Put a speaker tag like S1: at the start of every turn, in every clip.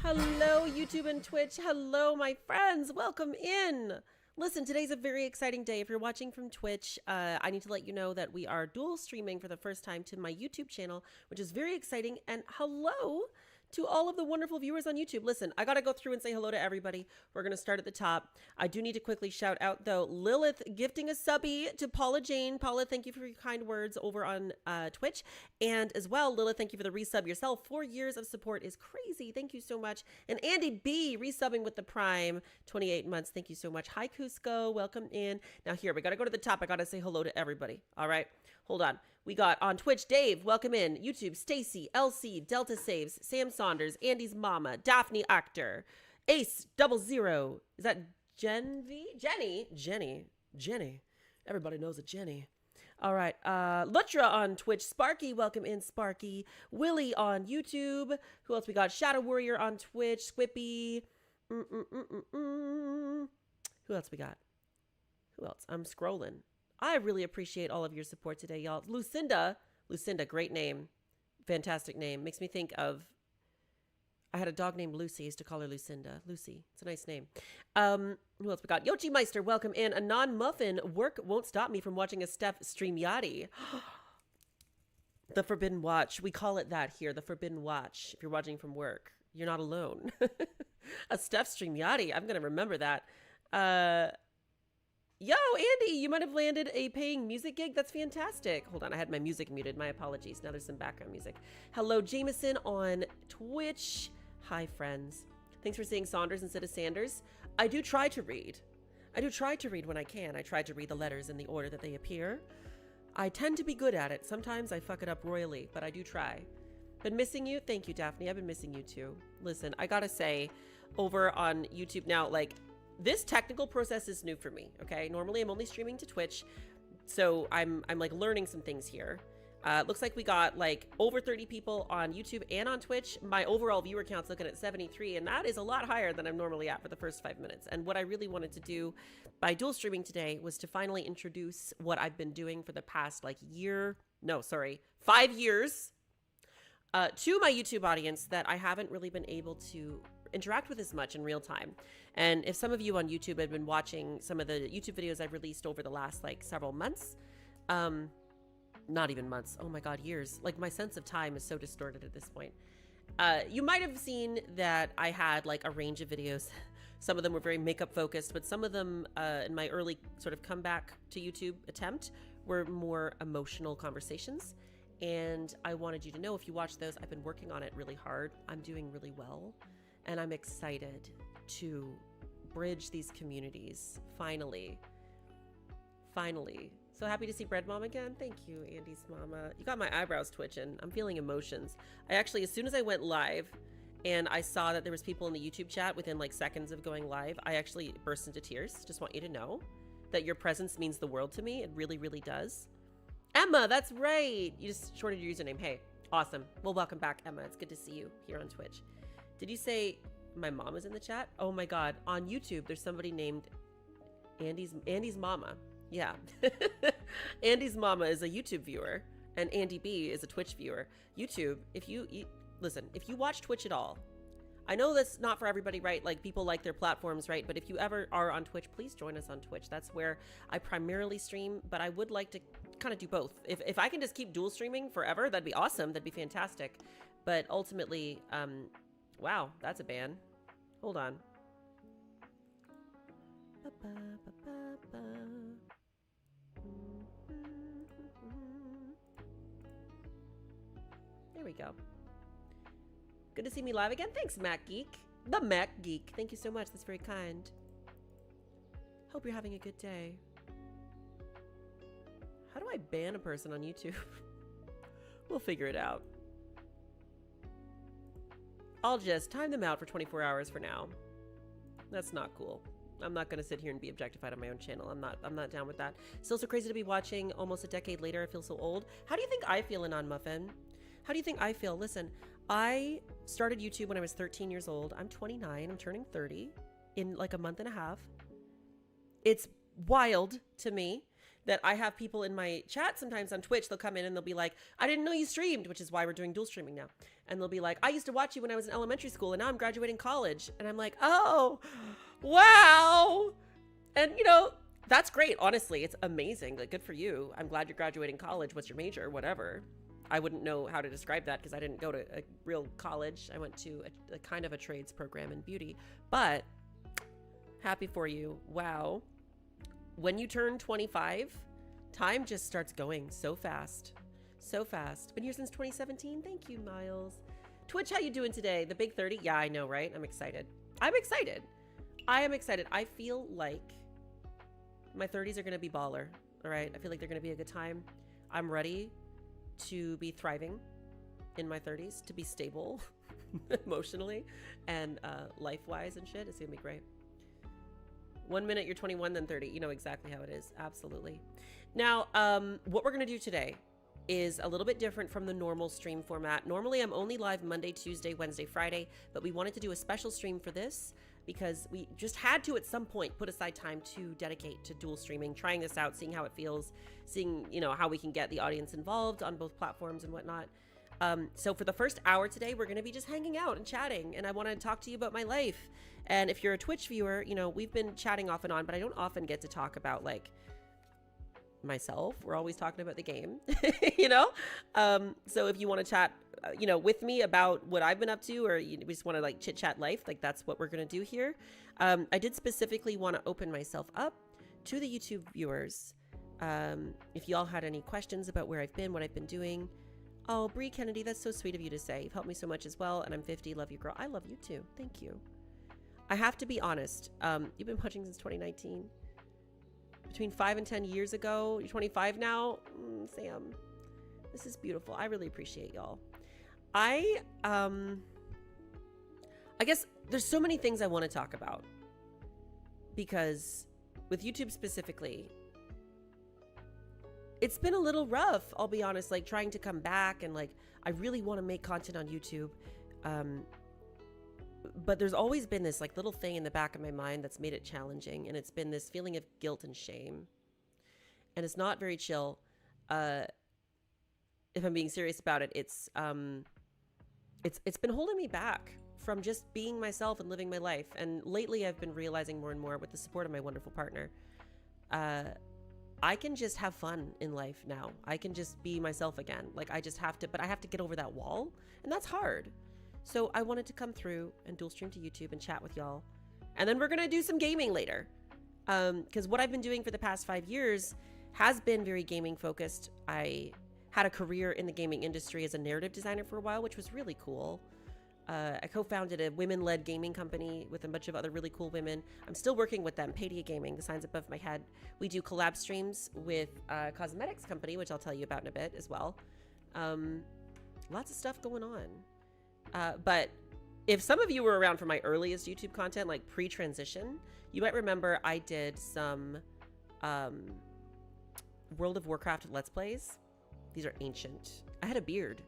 S1: Hello, YouTube and Twitch. Hello, my friends. Welcome in. Listen, today's a very exciting day. If you're watching from Twitch, I need to let you know that we are dual streaming for the first time to my YouTube channel, which is very exciting. And hello to all of the wonderful viewers on YouTube. Listen, I got to go through and say hello to everybody. We're going to start at the top. I do need to quickly shout out, though, Lilith gifting a subby to Paula Jane. Paula, thank you for your kind words over on Twitch. And as well, Lilith, thank you for the resub yourself. 4 years of support is crazy. Thank you so much. And Andy B resubbing with the Prime, 28 months. Thank you so much. Hi, Cusco. Welcome in. Now here, we got to go to the top. I got to say hello to everybody. All right. Hold on. We got on Twitch, Dave, welcome in. YouTube, Stacy, LC, Delta Saves, Sam Saunders, Andy's Mama, Daphne Actor, Ace, 00. Is that Jenny. Everybody knows a Jenny. All right. Lutra on Twitch, Sparky, welcome in, Sparky. Willie on YouTube. Who else we got? Shadow Warrior on Twitch, Squippy. Who else we got? Who else? I'm scrolling. I really appreciate all of your support today, y'all. Lucinda, great name. Fantastic name. Makes me think of, I had a dog named Lucy. I used to call her Lucinda. Lucy. It's a nice name. Who else we got? Yochi Meister, welcome in. Anon Muffin, work won't stop me from watching a stefsanjati. The Forbidden Watch. We call it that here, the Forbidden Watch. If you're watching from work, you're not alone. A stefsanjati. I'm going to remember that. Yo, Andy, you might have landed a paying music gig. That's fantastic. Hold on, I had my music muted. My apologies. Now there's some background music. Hello, Jameson on Twitch. Hi, friends. Thanks for saying Saunders instead of Sanders. I do try to read. When I can. I try to read the letters in the order that they appear. I tend to be good at it. Sometimes I fuck it up royally, but I do try. Been missing you? Thank you, Daphne. I've been missing you too. Listen, I gotta say, over on YouTube now, like, this technical process is new for me, okay? Normally, I'm only streaming to Twitch, so I'm like learning some things here. Looks like we got like over 30 people on YouTube and on Twitch. My overall viewer count's looking at 73, and that is a lot higher than I'm normally at for the first 5 minutes. And what I really wanted to do by dual streaming today was to finally introduce what I've been doing for the past 5 years to my YouTube audience that I haven't really been able to interact with as much in real time. And if some of you on YouTube have been watching some of the YouTube videos I've released over the last several months, not even months, oh my god, years, like my sense of time is so distorted at this point. You might have seen that I had a range of videos. Some of them were very makeup focused, but some of them in my early sort of comeback to YouTube attempt were more emotional conversations. And I wanted you to know, if you watch those, I've been working on it really hard. I'm doing really well. And I'm excited to bridge these communities, finally. So happy to see Bread Mom again. Thank you, Andy's Mama. You got my eyebrows twitching. I'm feeling emotions. I actually, as soon as I went live and I saw that there was people in the YouTube chat within seconds of going live, I actually burst into tears. Just want you to know that your presence means the world to me. It really, really does. Emma, that's right. You just shorted your username. Hey, awesome. Well, welcome back, Emma. It's good to see you here on Twitch. Did you say my mom is in the chat? Oh my god. On YouTube, there's somebody named Andy's Mama. Yeah. Andy's Mama is a YouTube viewer, and Andy B is a Twitch viewer. YouTube, if you watch Twitch at all, I know that's not for everybody, right? People like their platforms, right? But if you ever are on Twitch, please join us on Twitch. That's where I primarily stream, but I would like to kind of do both. If I can just keep dual streaming forever, that'd be awesome. That'd be fantastic. But ultimately, wow, that's a ban. Hold on. There we go. Good to see me live again. Thanks, Mac Geek. The Mac Geek. Thank you so much. That's very kind. Hope you're having a good day. How do I ban a person on YouTube? We'll figure it out. I'll just time them out for 24 hours for now. That's not cool. I'm not going to sit here and be objectified on my own channel. I'm not down with that. Still so crazy to be watching almost a decade later. I feel so old. How do you think I feel, Anon Muffin? How do you think I feel? Listen, I started YouTube when I was 13 years old. I'm 29. I'm turning 30 in a month and a half. It's wild to me that I have people in my chat sometimes on Twitch. They'll come in and they'll be like, I didn't know you streamed, which is why we're doing dual streaming now. And they'll be like, I used to watch you when I was in elementary school and now I'm graduating college. And I'm like, oh, wow. And you know, that's great. Honestly, it's amazing. Like, good for you. I'm glad you're graduating college. What's your major? Whatever. I wouldn't know how to describe that because I didn't go to a real college. I went to a kind of a trades program in beauty, but happy for you. Wow. When you turn 25, time just starts going so fast. So fast. Been here since 2017. Thank you, Miles. Twitch, how you doing today? The big 30? Yeah, I know, right? I'm excited. I'm excited. I am excited. I feel like my 30s are going to be baller. All right. I feel like they're going to be a good time. I'm ready to be thriving in my 30s, to be stable emotionally and life-wise and shit. It's going to be great. 1 minute you're 21, then 30. You know exactly how it is. Absolutely. Now, what we're going to do today is a little bit different from the normal stream format. Normally, I'm only live Monday, Tuesday, Wednesday, Friday, but we wanted to do a special stream for this because we just had to, at some point, put aside time to dedicate to dual streaming, trying this out, seeing how it feels, seeing, you know, how we can get the audience involved on both platforms and whatnot. So for the first hour today, we're going to be just hanging out and chatting, and I want to talk to you about my life. And if you're a Twitch viewer, you know, we've been chatting off and on, but I don't often get to talk about, like, myself. We're always talking about the game, you know? So if you want to chat, you know, with me about what I've been up to, or you just want to, like, chit-chat life, like, that's what we're going to do here. I did specifically want to open myself up to the YouTube viewers. If y'all had any questions about where I've been, what I've been doing. Oh, Bree Kennedy, that's so sweet of you to say. You've helped me so much as well, and I'm 50. Love you, girl. I love you too. Thank you. I have to be honest. You've been watching since 2019. Between 5 and 10 years ago. You're 25 now. Sam, this is beautiful. I really appreciate y'all. I guess there's so many things I want to talk about, because with YouTube specifically, it's been a little rough, I'll be honest, like trying to come back, and like I really want to make content on YouTube, but there's always been this like little thing in the back of my mind that's made it challenging, and it's been this feeling of guilt and shame, and it's not very chill. If I'm being serious about it, it's been holding me back from just being myself and living my life. And lately I've been realizing more and more, with the support of my wonderful partner, I can just have fun in life now. I can just be myself again. Like I just have to, but I have to get over that wall, and that's hard. So I wanted to come through and dual stream to YouTube and chat with y'all. And then we're going to do some gaming later. Because what I've been doing for the past 5 years has been very gaming focused. I had a career in the gaming industry as a narrative designer for a while, which was really cool. I co-founded a women-led gaming company with a bunch of other really cool women. I'm still working with them. Paydia Gaming, the sign's above my head. We do collab streams with a cosmetics company, which I'll tell you about in a bit as well. Lots of stuff going on. But if some of you were around for my earliest YouTube content, like pre-transition, you might remember I did some World of Warcraft Let's Plays. These are ancient. I had a beard.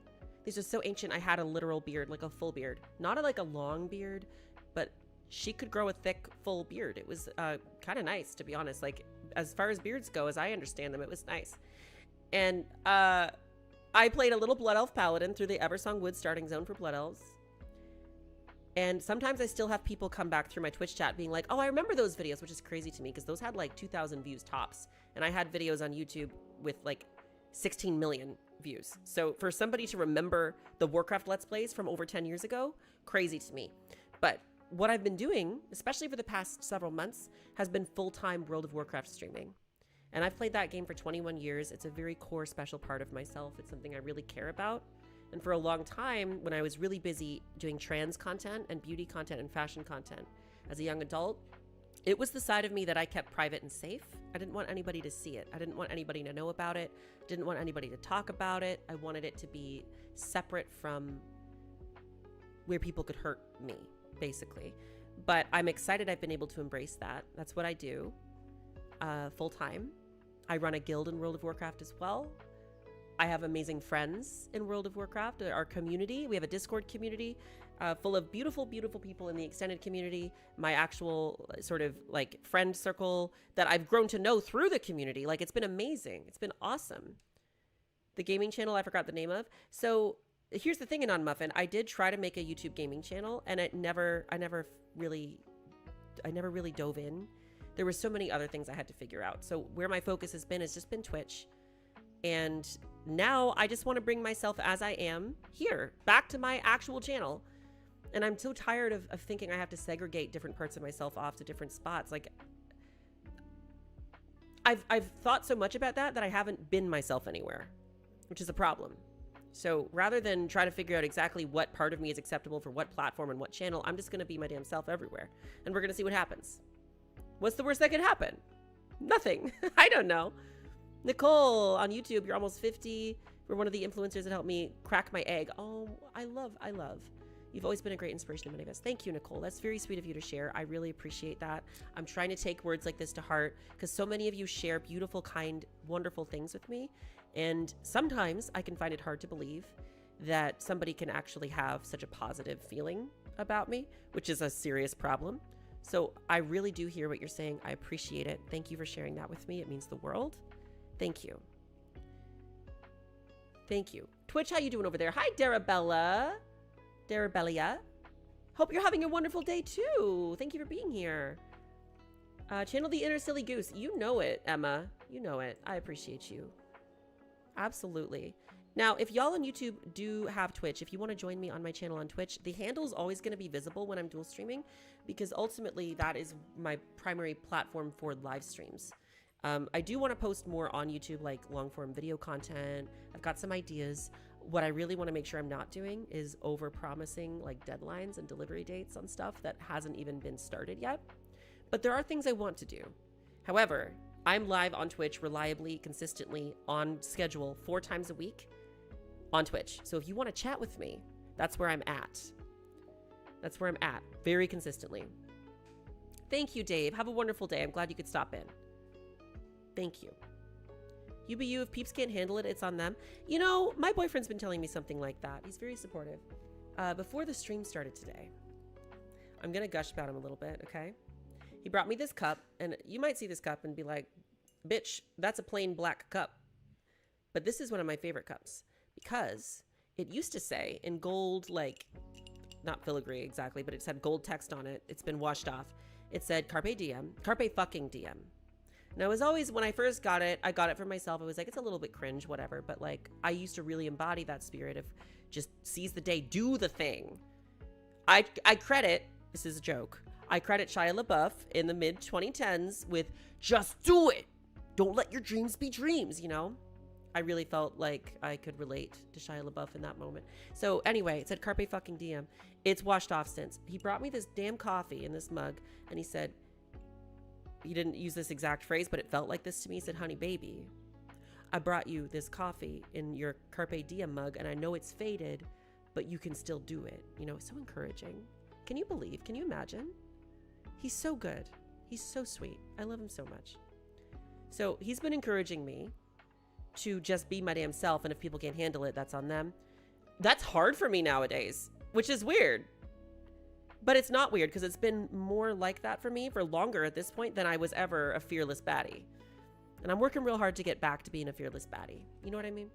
S1: These are so ancient. I had a literal beard, like a full beard. Not like a long beard, but she could grow a thick, full beard. It was kind of nice, to be honest. Like, as far as beards go, as I understand them, it was nice. And I played a little Blood Elf Paladin through the Eversong Woods starting zone for Blood Elves. And sometimes I still have people come back through my Twitch chat being like, oh, I remember those videos, which is crazy to me because those had like 2,000 views tops. And I had videos on YouTube with like 16 million views. So for somebody to remember the Warcraft Let's Plays from over 10 years ago, crazy to me. But what I've been doing, especially for the past several months, has been full-time World of Warcraft streaming. And I've played that game for 21 years. It's a very core, special part of myself. It's something I really care about. And for a long time, when I was really busy doing trans content and beauty content and fashion content as a young adult, it was the side of me that I kept private and safe. I didn't want anybody to see it. I didn't want anybody to know about it. Didn't want anybody to talk about it. I wanted it to be separate from where people could hurt me, basically. But I'm excited I've been able to embrace that. That's what I do full time. I run a guild in World of Warcraft as well. I have amazing friends in World of Warcraft, our community. We have a Discord community. full of beautiful, beautiful people in the extended community, my actual sort of like friend circle that I've grown to know through the community. Like, it's been amazing. It's been awesome. The gaming channel I forgot the name of. So here's the thing, Anon Muffin. I did try to make a YouTube gaming channel, and I never really dove in. There were so many other things I had to figure out. So where my focus has just been Twitch. And now I just want to bring myself as I am here, back to my actual channel. And I'm so tired of thinking I have to segregate different parts of myself off to different spots. Like, I've thought so much about that I haven't been myself anywhere, which is a problem. So rather than try to figure out exactly what part of me is acceptable for what platform and what channel, I'm just going to be my damn self everywhere. And we're going to see what happens. What's the worst that could happen? Nothing. I don't know. Nicole on YouTube, you're almost 50. You're one of the influencers that helped me crack my egg. Oh, I love. You've always been a great inspiration to many of us. Thank you, Nicole. That's very sweet of you to share. I really appreciate that. I'm trying to take words like this to heart because so many of you share beautiful, kind, wonderful things with me. And sometimes I can find it hard to believe that somebody can actually have such a positive feeling about me, which is a serious problem. So I really do hear what you're saying. I appreciate it. Thank you for sharing that with me. It means the world. Thank you. Thank you. Twitch, how you doing over there? Hi, Darabella. Darabellia. Hope you're having a wonderful day too. Thank you for being here. Channel the inner silly goose. You know it, Emma. You know it. I appreciate you. Absolutely. Now, if y'all on YouTube do have Twitch, if you want to join me on my channel on Twitch, the handle is always going to be visible when I'm dual streaming because ultimately that is my primary platform for live streams. I do want to post more on YouTube, like long form video content. I've got some ideas. What I really want to make sure I'm not doing is over promising like deadlines and delivery dates on stuff that hasn't even been started yet. But there are things I want to do. However, I'm live on Twitch reliably, consistently, on schedule 4 times a week on Twitch. So if you want to chat with me, that's where I'm at. That's where I'm at, very consistently. Thank you, Dave. Have a wonderful day. I'm glad you could stop in. Thank you. You be you. If peeps can't handle it, it's on them. You know, my boyfriend's been telling me something like that. He's very supportive. Before the stream started today, I'm going to gush about him a little bit, okay? He brought me this cup, and you might see this cup and be like, bitch, that's a plain black cup. But this is one of my favorite cups because it used to say in gold, like, not filigree exactly, but it had gold text on it. It's been washed off. It said, Carpe diem, Carpe fucking diem. And I was always, when I first got it, I got it for myself. I was like, it's a little bit cringe, whatever. But like, I used to really embody that spirit of just seize the day, do the thing. I credit, this is a joke, I credit Shia LaBeouf in the mid 2010s with just do it. Don't let your dreams be dreams, you know? I really felt like I could relate to Shia LaBeouf in that moment. So anyway, it said Carpe fucking diem. It's washed off since. He brought me this damn coffee in this mug and he said, he didn't use this exact phrase, but it felt like this to me. He said, honey, baby, I brought you this coffee in your Carpe Diem mug, and I know it's faded, but you can still do it. You know, it's so encouraging. Can you believe? Can you imagine? He's so good. He's so sweet. I love him so much. So he's been encouraging me to just be my damn self, and if people can't handle it, that's on them. That's hard for me nowadays, which is weird. But it's not weird because it's been more like that for me for longer at this point than I was ever a fearless baddie. And I'm working real hard to get back to being a fearless baddie. You know what I mean?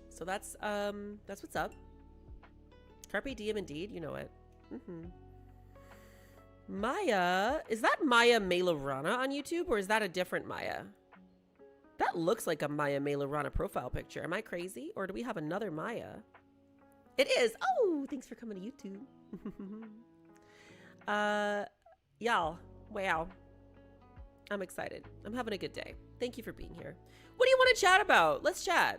S1: So that's what's up. Carpe diem indeed. You know it. Maya. Is that Maya Melarana on YouTube or is that a different Maya? That looks like a Maya Melarana profile picture. Am I crazy? Or do we have another Maya? It is. Oh, thanks for coming to YouTube. Y'all, wow. I'm excited. I'm having a good day. Thank you for being here. What do you want to chat about? Let's chat.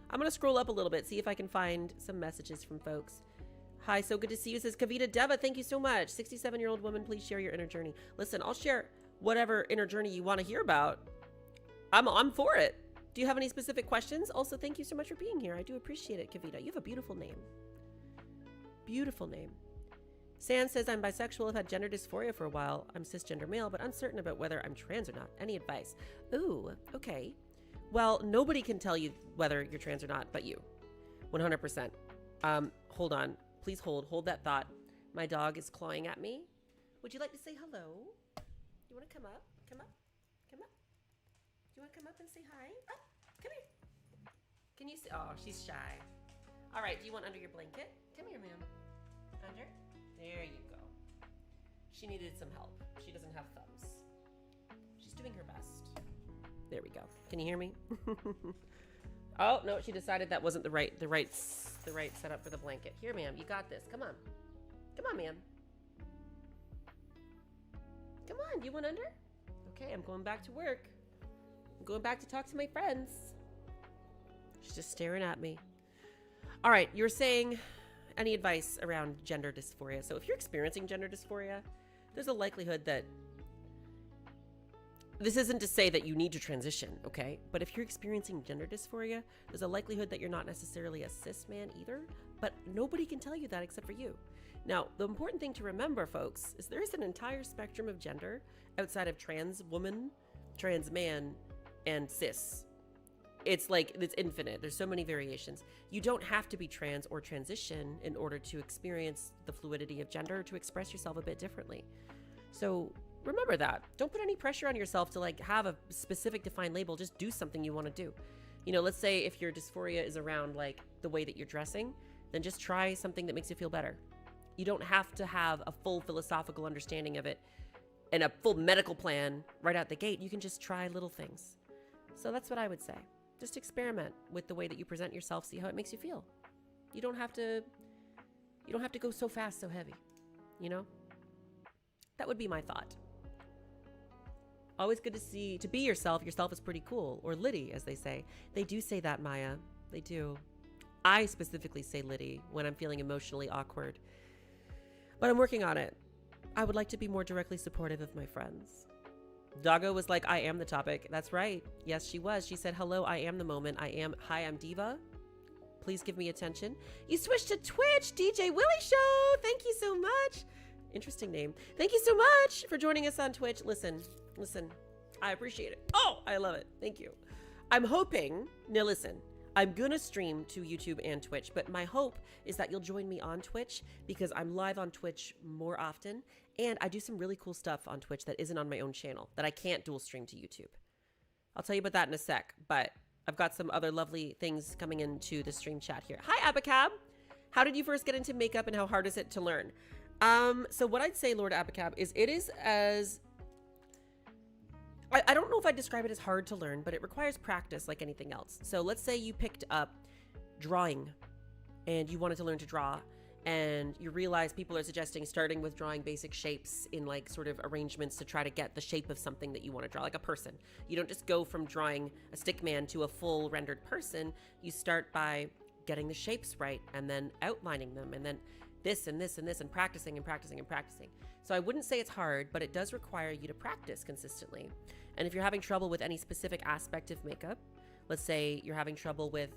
S1: I'm going to scroll up a little bit, see if I can find some messages from folks. Hi, so good to see you, says Kavita Deva. Thank you so much. 67-year-old woman, please share your inner journey. Listen, I'll share whatever inner journey you want to hear about. I'm for it. Do you have any specific questions? Also, thank you so much for being here. I do appreciate it, Kavita. You have a beautiful name. Beautiful name. San says, I'm bisexual. I've had gender dysphoria for a while. I'm cisgender male, but uncertain about whether I'm trans or not. Any advice? Ooh, okay. Well, nobody can tell you whether you're trans or not but you. 100%. Hold on. Please hold. Hold that thought. My dog is clawing at me. Would you like to say hello? You want to come up? Come up? Come up? Do you want to come up and say hi? Up. Come here. Can you see? Oh, she's shy. All right. Do you want under your blanket? Come here, ma'am. Under? There you go. She needed some help. She doesn't have thumbs. She's doing her best. There we go. Can you hear me? Oh, no, she decided that wasn't the right setup for the blanket. Here, ma'am, you got this. Come on. Come on, ma'am. Come on, you went under? Okay, I'm going back to work. I'm going back to talk to my friends. She's just staring at me. All right, you were saying any advice around gender dysphoria. So if you're experiencing gender dysphoria, there's a likelihood that this isn't to say that you need to transition, okay? But if you're experiencing gender dysphoria, there's a likelihood that you're not necessarily a cis man either, but nobody can tell you that except for you. Now, the important thing to remember, folks, is there is an entire spectrum of gender outside of trans woman, trans man, and cis. It's infinite. There's so many variations. You don't have to be trans or transition in order to experience the fluidity of gender, to express yourself a bit differently. So remember that. Don't put any pressure on yourself to have a specific defined label. Just do something you want to do. You know, let's say if your dysphoria is around the way that you're dressing, then just try something that makes you feel better. You don't have to have a full philosophical understanding of it and a full medical plan right out the gate. You can just try little things. So that's what I would say. Just experiment with the way that you present yourself, see how it makes you feel. You don't have to go so fast, so heavy, you know? That would be my thought. Always good to be yourself. Yourself is pretty cool. Or Liddy, as they say. They do say that, Maya. They do. I specifically say Liddy when I'm feeling emotionally awkward. But I'm working on it. I would like to be more directly supportive of my friends. Doggo was like, I am the topic. That's right. Yes, she was. She said, hello, I am the moment. Hi, I'm Diva. Please give me attention. You switched to Twitch, DJ Willie Show. Thank you so much. Interesting name. Thank you so much for joining us on Twitch. Listen, I appreciate it. Oh, I love it. Thank you. I'm hoping, now listen, I'm going to stream to YouTube and Twitch, but my hope is that you'll join me on Twitch because I'm live on Twitch more often. And I do some really cool stuff on Twitch that isn't on my own channel that I can't dual stream to YouTube. I'll tell you about that in a sec, but I've got some other lovely things coming into the stream chat here. Hi, Abacab. How did you first get into makeup and how hard is it to learn? So what I'd say, Lord Abacab, is it is as... I don't know if I'd describe it as hard to learn, but it requires practice like anything else. So let's say you picked up drawing and you wanted to learn to draw, and you realize people are suggesting starting with drawing basic shapes in sort of arrangements to try to get the shape of something that you want to draw, like a person. You don't just go from drawing a stick man to a full rendered person. You start by getting the shapes right and then outlining them and then this and this and this and practicing and practicing and practicing. So I wouldn't say it's hard, but it does require you to practice consistently. And if you're having trouble with any specific aspect of makeup, let's say you're having trouble with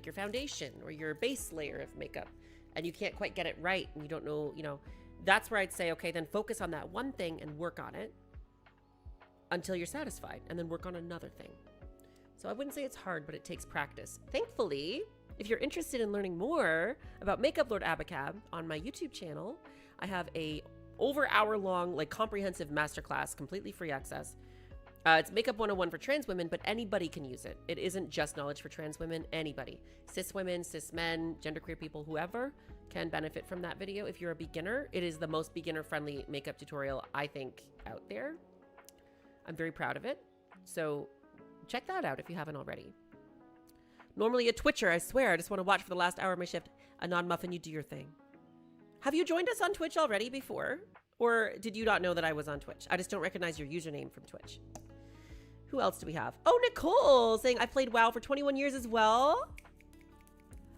S1: your foundation or your base layer of makeup, and you can't quite get it right and you don't know, that's where I'd say, okay, then focus on that one thing and work on it until you're satisfied, and then work on another thing. So I wouldn't say it's hard, but it takes practice. Thankfully, if you're interested in learning more about Makeup Lord Abacab on my YouTube channel, I have a over hour-long, comprehensive masterclass, completely free access. It's Makeup 101 for trans women, but anybody can use it. It isn't just knowledge for trans women, anybody. Cis women, cis men, genderqueer people, whoever can benefit from that video. If you're a beginner, it is the most beginner-friendly makeup tutorial, I think, out there. I'm very proud of it. So check that out if you haven't already. Normally a Twitcher, I swear. I just want to watch for the last hour of my shift. A non-muffin, you do your thing. Have you joined us on Twitch already before? Or did you not know that I was on Twitch? I just don't recognize your username from Twitch. Who else do we have? Oh, Nicole saying I played WoW for 21 years as well.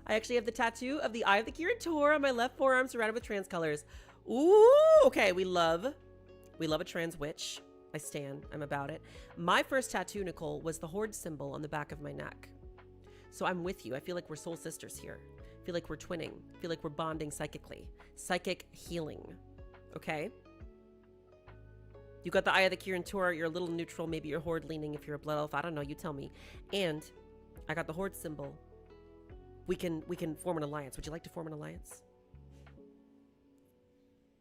S1: I actually have the tattoo of the Eye of the Curator on my left forearm surrounded with trans colors. Ooh, okay, we love a trans witch. I stand, I'm about it. My first tattoo, Nicole, was the Horde symbol on the back of my neck. So I'm with you. I feel like we're soul sisters here. I feel like we're twinning. I feel like we're bonding psychically. Psychic healing. Okay? You got the Eye of the Curator. You're a little neutral. Maybe you're Horde leaning if you're a blood elf. I don't know. You tell me. And I got the Horde symbol we can form an alliance. Would you like to form an alliance?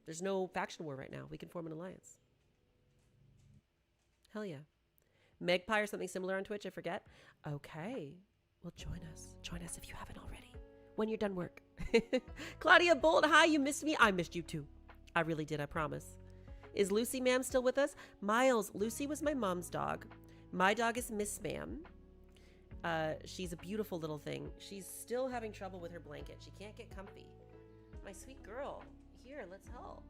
S1: There's no faction war right now. We can form an alliance. Hell yeah. Magpie or something similar on Twitch, I forget. Okay. Well, join us. Join us if you haven't already. When you're done work. Claudia Bold, hi, you missed me. I missed you too. I really did, I promise. Is Lucy Ma'am still with us? Miles, Lucy was my mom's dog. My dog is Miss Ma'am. She's a beautiful little thing. She's still having trouble with her blanket. She can't get comfy. My sweet girl. Here, let's help.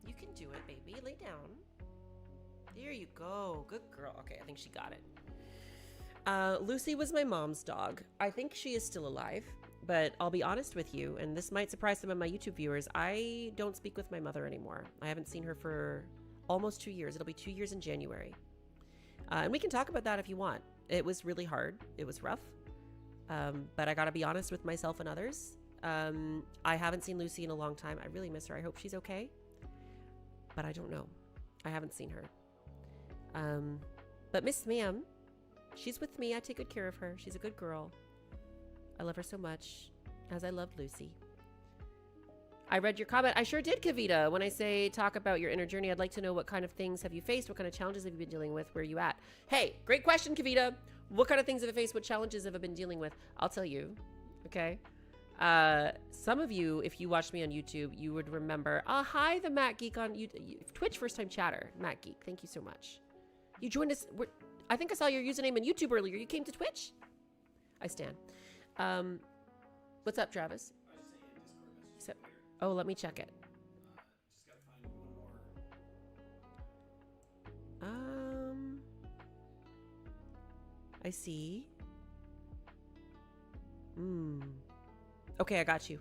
S1: You can do it, baby. Lay down. There you go. Good girl. Okay, I think she got it. Lucy was my mom's dog. I think she is still alive, but I'll be honest with you, and this might surprise some of my YouTube viewers. I don't speak with my mother anymore. I haven't seen her for almost 2 years. It'll be 2 years in January. And we can talk about that if you want. It was really hard. It was rough. But I gotta be honest with myself and others. I haven't seen Lucy in a long time. I really miss her. I hope she's okay. But I don't know. I haven't seen her. But Miss Ma'am, she's with me. I take good care of her. She's a good girl. I love her so much, as I loved Lucy. I read your comment. I sure did, Kavita. When I say talk about your inner journey, I'd like to know what kind of things have you faced? What kind of challenges have you been dealing with? Where are you at? Hey, great question, Kavita. What kind of things have I faced? What challenges have I been dealing with? I'll tell you. Okay. Some of you, if you watched me on YouTube, you would remember. Hi, the Matt Geek on Twitch, first time chatter. Matt Geek, thank you so much. You joined us. I think I saw your username on YouTube earlier. You came to Twitch? I stand. What's up, Travis? Oh, let me check it.
S2: Just gotta find one more.
S1: I see. Okay, I got you.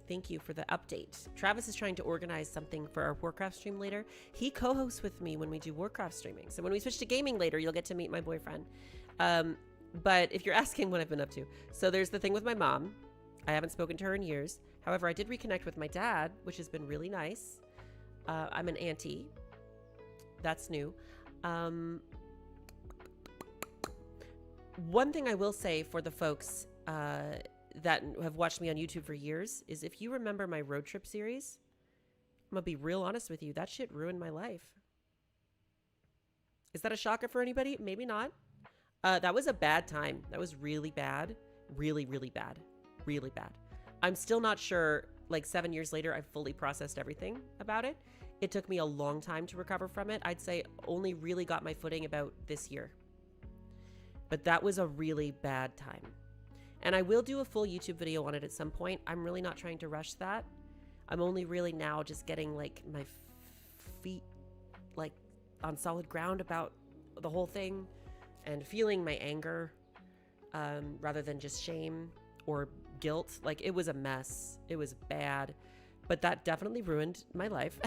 S1: Thank you for the update. Travis is trying to organize something for our Warcraft stream later. He co-hosts with me when we do Warcraft streaming. So when we switch to gaming later, you'll get to meet my boyfriend. But if you're asking what I've been up to, so there's the thing with my mom. I haven't spoken to her in years. However, I did reconnect with my dad, which has been really nice. I'm an auntie. That's new. One thing I will say for the folks that have watched me on YouTube for years is if you remember my road trip series, I'm gonna be real honest with you. That shit ruined my life. Is that a shocker for anybody? Maybe not. That was a bad time. That was really bad. Really, really bad. Really bad. I'm still not sure, like 7 years later, I've fully processed everything about it. It took me a long time to recover from it. I'd say only really got my footing about this year. But that was a really bad time. And I will do a full YouTube video on it at some point. I'm really not trying to rush that. I'm only really now just getting like my feet like on solid ground about the whole thing and feeling my anger rather than just shame or guilt. Like it was a mess. It was bad, but that definitely ruined my life.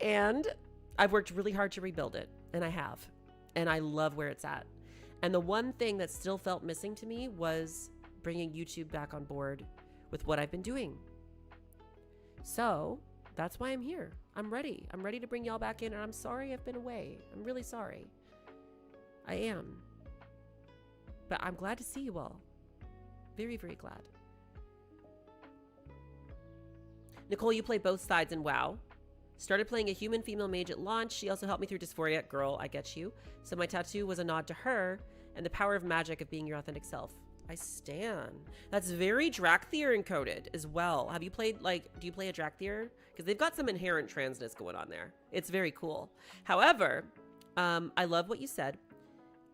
S1: And I've worked really hard to rebuild it, and I have, and I love where it's at. And the one thing that still felt missing to me was bringing YouTube back on board with what I've been doing. So that's why I'm here. I'm ready. I'm ready to bring y'all back in, and I'm sorry I've been away. I'm really sorry. I am. But I'm glad to see you all. Very, very glad. Nicole, you play both sides in WoW. Started playing a human female mage at launch. She also helped me through dysphoria. Girl, I get you. So my tattoo was a nod to her and the power of magic of being your authentic self. I stan. That's very Drakthir encoded as well. Have you played, like, do you play a Drakthir? Because they've got some inherent transness going on there. It's very cool. However, I love what you said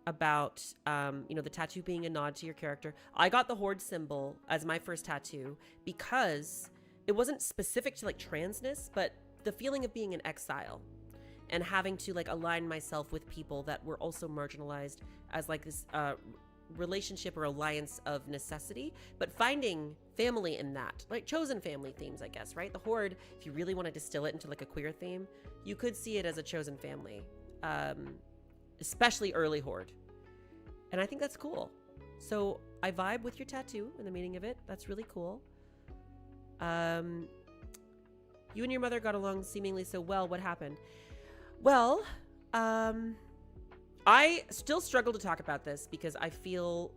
S1: about, the tattoo being a nod to your character. I got the Horde symbol as my first tattoo because it wasn't specific to, like, transness, but the feeling of being in exile and having to, like, align myself with people that were also marginalized as, like, this relationship or alliance of necessity, but finding family in that, like chosen family themes, I guess, right? The Horde, if you really want to distill it into like a queer theme, you could see it as a chosen family, especially early Horde. And I think that's cool. So I vibe with your tattoo and the meaning of it. That's really cool. You and your mother got along seemingly so well. What happened? Well, I still struggle to talk about this because I feel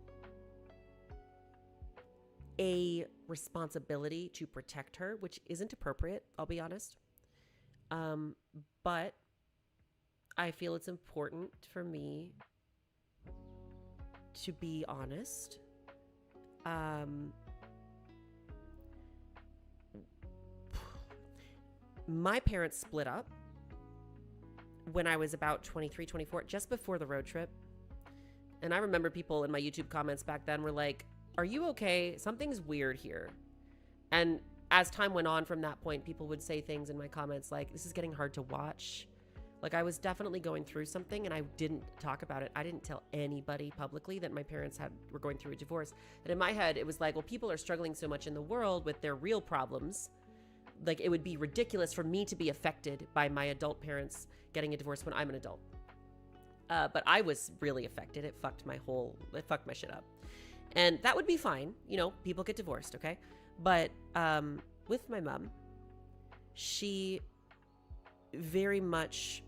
S1: a responsibility to protect her, which isn't appropriate, I'll be honest. But I feel it's important for me to be honest. My parents split up when I was about 23, 24, just before the road trip. And I remember people in my YouTube comments back then were like, are you okay? Something's weird here. And as time went on from that point, people would say things in my comments like, this is getting hard to watch. Like, I was definitely going through something and I didn't talk about it. I didn't tell anybody publicly that my parents were going through a divorce. And in my head, it was like, well, people are struggling so much in the world with their real problems. Like, it would be ridiculous for me to be affected by my adult parents getting a divorce when I'm an adult. But I was really affected. It fucked my shit up. And that would be fine. You know, people get divorced, okay? But with my mom, she very much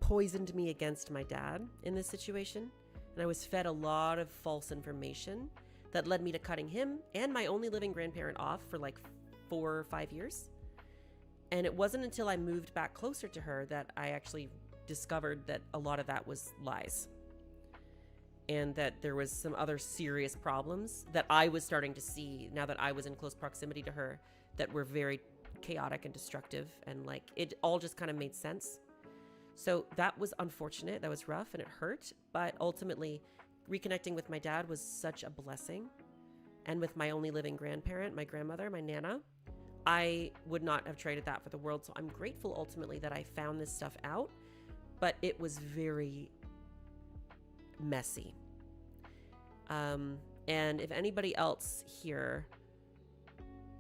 S1: poisoned me against my dad in this situation. And I was fed a lot of false information that led me to cutting him and my only living grandparent off for like 4 or 5 years. And it wasn't until I moved back closer to her that I actually discovered that a lot of that was lies. And that there was some other serious problems that I was starting to see now that I was in close proximity to her that were very chaotic and destructive. And like, it all just kind of made sense. So that was unfortunate. That was rough and it hurt. But ultimately, reconnecting with my dad was such a blessing. And with my only living grandparent, my grandmother, my Nana, I would not have traded that for the world. So I'm grateful ultimately that I found this stuff out. But it was very messy. And if anybody else here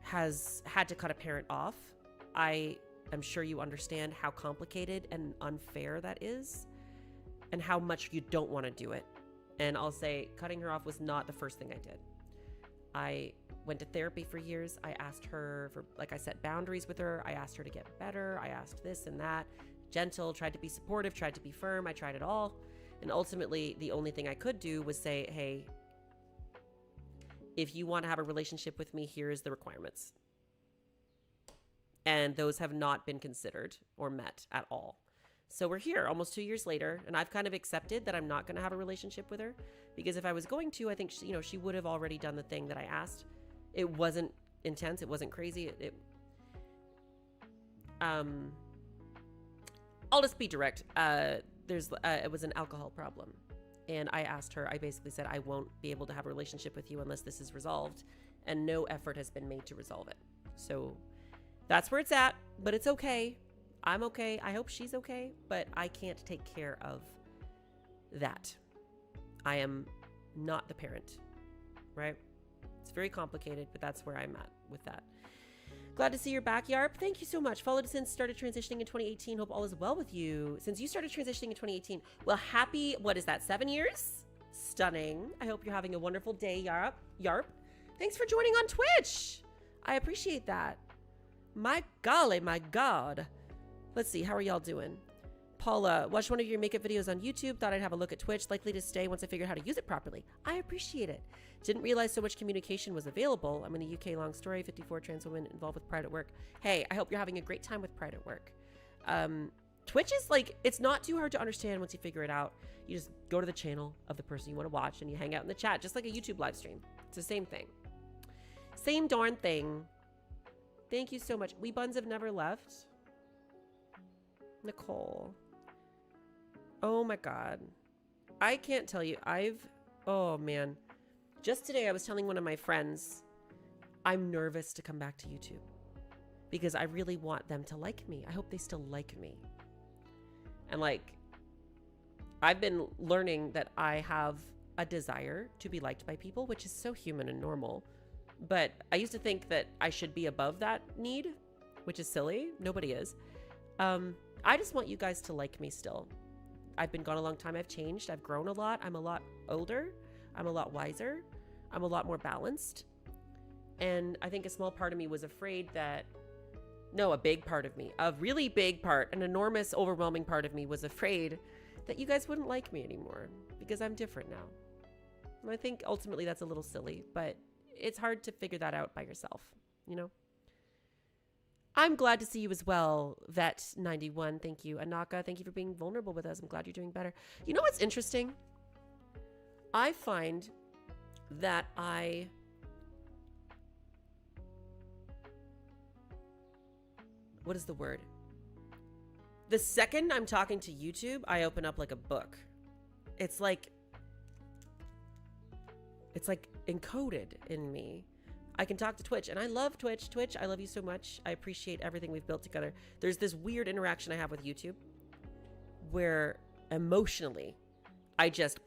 S1: has had to cut a parent off, I am sure you understand how complicated and unfair that is and how much you don't want to do it. And I'll say cutting her off was not the first thing I did. I went to therapy for years. I asked her for, like, I set boundaries with her. I asked her to get better. I asked this and that. Gentle, tried to be supportive, tried to be firm. I tried it all. And ultimately, the only thing I could do was say, hey, if you want to have a relationship with me, here's the requirements. And those have not been considered or met at all. So we're here almost 2 years later, and I've kind of accepted that I'm not going to have a relationship with her, because if I was going to, I think she would have already done the thing that I asked. It wasn't intense. It wasn't crazy. I'll just be direct. It was an alcohol problem. And I asked her, I basically said, I won't be able to have a relationship with you unless this is resolved. And no effort has been made to resolve it. So that's where it's at, but it's okay. I'm okay. I hope she's okay, but I can't take care of that. I am not the parent, right? It's very complicated, but that's where I'm at with that. Glad to see you're back, Yarp. Thank you so much. Followed since started transitioning in 2018. Hope all is well with you. Since you started transitioning in 2018. Well, happy, what is that, 7 years? Stunning. I hope you're having a wonderful day, Yarp. Yarp. Thanks for joining on Twitch. I appreciate that. My golly, my God. Let's see, how are y'all doing? Paula, watched one of your makeup videos on YouTube. Thought I'd have a look at Twitch. Likely to stay once I figured out how to use it properly. I appreciate it. Didn't realize so much communication was available. I'm in the UK, long story, 54 trans woman involved with Pride at Work. Hey, I hope you're having a great time with Pride at Work. Twitch is like, it's not too hard to understand once you figure it out. You just go to the channel of the person you want to watch and you hang out in the chat, just like a YouTube live stream. It's the same thing. Same darn thing. Thank you so much. We Buns have never left. Nicole. Oh my God. I can't tell you. Oh man. Just today I was telling one of my friends, I'm nervous to come back to YouTube because I really want them to like me. I hope they still like me. And like, I've been learning that I have a desire to be liked by people, which is so human and normal. But I used to think that I should be above that need, which is silly. Nobody is. I just want you guys to like me still. I've been gone a long time. I've changed. I've grown a lot. I'm a lot older. I'm a lot wiser. I'm a lot more balanced. And I think a small part of me was afraid that, no, a big part of me, a really big part, an enormous, overwhelming part of me was afraid that you guys wouldn't like me anymore because I'm different now. And I think ultimately that's a little silly, but it's hard to figure that out by yourself, you know? I'm glad to see you as well, Vet91. Thank you. Anaka, thank you for being vulnerable with us. I'm glad you're doing better. You know what's interesting? I find that what is the word? The second I'm talking to YouTube, I open up like a book. It's like encoded in me. I can talk to Twitch, and I love Twitch. Twitch, I love you so much. I appreciate everything we've built together. There's this weird interaction I have with YouTube where emotionally I just,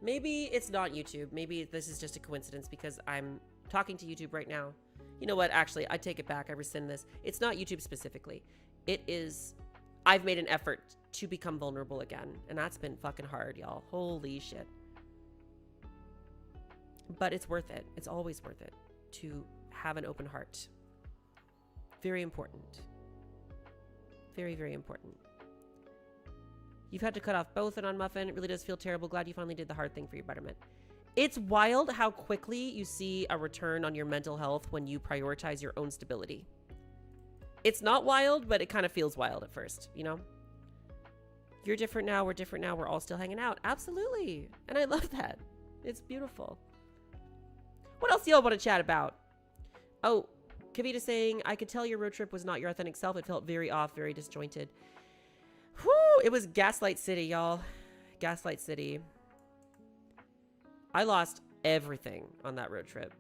S1: maybe it's not YouTube. Maybe this is just a coincidence because I'm talking to YouTube right now. You know what? Actually, I take it back. I rescind this. It's not YouTube specifically. It is, I've made an effort to become vulnerable again, and that's been fucking hard, y'all. Holy shit. But it's worth it. It's always worth it to have an open heart. Very important. Very, very important. You've had to cut off both and on Muffin. It really does feel terrible. Glad you finally did the hard thing for your Buttermint. It's wild how quickly you see a return on your mental health when you prioritize your own stability. It's not wild, but it kind of feels wild at first, you know? You're different now. We're different now. We're all still hanging out. Absolutely. And I love that. It's beautiful. What else do y'all want to chat about? Oh, Kavita saying, I could tell your road trip was not your authentic self. It felt very off, very disjointed. Whew, it was Gaslight City, y'all. Gaslight City. I lost everything on that road trip.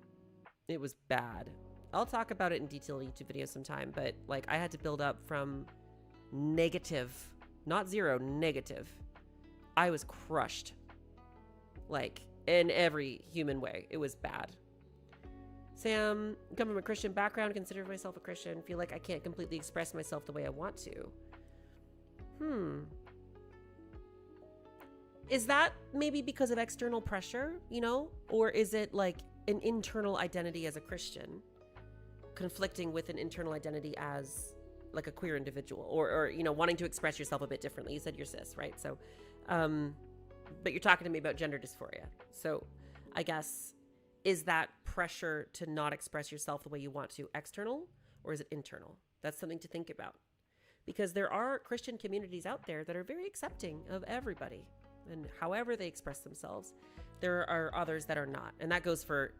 S1: It was bad. I'll talk about it in detail in a YouTube video sometime, but like I had to build up from negative, not zero, negative. I was crushed. Like in every human way. It was bad. Sam, come from a Christian background, consider myself a Christian, feel like I can't completely express myself the way I want to. Is that maybe because of external pressure, you know? Or is it like an internal identity as a Christian conflicting with an internal identity as like a queer individual or you know, wanting to express yourself a bit differently? You said you're cis, right? So, but you're talking to me about gender dysphoria. So I guess, is that pressure to not express yourself the way you want to external or is it internal? That's something to think about. Because there are Christian communities out there that are very accepting of everybody and however they express themselves. There are others that are not. And that goes for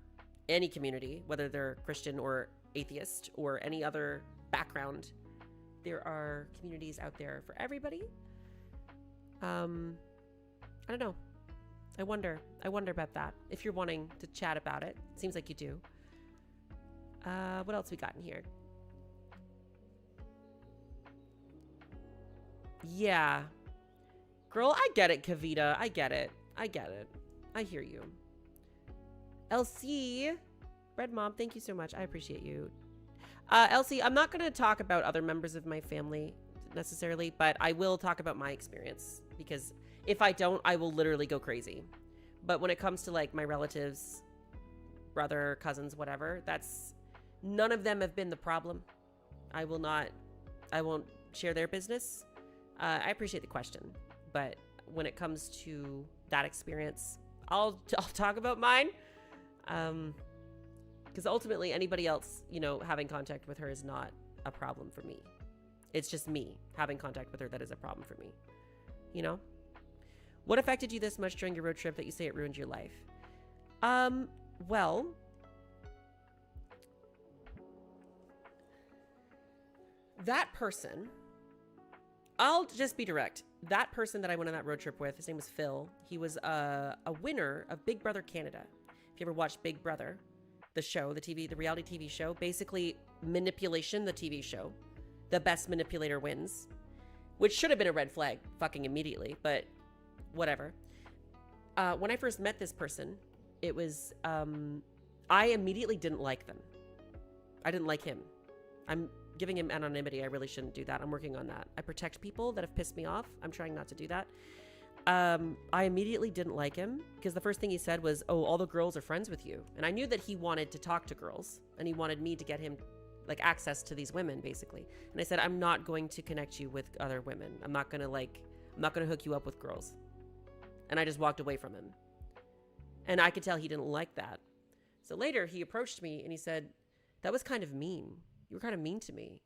S1: any community, whether they're Christian or atheist or any other background. There are communities out there for everybody. I don't know. I wonder about that. If you're wanting to chat about it, seems like you do. What else we got in here? Yeah. Girl, I get it, Kavita. I get it. I hear you. LC, Red Mom, thank you so much. I appreciate you. LC, I'm not going to talk about other members of my family necessarily, but I will talk about my experience because if I don't, I will literally go crazy. But when it comes to like my relatives, brother, cousins, whatever, none of them have been the problem. I won't share their business. I appreciate the question, but when it comes to that experience, I'll talk about mine. Because ultimately anybody else, you know, having contact with her is not a problem for me. It's just me having contact with her that is a problem for me, you know? What affected you this much during your road trip that you say it ruined your life? Well, that person, I'll just be direct. That person that I went on that road trip with, his name was Phil. He was a winner of Big Brother Canada. If you ever watched Big Brother, the show, the reality TV show, basically Manipulation, the TV show. The best manipulator wins, which should have been a red flag fucking immediately, but whatever. When I first met this person, it was, I immediately didn't like them. I didn't like him. I'm giving him anonymity. I really shouldn't do that. I'm working on that. I protect people that have pissed me off. I'm trying not to do that. I immediately didn't like him because the first thing he said was, oh, all the girls are friends with you. And I knew that he wanted to talk to girls and he wanted me to get him like access to these women basically. And I said, I'm not going to connect you with other women. I'm not going to hook you up with girls. And I just walked away from him. And I could tell he didn't like that. So later he approached me and he said, that was kind of mean. You were kind of mean to me.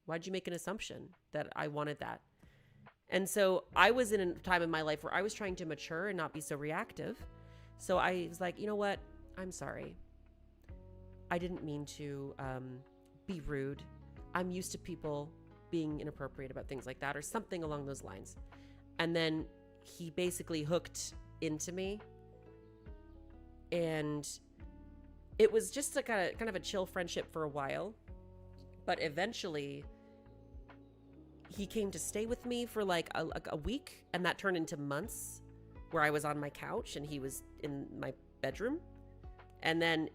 S1: Why'd you make an assumption that I wanted that? And so I was in a time in my life where I was trying to mature and not be so reactive. So I was like, you know what? I'm sorry. I didn't mean to be rude. I'm used to people being inappropriate about things like that or something along those lines. And then he basically hooked into me. And it was just a kind of a chill friendship for a while. But eventually he came to stay with me for like a week, and that turned into months where I was on my couch and he was in my bedroom. And then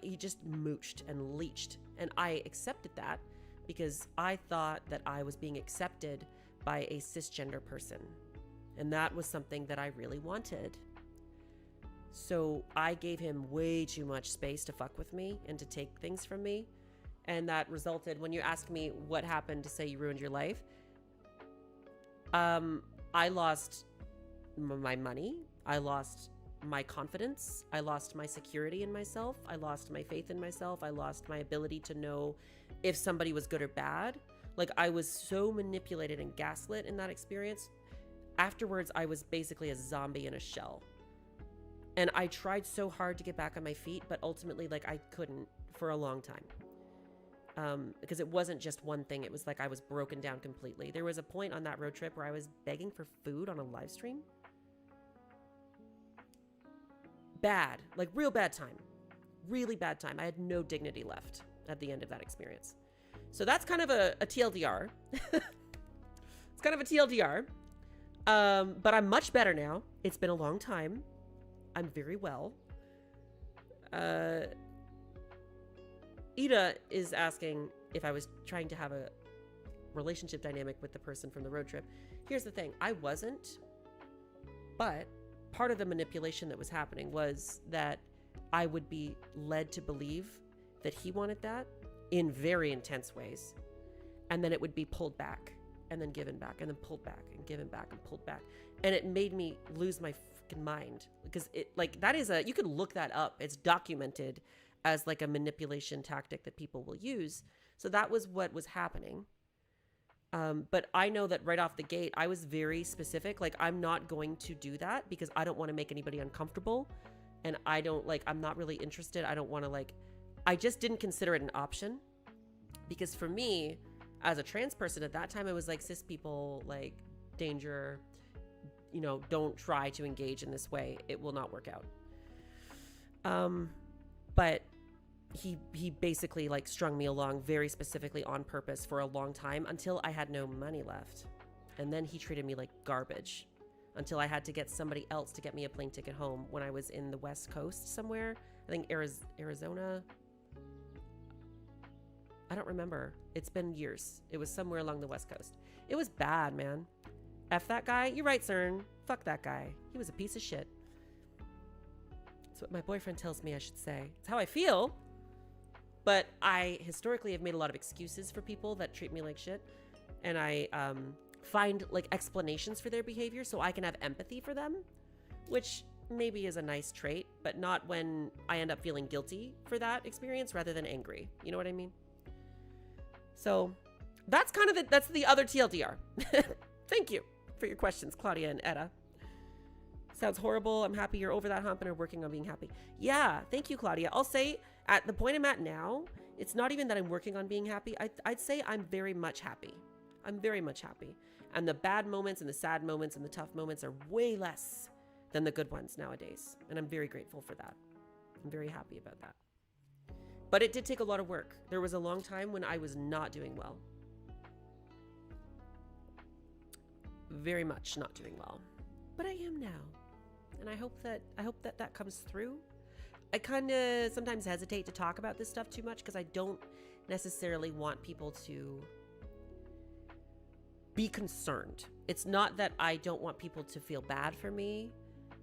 S1: he just mooched and leeched, and I accepted that because I thought that I was being accepted by a cisgender person, and that was something that I really wanted. So I gave him way too much space to fuck with me and to take things from me. And that resulted, when you ask me what happened to say you ruined your life, I lost my money. I lost my confidence. I lost my security in myself. I lost my faith in myself. I lost my ability to know if somebody was good or bad. Like, I was so manipulated and gaslit in that experience. Afterwards, I was basically a zombie in a shell. And I tried so hard to get back on my feet, but ultimately, like, I couldn't for a long time. Because it wasn't just one thing. It was like I was broken down completely. There was a point on that road trip where I was begging for food on a live stream. Bad, like real bad time. Really bad time. I had no dignity left at the end of that experience. So that's kind of a TLDR. It's kind of a TLDR. But I'm much better now. It's been a long time. I'm very well. Ida is asking if I was trying to have a relationship dynamic with the person from the road trip. Here's the thing. I wasn't. But part of the manipulation that was happening was that I would be led to believe that he wanted that in very intense ways. And then it would be pulled back and then given back and then pulled back and given back and pulled back. And it made me lose my fucking mind, because it, like, that is you can look that up. It's documented as like a manipulation tactic that people will use. So that was what was happening. But I know that right off the gate, I was very specific. Like, I'm not going to do that because I don't want to make anybody uncomfortable. And I'm not really interested. I don't want to I just didn't consider it an option, because for me, as a trans person at that time, I was like, cis people, like, danger, don't try to engage in this way. It will not work out. But he basically strung me along very specifically on purpose for a long time until I had no money left. And then he treated me like garbage until I had to get somebody else to get me a plane ticket home when I was in the West Coast somewhere. I think Arizona. I don't remember. It's been years. It was somewhere along the West Coast. It was bad, man. F that guy. You're right, CERN. Fuck that guy. He was a piece of shit. That's what my boyfriend tells me I should say. It's how I feel. But I historically have made a lot of excuses for people that treat me like shit. And I find explanations for their behavior so I can have empathy for them, which maybe is a nice trait, but not when I end up feeling guilty for that experience rather than angry. You know what I mean? So that's kind of that's the other TLDR. Thank you for your questions, Claudia and Etta. Sounds horrible. I'm happy you're over that hump and are working on being happy. Yeah, thank you, Claudia. I'll say at the point I'm at now, it's not even that I'm working on being happy. I'd say I'm very much happy. I'm very much happy. And the bad moments and the sad moments and the tough moments are way less than the good ones nowadays. And I'm very grateful for that. I'm very happy about that. But it did take a lot of work. There was a long time when I was not doing well. Very much not doing well. But I am now. And I hope that comes through. I kind of sometimes hesitate to talk about this stuff too much because I don't necessarily want people to be concerned. It's not that I don't want people to feel bad for me,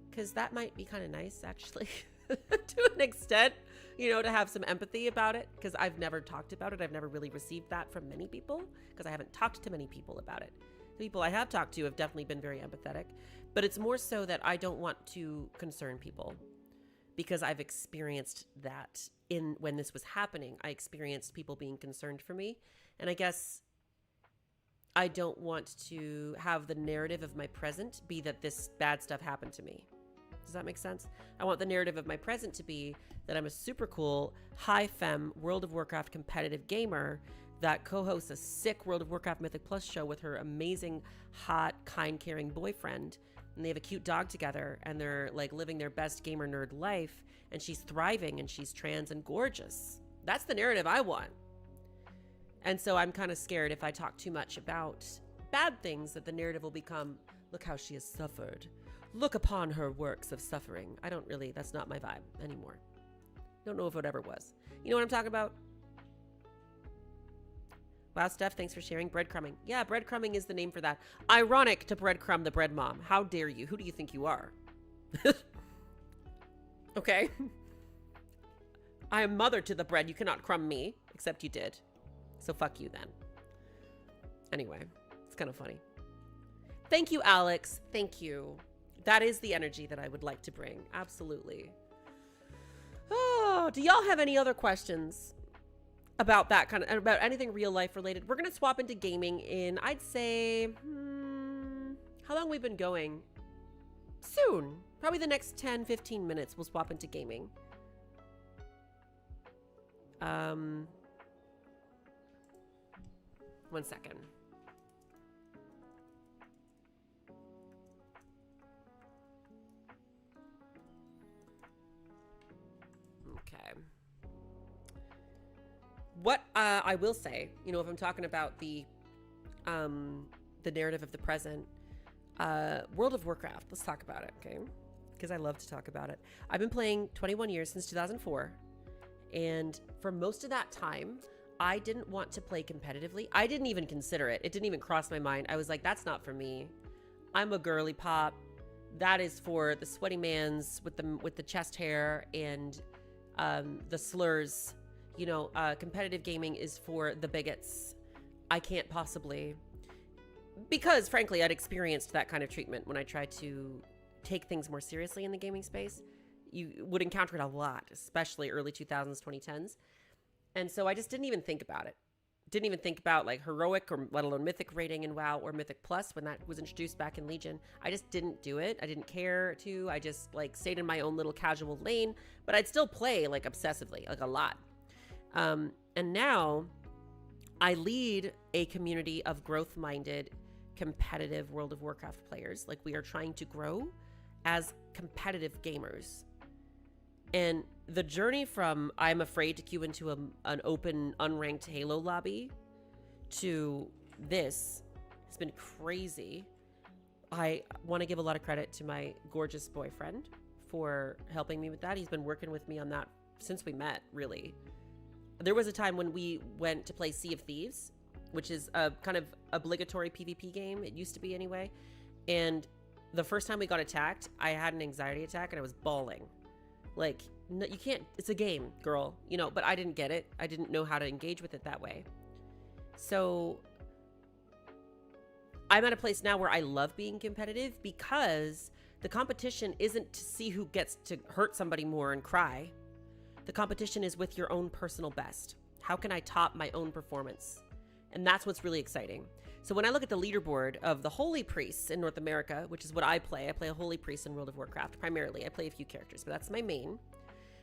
S1: because that might be kind of nice, actually, to an extent, to have some empathy about it, because I've never talked about it. I've never really received that from many people because I haven't talked to many people about it. The people I have talked to have definitely been very empathetic, but it's more so that I don't want to concern people. because I've experienced that when this was happening. I experienced people being concerned for me. And I guess I don't want to have the narrative of my present be that this bad stuff happened to me. Does that make sense? I want the narrative of my present to be that I'm a super cool, high femme World of Warcraft competitive gamer that co-hosts a sick World of Warcraft Mythic Plus show with her amazing, hot, kind, caring boyfriend. And they have a cute dog together, and they're like living their best gamer nerd life, and she's thriving, and she's trans and gorgeous. That's the narrative I want. And so I'm kind of scared if I talk too much about bad things that the narrative will become, look how she has suffered. Look upon her works of suffering. That's not my vibe anymore. Don't know if it ever was. You know what I'm talking about? Wow, Steph, thanks for sharing. Breadcrumbing. Yeah, breadcrumbing is the name for that. Ironic to breadcrumb the bread mom. How dare you? Who do you think you are? Okay. I am mother to the bread. You cannot crumb me, except you did. So fuck you then. Anyway, it's kind of funny. Thank you, Alex. Thank you. That is the energy that I would like to bring. Absolutely. Oh, do y'all have any other questions about that about anything real life related? We're going to swap into gaming in, I'd say, how long we've been going? Soon. Probably the next 10, 15 minutes we'll swap into gaming. One second. Okay. What I will say, if I'm talking about the narrative of the present, World of Warcraft, let's talk about it, okay? Because I love to talk about it. I've been playing 21 years, since 2004, and for most of that time, I didn't want to play competitively. I didn't even consider it. It didn't even cross my mind. I was like, that's not for me. I'm a girly pop. That is for the sweaty mans with the chest hair and the slurs. Competitive gaming is for the bigots. I can't possibly, because frankly, I'd experienced that kind of treatment when I tried to take things more seriously in the gaming space. You would encounter it a lot, especially early 2000s, 2010s. And so I just didn't even think about it. Didn't even think about like heroic or let alone mythic rating in WoW or Mythic Plus when that was introduced back in Legion. I just didn't do it. I didn't care to. I just like stayed in my own little casual lane, but I'd still play like obsessively, like a lot. And now I lead a community of growth-minded, competitive World of Warcraft players. Like, we are trying to grow as competitive gamers. And the journey from I'm afraid to queue into an open, unranked Halo lobby to this has been crazy. I want to give a lot of credit to my gorgeous boyfriend for helping me with that. He's been working with me on that since we met, really. There was a time when we went to play Sea of Thieves, which is a kind of obligatory PvP game. It used to be anyway. And the first time we got attacked, I had an anxiety attack and I was bawling. Like, no, you can't, it's a game, girl, but I didn't get it. I didn't know how to engage with it that way. So I'm at a place now where I love being competitive because the competition isn't to see who gets to hurt somebody more and cry. The competition is with your own personal best. How can I top my own performance? And that's what's really exciting. So when I look at the leaderboard of the Holy Priests in North America, which is what I play a Holy Priest in World of Warcraft primarily. I play a few characters, but that's my main.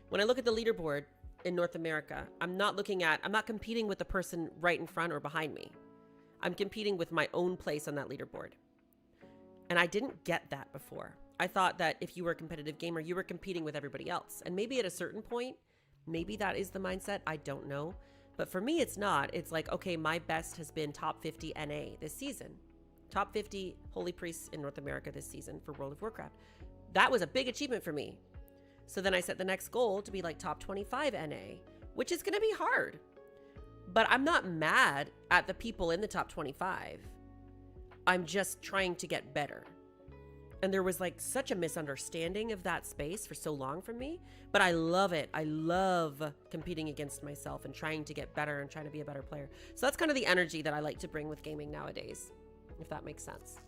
S1: When I look at the leaderboard in North America, I'm not competing with the person right in front or behind me. I'm competing with my own place on that leaderboard. And I didn't get that before. I thought that if you were a competitive gamer, you were competing with everybody else. And maybe at a certain point, maybe that is the mindset. I don't know. But for me, it's not. It's like, okay, my best has been top 50 NA this season. Top 50 Holy Priests in North America this season for World of Warcraft. That was a big achievement for me. So then I set the next goal to be like top 25 NA, which is going to be hard. But I'm not mad at the people in the top 25. I'm just trying to get better. And there was like such a misunderstanding of that space for so long from me, but I love it. I love competing against myself and trying to get better and trying to be a better player. So that's kind of the energy that I like to bring with gaming nowadays, if that makes sense.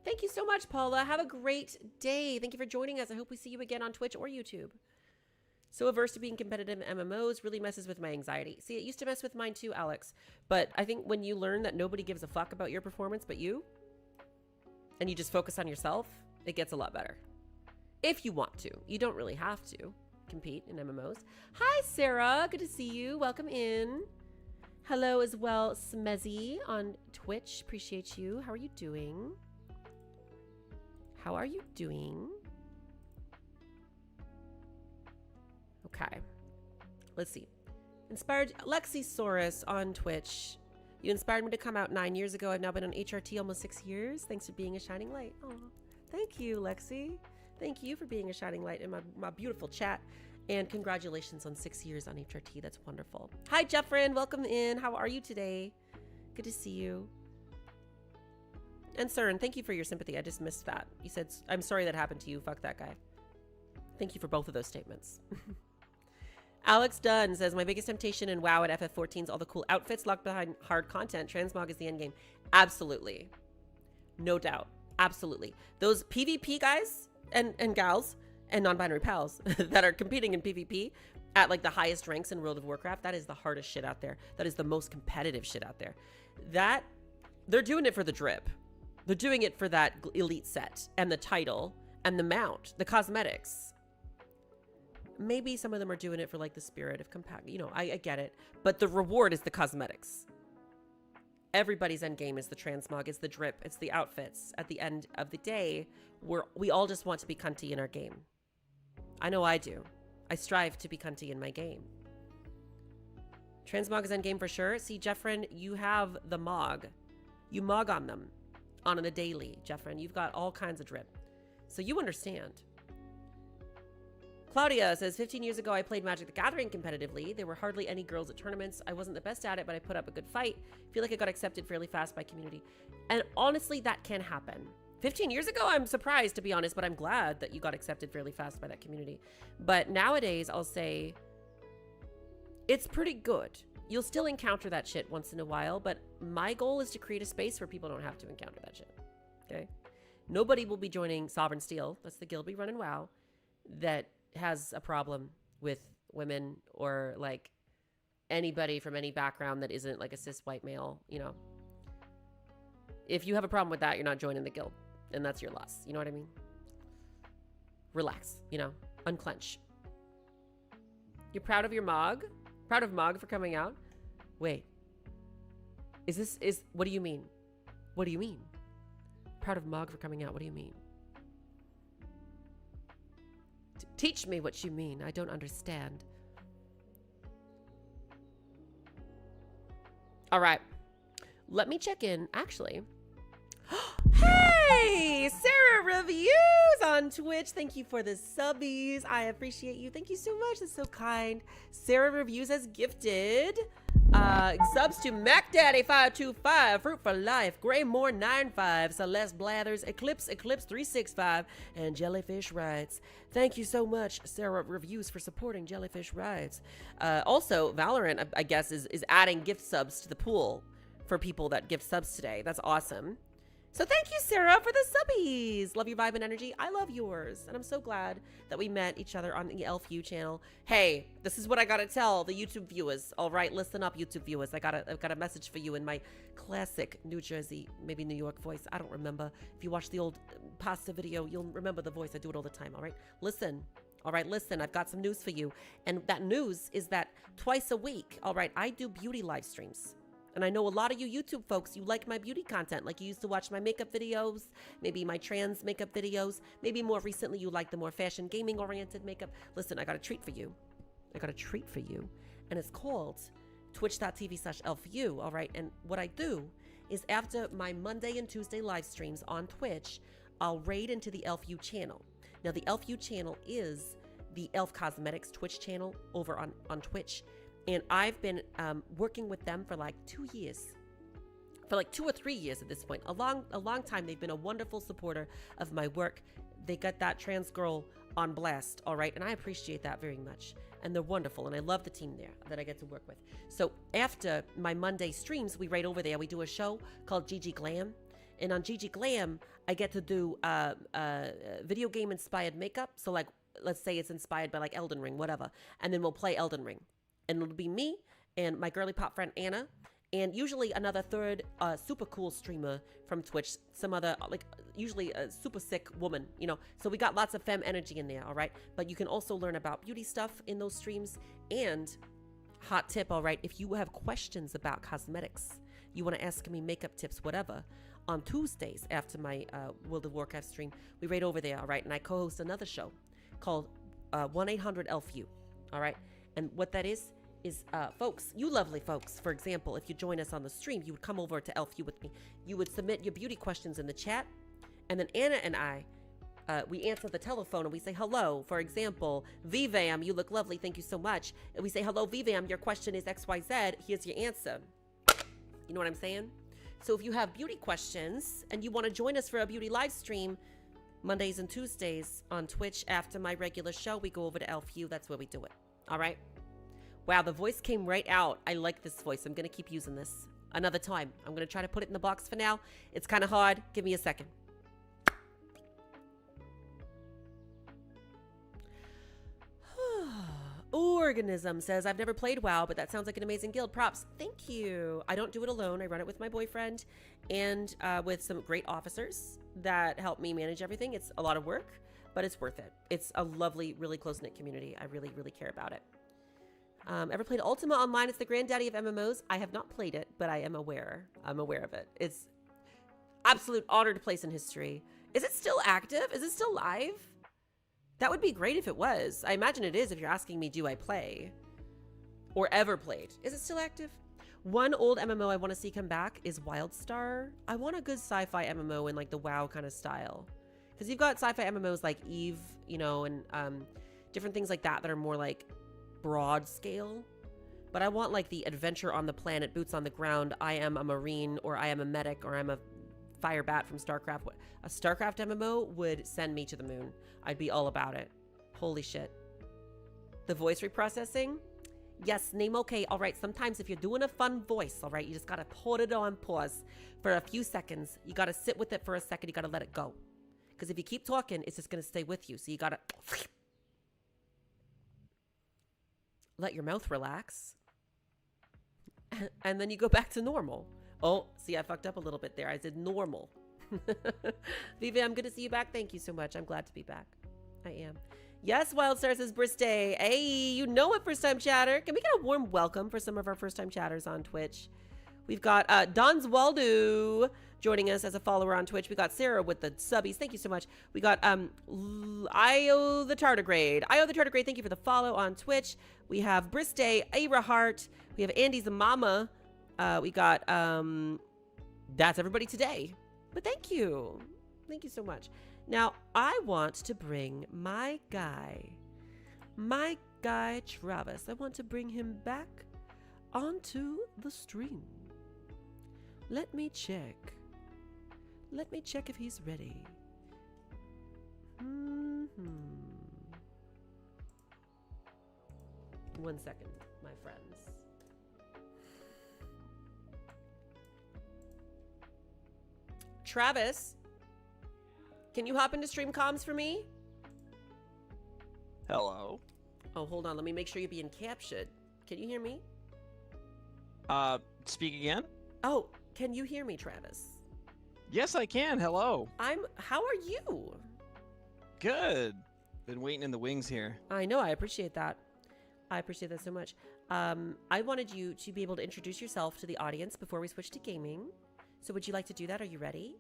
S1: Thank you so much, Paula. Have a great day. Thank you for joining us. I hope we see you again on Twitch or YouTube. So averse to being competitive in MMOs really messes with my anxiety. See, it used to mess with mine too, Alex. But I think when you learn that nobody gives a fuck about your performance but you, and you just focus on yourself, it gets a lot better. If you want to. You don't really have to compete in MMOs. Hi, Sarah. Good to see you. Welcome in. Hello as well, Smezzy on Twitch. Appreciate you. How are you doing? How are you doing? Okay. Let's see. Inspired Lexisaurus on Twitch. You inspired me to come out 9 years ago. I've now been on HRT almost 6 years. Thanks for being a shining light. Oh, thank you, Lexi. Thank you for being a shining light in my beautiful chat. And congratulations on 6 years on HRT. That's wonderful. Hi, Jeffrin. Welcome in. How are you today? Good to see you. And Cern, thank you for your sympathy. I just missed that. You said, I'm sorry that happened to you. Fuck that guy. Thank you for both of those statements. Alex Dunn says, my biggest temptation in WoW at FF14 is all the cool outfits locked behind hard content. Transmog is the end game. Absolutely. No doubt. Absolutely. Those PvP guys and gals and non-binary pals that are competing in PvP at like the highest ranks in World of Warcraft, that is the hardest shit out there. That is the most competitive shit out there. That, they're doing it for the drip. They're doing it for that elite set and the title and the mount, the cosmetics. Maybe some of them are doing it for like the spirit of compact. You know, I get it. But the reward is the cosmetics. Everybody's end game is the transmog, it's the drip, it's the outfits. At the end of the day, we all just want to be cunty in our game. I know I do. I strive to be cunty in my game. Transmog is end game for sure. See, Jeffrin, you have the mog. You mog on them. On a daily, Jeffrin. You've got all kinds of drip. So you understand. Claudia says, 15 years ago, I played Magic the Gathering competitively. There were hardly any girls at tournaments. I wasn't the best at it, but I put up a good fight. Feel like I got accepted fairly fast by community. And honestly, that can happen. 15 years ago, I'm surprised, to be honest, but I'm glad that you got accepted fairly fast by that community. But nowadays, I'll say it's pretty good. You'll still encounter that shit once in a while, but my goal is to create a space where people don't have to encounter that shit. Okay? Nobody will be joining Sovereign Steel. That's the guild we run in WoW that has a problem with women or like anybody from any background that isn't like a cis white male, you know. If you have a problem with that, you're not joining the guild, and that's your loss. You know what I mean? Relax, you know, unclench. You're proud of your Mog? Proud of Mog for coming out? Wait. What do you mean? What do you mean? Proud of Mog for coming out. What do you mean? Teach me what you mean. I don't understand. All right. Let me check in. Actually. Hey, Sarah Reviews on Twitch. Thank you for the subbies. I appreciate you. Thank you so much. That's so kind. Sarah Reviews has gifted subs to MacDaddy525, Fruit for Life, Graymore95, Celeste Blathers, Eclipse 365, and Jellyfish Rides. Thank you so much, Sarah Reviews, for supporting Jellyfish Rides. Also, Valorant, I guess, is adding gift subs to the pool for people that gift subs today. That's awesome. So thank you, Sarah, for the subbies. Love your vibe and energy. I love yours. And I'm so glad that we met each other on the LFU channel. Hey, this is what I got to tell the YouTube viewers. All right, listen up, YouTube viewers. I've got a message for you in my classic New Jersey, maybe New York voice. I don't remember. If you watch the old pasta video, you'll remember the voice. I do it all the time, all right? Listen. All right, listen, I've got some news for you. And that news is that twice a week, all right, I do beauty live streams. And I know a lot of you YouTube folks, you like my beauty content. Like you used to watch my makeup videos, maybe my trans makeup videos. Maybe more recently you like the more fashion gaming oriented makeup. Listen, I got a treat for you. I got a treat for you. And it's called twitch.tv/elfview, all right? And what I do is after my Monday and Tuesday live streams on Twitch, I'll raid into the ElfU channel. Now the ElfU channel is the Elf Cosmetics Twitch channel over on Twitch. And I've been working with them for like 2 years. For like 2 or 3 years at this point. A long time. They've been a wonderful supporter of my work. They got that trans girl on blast, all right? And I appreciate that very much. And they're wonderful. And I love the team there that I get to work with. So after my Monday streams, we raid over there. We do a show called GG Glam. And on GG Glam, I get to do video game inspired makeup. So like, let's say it's inspired by like Elden Ring, whatever. And then we'll play Elden Ring. And it'll be me and my girly pop friend Anna. And usually another third super cool streamer from Twitch. Some other, like, usually a super sick woman, you know. So we got lots of femme energy in there, all right? But you can also learn about beauty stuff in those streams. And hot tip, all right, if you have questions about cosmetics, you want to ask me makeup tips, whatever, on Tuesdays after my World of Warcraft stream, we raid over there, all right? And I co-host another show called 1-800-ELF-U, all right? And what that is folks, you lovely folks, for example, if you join us on the stream, you would come over to ELF-U with me. You would submit your beauty questions in the chat, and then Anna and I, we answer the telephone and we say, hello. For example, VVAM, you look lovely, thank you so much. And we say, hello, VVAM, your question is XYZ, here's your answer. You know what I'm saying? So if you have beauty questions and you want to join us for a beauty live stream, Mondays and Tuesdays on Twitch after my regular show, we go over to ELF-U. That's where we do it. All right? Wow, the voice came right out. I like this voice. I'm going to keep using this another time. I'm going to try to put it in the box for now. It's kind of hard. Give me a second. Organism says, I've never played WoW, but that sounds like an amazing guild. Props. Thank you. I don't do it alone. I run it with my boyfriend and with some great officers that help me manage everything. It's a lot of work, but it's worth it. It's a lovely, really close-knit community. I really, really care about it. Ever played Ultima Online? It's the granddaddy of MMOs. I have not played it, but I am aware. I'm aware of it. It's absolute honored place in history. Is it still active? Is it still live? That would be great if it was. I imagine it is if you're asking me, do I play? Or ever played. Is it still active? One old MMO I want to see come back is Wildstar. I want a good sci-fi MMO in like the WoW kind of style. Because you've got sci-fi MMOs like Eve, you know, and different things like that are more like broad scale. But I want like the adventure on the planet, boots on the ground. I am a marine, or I am a medic, or I'm a fire bat from StarCraft. A StarCraft MMO would send me to the moon. I'd be all about it. Holy shit. The voice reprocessing? Yes, name okay. All right, sometimes if you're doing a fun voice, all right, you just gotta put it on pause for a few seconds. You gotta sit with it for a second. You gotta let it go. Because if you keep talking, it's just gonna stay with you. So you gotta let your mouth relax. And then you go back to normal. Oh, see, I fucked up a little bit there. I said normal. Vivi, I'm good to see you back. Thank you so much. I'm glad to be back. I am. Yes, Wildstar says birthday. Hey, you know it, first time chatter. Can we get a warm welcome for some of our first time chatters on Twitch? We've got Don's Waldo joining us as a follower on Twitch. We got Sarah with the subbies. Thank you so much. We got Io the Tardigrade. Io the Tardigrade, thank you for the follow on Twitch. We have Bristay, Ira Hart. We have Andy's mama. We got that's everybody today. But thank you. Thank you so much. Now, I want to bring my guy Travis. I want to bring him back onto the stream. Let me check. Let me check if he's ready. One second, my friends. Travis, can you hop into stream comms for me?
S3: Hello.
S1: Oh, hold on. Let me make sure you're being captured. Can you hear me?
S3: Speak again?
S1: Oh, can you hear me, Travis?
S3: Yes, I can. Hello.
S1: How are you?
S3: Good. Been waiting in the wings here.
S1: I know. I appreciate that. I appreciate that so much. I wanted you to be able to introduce yourself to the audience before we switch to gaming. So would you like to do that? Are you ready?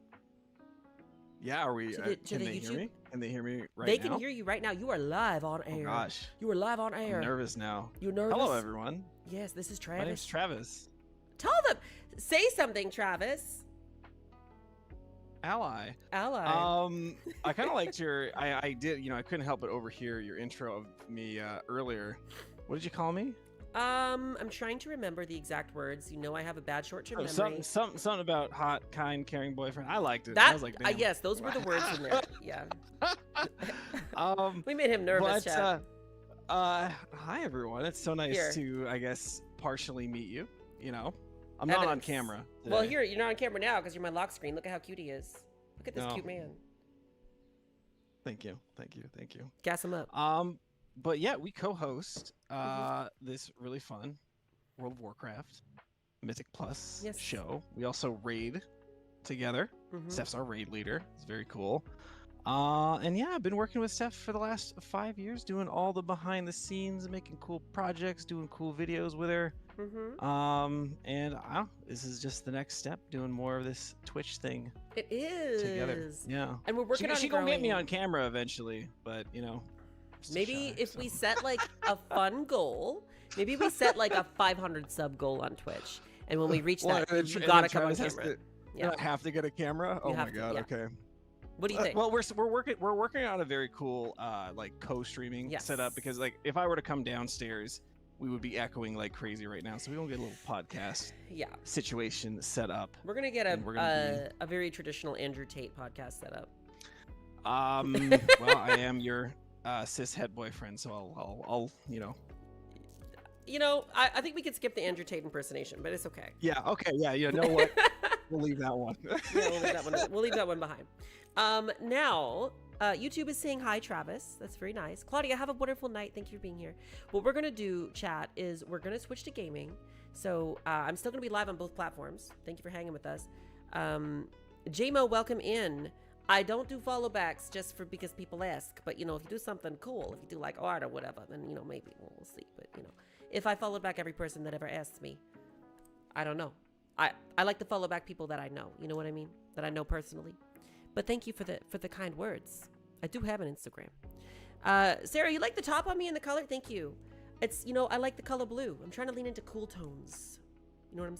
S3: Yeah, are we? Can they hear me? Can they hear me right now?
S1: They can hear you right now. You are live on air.
S3: Oh, gosh.
S1: You are live on air.
S3: I'm nervous now.
S1: You're nervous?
S3: Hello, everyone.
S1: Yes, this is Travis.
S3: My name's Travis.
S1: Tell them. Say something, Travis.
S3: Ally. I kind of liked your... I did, I couldn't help but overhear your intro of me earlier. What did you call me?
S1: I'm trying to remember the exact words. You know I have a bad short-term memory.
S3: Something about hot, kind, caring boyfriend. I liked it.
S1: That,
S3: I was like, damn.
S1: yes, those were the words in there. Yeah. We made him nervous, chat.
S3: Hi, everyone. It's so nice to, I guess, partially meet you. I'm not on camera today.
S1: Well, you're not on camera now because you're my lock screen. Look at how cute he is. Look at this
S3: No.
S1: cute man.
S3: Thank you.
S1: Gas him up.
S3: But yeah, we co-host
S1: Mhm.
S3: this really fun World of Warcraft Mythic Plus
S1: Yes.
S3: show. We also raid together.
S1: Mhm.
S3: Stef's our raid leader. It's very cool. And yeah, I've been working with Steph for the last 5 years, doing all the behind the scenes, making cool projects, doing cool videos with her.
S1: Mhm.
S3: And this is just the next step, doing more of this Twitch thing
S1: It is
S3: together. Yeah.
S1: And we're working on
S3: She gonna get me
S1: growing-
S3: on camera eventually, but you know, I'm still
S1: Maybe
S3: shy,
S1: if
S3: so.
S1: we set like a fun goal, maybe we set like a 500 sub goal on Twitch, and when we reach that,
S3: and
S1: you
S3: then
S1: gotta come on
S3: Travis has
S1: camera.
S3: to-
S1: Yeah.
S3: I have to get a camera. Oh
S1: You
S3: my
S1: have to,
S3: god.
S1: yeah.
S3: Okay.
S1: What do you think?
S3: Well, we're working on a very cool like co-streaming
S1: Yes.
S3: setup, because like if I were to come downstairs, we would be echoing like crazy right now. So we won't get a little podcast
S1: Yeah,
S3: situation set up.
S1: we're gonna get
S3: And we're gonna
S1: a very traditional Andrew Tate podcast set up.
S3: Well, I am your cis het boyfriend, so I'll you know.
S1: You know, I think we could skip the Andrew Tate impersonation, but it's okay.
S3: Yeah. Okay. Yeah. You know what? We'll leave that one.
S1: Yeah, we'll leave that one behind. Now, YouTube is saying hi, Travis. That's very nice. Claudia, have a wonderful night. Thank you for being here. What we're gonna do, chat, is we're gonna switch to gaming. So I'm still gonna be live on both platforms. Thank you for hanging with us. JMO, welcome in. I don't do follow backs just for because people ask, but you know, if you do something cool, if you do like art or whatever, then you know, maybe we'll see. But you know, if I followed back every person that ever asks me, I don't know. I like to follow back people that I know. You know what I mean? That I know personally. But thank you for the kind words. I do have an Instagram. Sarah, you like the top on me and the color? Thank you. It's, you know, I like the color blue. I'm trying to lean into cool tones. You know what I'm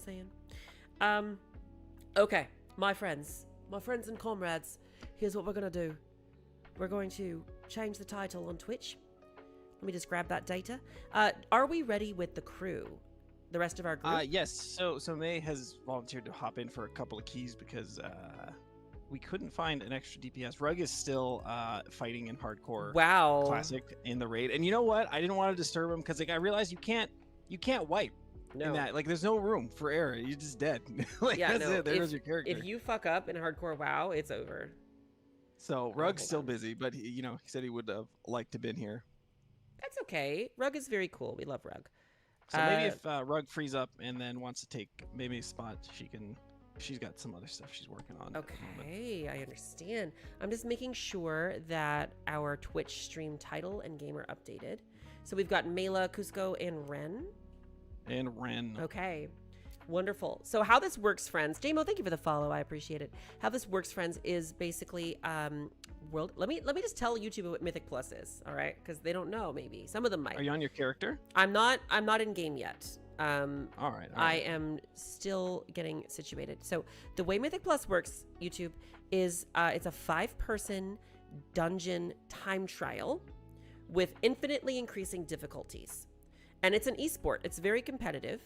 S1: saying? Okay, my friends and comrades, here's what we're gonna do. We're going to change the title on Twitch. Let me just grab that data. Are we ready with the crew? The rest of our group?
S3: Yes. So May has volunteered to hop in for a couple of keys because we couldn't find an extra DPS. Rug is still fighting in hardcore
S1: Wow.
S3: classic in the raid, and you know what? I didn't want to disturb him because like I realized you can't wipe
S1: No.
S3: in that. Like there's no room for error. You're just dead. Like
S1: Yeah,
S3: that's
S1: no,
S3: it. There goes your character.
S1: If you fuck up in hardcore WoW, it's over.
S3: So Rug's
S1: hold
S3: still
S1: on.
S3: busy, but he said he would have liked to been here.
S1: That's okay. Rug is very cool. We love Rug.
S3: So maybe if Rug frees up and then wants to take maybe a spot, she's got some other stuff she's working on. at the moment.
S1: Okay, I understand. I'm just making sure that our Twitch stream title and game are updated. So we've got Mela, Cusco, and Ren.
S3: And Ren.
S1: Okay, wonderful. So how this works, friends. JMO, thank you for the follow. I appreciate it. How this works, friends, is basically world. Let me just tell YouTube what Mythic Plus is. All right, because they don't know. Maybe some of them might.
S3: Are you on your character?
S1: I'm not in game yet.
S3: All right.
S1: I am still getting situated. So the way Mythic Plus works, YouTube, is it's a 5-person dungeon time trial with infinitely increasing difficulties. And it's an esport. It's very competitive.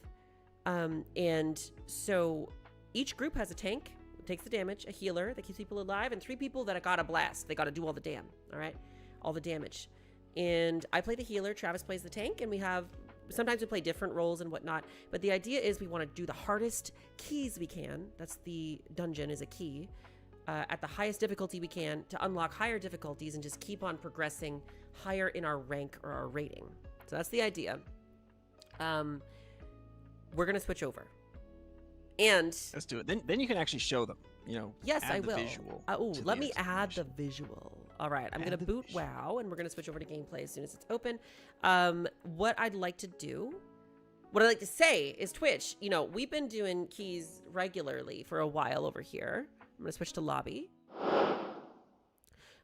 S1: And so each group has a tank, takes the damage, a healer that keeps people alive, and 3 people that got a blast. They got to do all the all the damage. And I play the healer, Travis plays the tank, and sometimes we play different roles and whatnot. But the idea is we want to do the hardest keys we can. That's the dungeon is a key. At the highest difficulty we can to unlock higher difficulties and just keep on progressing higher in our rank or our rating. So that's the idea. We're going to switch over. And
S3: Let's do it. Then you can actually show them.
S1: yes,
S3: add
S1: I
S3: the
S1: will.
S3: Visual to
S1: Let
S3: the
S1: me add the
S3: explanation.
S1: visual. All right, I'm
S3: Add
S1: going to
S3: the
S1: boot
S3: visual.
S1: WoW, and we're going to switch over to gameplay as soon as it's open. What I'd like to do, what I'd like to say is Twitch, we've been doing keys regularly for a while over here. I'm going to switch to lobby.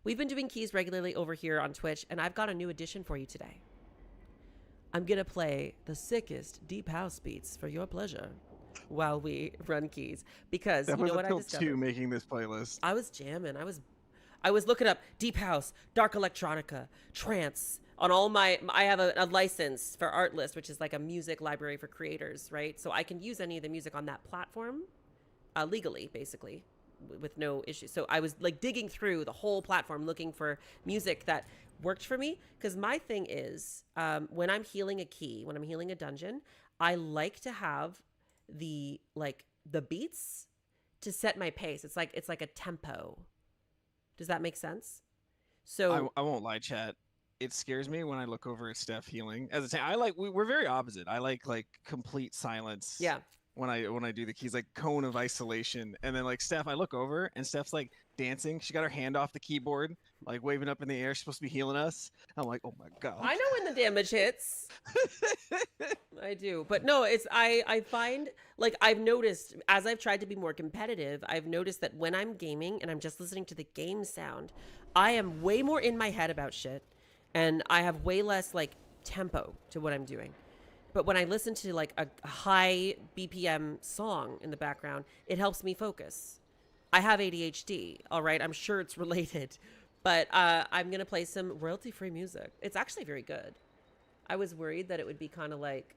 S1: We've been doing keys regularly over here on Twitch, and I've got a new addition for you today. I'm going to play the sickest deep house beats for your pleasure while we run keys. Because
S3: That
S1: you
S3: was
S1: know what I
S3: until
S1: discovered?
S3: 2 making this playlist.
S1: I was jamming. I was looking up deep house, dark electronica, trance on all my. I have a license for Artlist, which is like a music library for creators, right? So I can use any of the music on that platform legally, basically, with no issue. So I was like digging through the whole platform looking for music that worked for me. Because my thing is, when I'm healing a key, when I'm healing a dungeon, I like to have the beats to set my pace. It's like a tempo. Does that make sense? So
S3: I won't lie, chat. It scares me when I look over at Steph healing. As I say, we're very opposite. I like complete silence
S1: yeah,
S3: when I do the keys, like cone of isolation. And then like Steph, I look over and Steph's like dancing. She got her hand off the keyboard, like waving up in the air. She's supposed to be healing us. I'm like, oh my god.
S1: I know when the damage hits. I do. But no, I find, like, I've noticed as I've tried to be more competitive, I've noticed that when I'm gaming and I'm just listening to the game sound, I am way more in my head about shit, and I have way less like tempo to what I'm doing. But when I listen to like a high BPM song in the background, it helps me focus. I have ADHD, all right? I'm sure it's related. But I'm going to play some royalty-free music. It's actually very good. I was worried that it would be kind of like,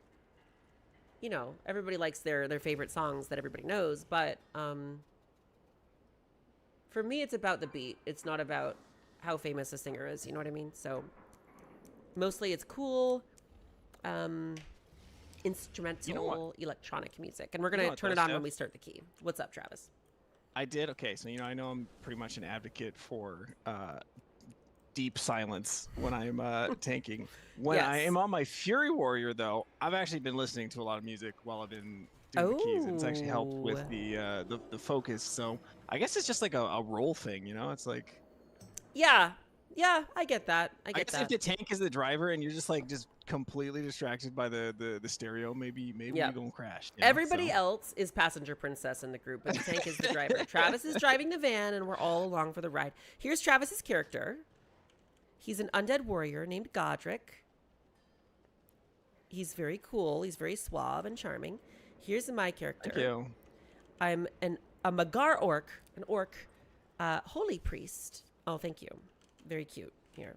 S1: you know, everybody likes their favorite songs that everybody knows. But for me, it's about the beat. It's not about how famous a singer is. You know what I mean? So mostly it's cool. Instrumental electronic music, and we're gonna turn it on when we start the key. What's up, Travis?
S3: I did. Okay, so I know I'm pretty much an advocate for deep silence when I'm tanking. When I am on my Fury Warrior, though, I've actually been listening to a lot of music while I've been doing the keys, and it's actually helped with the focus. So I guess it's just like a role thing, you know? It's like,
S1: yeah, I get that. I get
S3: guess
S1: that.
S3: if the tank is the driver and you're just completely distracted by the stereo, maybe you don't crash. You know?
S1: Everybody else is passenger princess in the group, but the tank is the driver. Travis is driving the van, and we're all along for the ride. Here's Travis's character. He's an undead warrior named Godric. He's very cool. He's very suave and charming. Here's my character.
S3: Thank you.
S1: I'm a Magar orc, an orc, holy priest. Oh, thank you. Very cute. Here.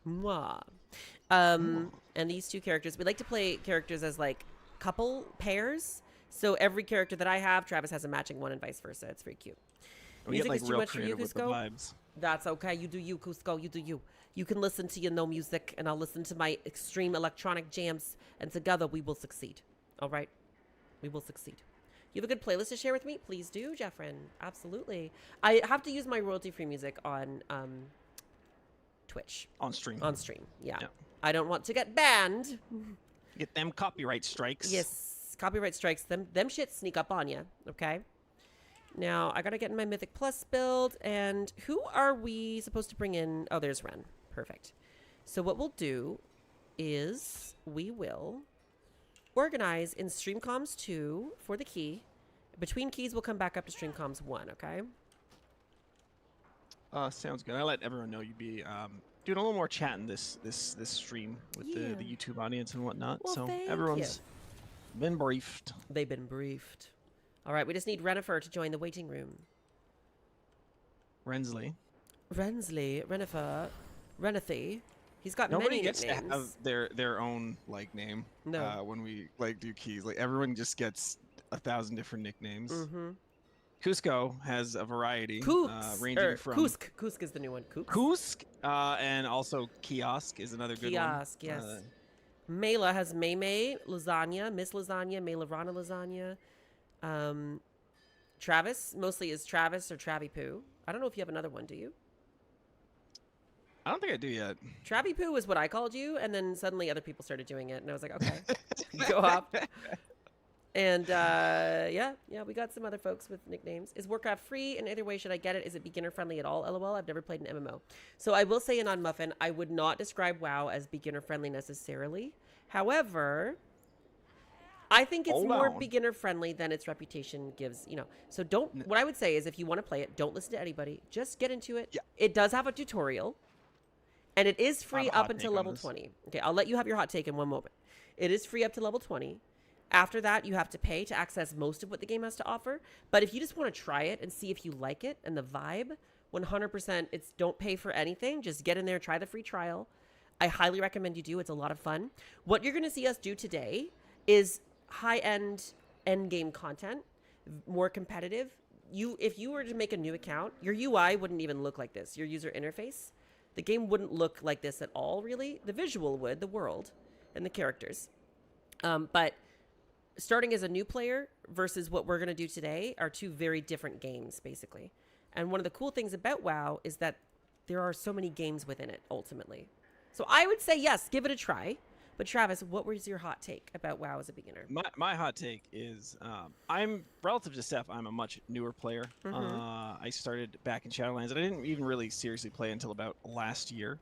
S1: Mwah. And these two characters, we like to play characters as like couple pairs. So every character that I have, Travis has a matching one, and vice versa. It's very cute.
S3: We
S1: Music
S3: get like
S1: is too
S3: real
S1: much for you,
S3: creative with the
S1: Cusco?
S3: vibes.
S1: That's okay. You do you, Cusco. You do you. You can listen to your no music, and I'll listen to my extreme electronic jams, and together we will succeed. All right? We will succeed. You have a good playlist to share with me? Please do, Jeffrin. Absolutely. I have to use my royalty-free music on Twitch.
S3: On stream.
S1: On stream, yeah.
S3: Yeah.
S1: I don't want to get banned.
S3: Get them copyright strikes.
S1: Yes, copyright strikes. Them shit sneak up on you, okay? Now, I gotta get in my Mythic Plus build, and who are we supposed to bring in? Oh, there's Ren. Perfect. So what we'll do is we will organize in StreamComms 2 for the key. Between keys, we'll come back up to StreamComms 1, okay?
S3: Sounds good. I let everyone know you'd be doing a little more chatting this stream with the YouTube audience and whatnot.
S1: Well,
S3: so
S1: thank
S3: everyone's been briefed.
S1: They've been briefed. All right, we just need Renifer to join the waiting room.
S3: Rensley.
S1: Renifer, Renathy. He's got
S3: Nobody
S1: many
S3: gets
S1: nicknames.
S3: to have their own like name.
S1: No.
S3: When we like do keys, like everyone just gets 1,000 different nicknames.
S1: Mm-hmm.
S3: Cusco has a variety, ranging from
S1: Kusk. Kusk is the new one.
S3: Kusk, and also Kiosk is another good one.
S1: Kiosk, yes. Mela has May Lasagna, Miss Lasagna, May Rana Lasagna. Travis mostly is Travis or Travy Poo. I don't know if you have another one, do you?
S3: I don't think I do yet.
S1: Travy Poo is what I called you, and then suddenly other people started doing it, and I was like, okay, go off. And yeah, we got some other folks with nicknames. Is Warcraft free? And either way, should I get it? Is it beginner friendly at all? LOL. I've never played an MMO. So I will say in On Muffin, I would not describe WoW as beginner friendly necessarily. However, I think it's more beginner friendly than its reputation gives, you know. So don't, what I would say is if you want to play it, don't listen to anybody. Just get into it.
S3: Yeah.
S1: It does have a tutorial. And it is free up until level 20. Okay, I'll let you have your hot take in one moment. It is free up to level 20. After that, you have to pay to access most of what the game has to offer. But if you just want to try it and see if you like it and the vibe, 100%, it's don't pay for anything. Just get in there, try the free trial. I highly recommend you do. It's a lot of fun. What you're going to see us do today is high-end endgame content, more competitive. If you were to make a new account, your UI wouldn't even look like this. Your user interface, the game wouldn't look like this at all, really. The visual would, the world, and the characters. But starting as a new player versus what we're going to do today are two very different games, basically. And one of the cool things about WoW is that there are so many games within it, ultimately. So I would say, yes, give it a try. But Travis, what was your hot take about WoW as a beginner?
S3: My hot take is I'm relative to Stef. I'm a much newer player. I started back in Shadowlands, and I didn't even really seriously play until about last year.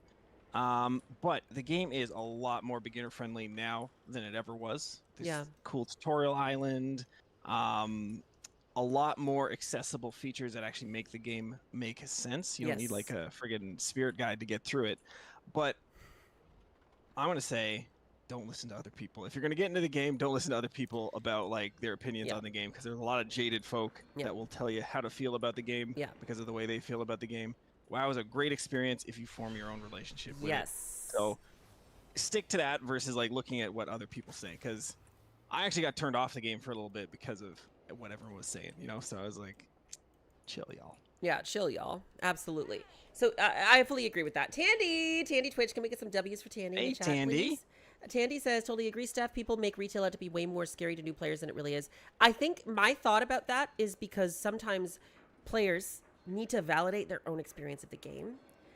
S3: But the game is a lot more beginner friendly now than it ever was. There's cool tutorial island, a lot more accessible features that actually make the game make sense. You don't need like a friggin' spirit guide to get through it. But I want to say, don't listen to other people. If you're going to get into the game, don't listen to other people about like their opinions on the game, because there's a lot of jaded folk that will tell you how to feel about the game because of the way they feel about the game. WoW is a great experience if you form your own relationship with it. So stick to that versus like looking at what other people say, because I actually got turned off the game for a little bit because of what everyone was saying, you know? So I was like, chill, y'all.
S1: Yeah, chill, y'all. Absolutely. So I fully agree with that. Tandy Twitch, can we get some W's for Tandy?
S3: Hey,
S1: in the chat,
S3: Tandy.
S1: Please? Tandy says, totally agree, Steph. People make retail out to be way more scary to new players than it really is. I think my thought about that is because sometimes players need to validate their own experience of the game.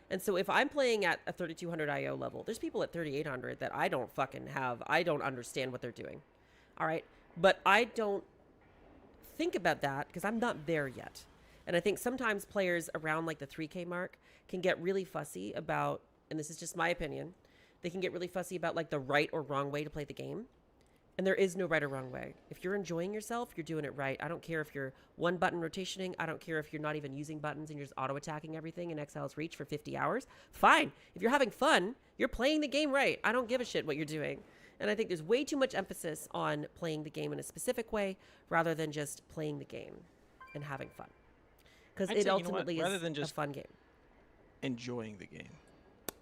S1: And so if I'm playing at a 3200 IO level, there's people at 3800 that I don't fucking have. I don't understand what they're doing. All right. But I don't think about that because I'm not there yet. And I think sometimes players around like the 3K mark can get really fussy about, and this is just my opinion, they can get really fussy about like the right or wrong way to play the game. And there is no right or wrong way. If you're enjoying yourself, you're doing it right. I don't care if you're one button rotationing. I don't care if you're not even using buttons and you're just auto attacking everything in Exile's Reach for 50 hours. Fine. If you're having fun, you're playing the game right. I don't give a shit what you're doing. And I think there's way too much emphasis on playing the game in a specific way rather than just playing the game and having fun. Because it ultimately is
S3: than just
S1: a fun game.
S3: Enjoying the game.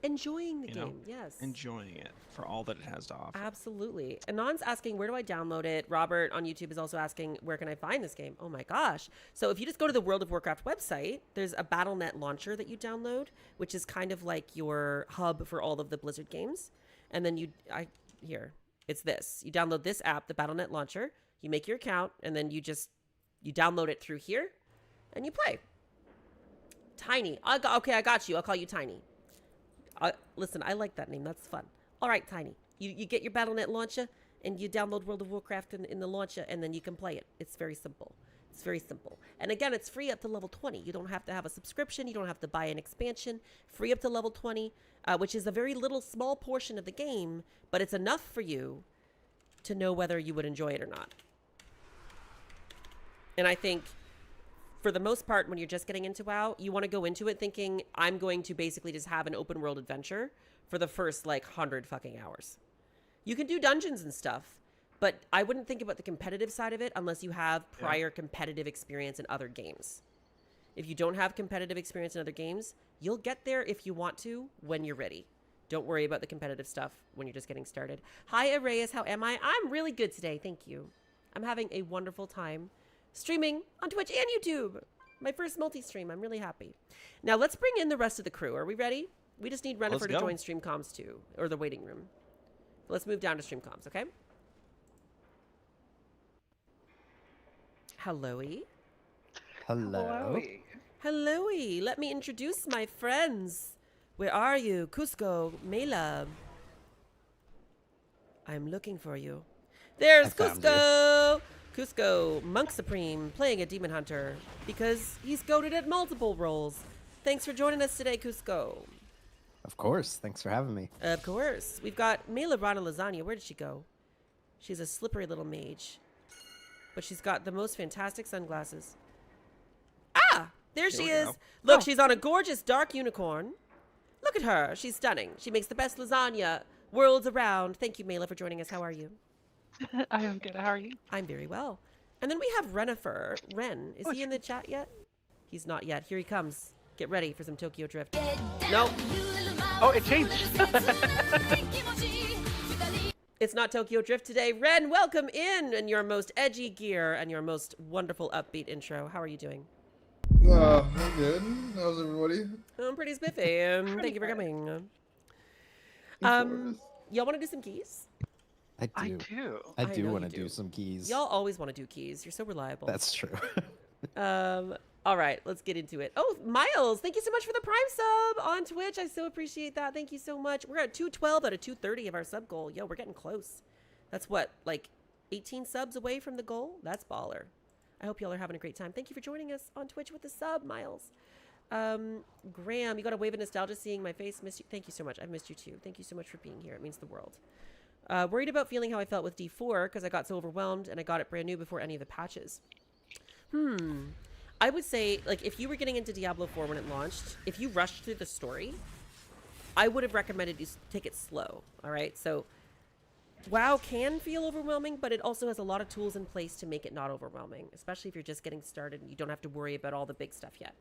S1: Enjoying the game, yes.
S3: Enjoying it for all that it has to offer.
S1: Absolutely. Anon's asking, where do I download it? Robert on YouTube is also asking, where can I find this game? Oh my gosh. So if you just go to the World of Warcraft website, there's a Battle.net launcher that you download, which is kind of like your hub for all of the Blizzard games. And then it's this. You download this app, the Battle.net launcher, you make your account, and then you download it through here, and you play. Tiny. Okay, I got you. I'll call you Tiny. Listen, I like that name. That's fun. All right, Tiny. You get your Battle.net launcher, and you download World of Warcraft in the launcher, and then you can play it. It's very simple. It's very simple. And again, it's free up to level 20. You don't have to have a subscription. You don't have to buy an expansion. Free up to level 20, which is a very little small portion of the game, but it's enough for you to know whether you would enjoy it or not. And I think for the most part, when you're just getting into WoW, you want to go into it thinking, I'm going to basically just have an open world adventure for the first like 100 fucking hours. You can do dungeons and stuff, but I wouldn't think about the competitive side of it unless you have prior competitive experience in other games. If you don't have competitive experience in other games, you'll get there if you want to when you're ready. Don't worry about the competitive stuff when you're just getting started. Hi, Arayas. How am I? I'm really good today. Thank you. I'm having a wonderful time streaming on Twitch and YouTube. My first multi-stream. I'm really happy. Now let's bring in the rest of the crew. Are we ready? We just need Renifer to join stream comms too, or the waiting room. Let's move down to stream comms, okay? Hello-y.
S4: Hello.
S1: Hello-y. Let me introduce my friends. Where are you? Cusco, Mela. I'm looking for you. There's Cusco. Cusco, Monk Supreme, playing a Demon Hunter because he's goated at multiple roles. Thanks for joining us today, Cusco.
S4: Of course. Thanks for having me.
S1: Of course. We've got Mela Rana Lasagna. Where did she go? She's a slippery little mage. But she's got the most fantastic sunglasses. Ah! There she is. Look, she's on a gorgeous dark unicorn. Look at her. She's stunning. She makes the best lasagna worlds around. Thank you, Mela, for joining us. How are you?
S5: I am good. How are you?
S1: I'm very well. And then we have Renifer. Ren, is he in the chat yet? He's not yet. Here he comes. Get ready for some Tokyo Drift. Nope.
S5: Oh, it changed.
S1: It's not Tokyo Drift today. Ren, welcome in your most edgy gear and your most wonderful upbeat intro. How are you doing?
S6: I'm good. How's everybody?
S1: I'm pretty spiffy. Thank you for coming. Y'all want to do some keys?
S4: I
S5: I
S4: do.
S5: do.
S4: I
S1: I
S4: do
S1: know
S4: want
S1: you
S4: to
S1: do.
S4: do some keys.
S1: Y'all always want to do keys. You're so reliable.
S4: That's true.
S1: All right, let's get into it. Oh, Miles, thank you so much for the Prime sub on Twitch. I so appreciate that. Thank you so much. We're at 212 out of 230 of our sub goal. Yo, we're getting close. That's what, like 18 subs away from the goal? That's baller. I hope y'all are having a great time. Thank you for joining us on Twitch with the sub, Miles. Graham, you got a wave of nostalgia seeing my face. Miss you. Thank you so much. I've missed you too. Thank you so much for being here. It means the world. Worried about feeling how I felt with D4 because I got so overwhelmed and I got it brand new before any of the patches. I would say, like, if you were getting into Diablo 4 when it launched, if you rushed through the story, I would have recommended you take it slow, all right? So, WoW can feel overwhelming, but it also has a lot of tools in place to make it not overwhelming, especially if you're just getting started and you don't have to worry about all the big stuff yet.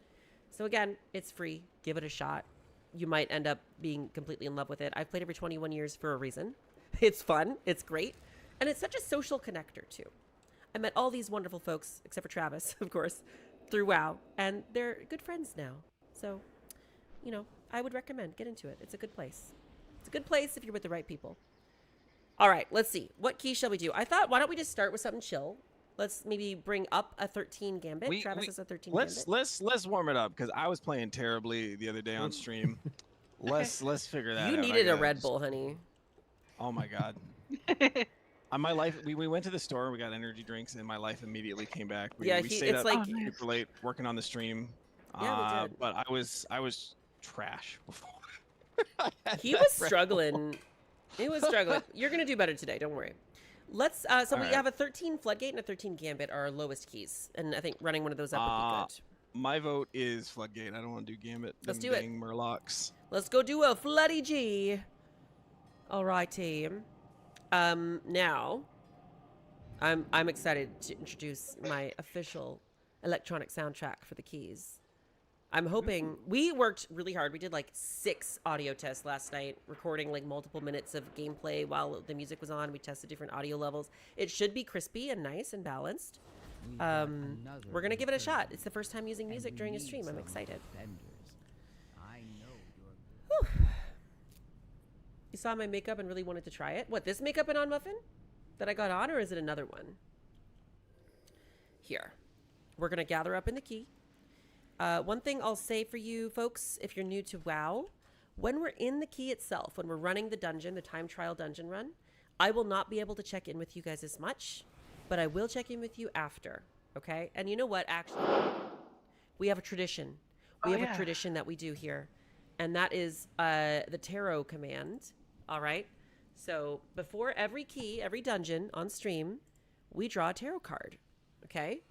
S1: So again, it's free. Give it a shot. You might end up being completely in love with it. I've played it for 21 years for a reason. It's fun. It's great. And it's such a social connector, too. I met all these wonderful folks, except for Travis, of course, through WoW, and they're good friends now. So, you know, I would recommend get into it. It's a good place. It's a good place if you're with the right people. All right, let's see. What key shall we do? I thought, why don't we just start with something chill? Let's maybe bring up a 13 Gambit. Travis has a 13 Gambit.
S3: Let's warm it up because I was playing terribly the other day on stream. Let's figure that out.
S1: You needed a Red Bull, honey.
S3: Oh my god. My life, we went to the store, we got energy drinks, and my life immediately came back. We stayed up
S1: like
S3: super late working on the stream.
S1: Yeah, we did.
S3: But I was trash before.
S1: He was struggling. He was struggling. You're gonna do better today. Don't worry. Let's. So we have a 13 Floodgate and a 13 Gambit are our lowest keys, and I think running one of those up would be good.
S3: My vote is Floodgate. I don't want to do Gambit.
S1: Let's do it.
S3: Murlocs.
S1: Let's go do a Floody G. All right, team. Now, I'm excited to introduce my official electronic soundtrack for the keys. I'm hoping we worked really hard. We did like 6 audio tests last night, recording like multiple minutes of gameplay while the music was on. We tested different audio levels. It should be crispy and nice and balanced. We're gonna give it a shot. It's the first time using music during a stream. I'm excited. Whew. You saw my makeup and really wanted to try it. What, this makeup and on muffin that I got on, or is it another one? Here, we're gonna gather up in the key. One thing I'll say for you folks, if you're new to WoW, when we're in the key itself, when we're running the dungeon, the time trial dungeon run, I will not be able to check in with you guys as much, but I will check in with you after, okay? And you know what, actually, we have a tradition. We have a tradition that we do here, and that is the tarot command, all right? So before every key, every dungeon on stream, we draw a tarot card, okay?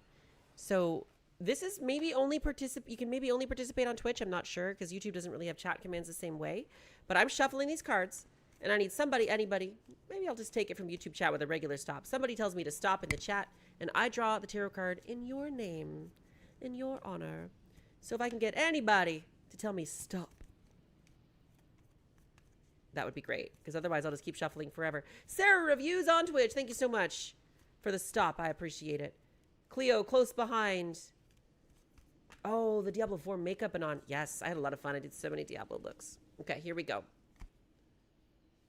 S1: So this is maybe only you can maybe only participate on Twitch. I'm not sure because YouTube doesn't really have chat commands the same way. But I'm shuffling these cards, and I need anybody. Maybe I'll just take it from YouTube chat with a regular stop. Somebody tells me to stop in the chat, and I draw the tarot card in your name, in your honor. So if I can get anybody to tell me stop, that would be great. Because otherwise, I'll just keep shuffling forever. Sarah Reviews on Twitch. Thank you so much for the stop. I appreciate it. Cleo, close behind. Oh, the Diablo 4 makeup and on. Yes, I had a lot of fun. I did so many Diablo looks. Okay, here we go.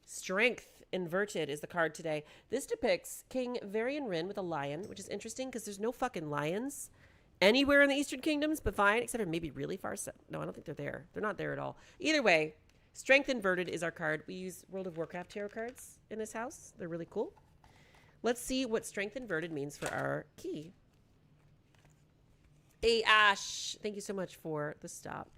S1: Strength inverted is the card today. This depicts King Varian Rin with a lion, which is interesting because there's no fucking lions anywhere in the Eastern Kingdoms, but fine, except for maybe really far south. No, I don't think they're there. They're not there at all. Either way, Strength inverted is our card. We use World of Warcraft tarot cards in this house. They're really cool. Let's see what Strength inverted means for our key. Hey, Ash, thank you so much for the stop.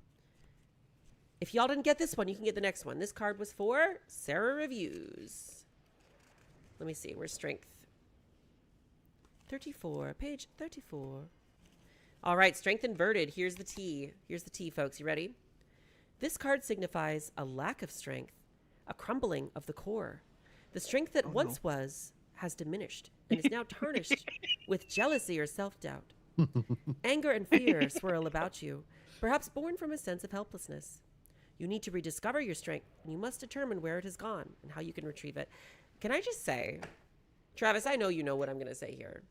S1: If y'all didn't get this one, you can get the next one. This card was for Sarah Reviews. Let me see, where's Strength? 34, page 34. All right, Strength inverted. Here's the T. Here's the T, folks. You ready? This card signifies a lack of strength, a crumbling of the core. The strength that once was has diminished and is now tarnished with jealousy or self-doubt. Anger and fear swirl about you, perhaps born from a sense of helplessness. You need to rediscover your strength, and you must determine where it has gone and how you can retrieve it. Can I just say, Travis, I know you know what I'm going to say here.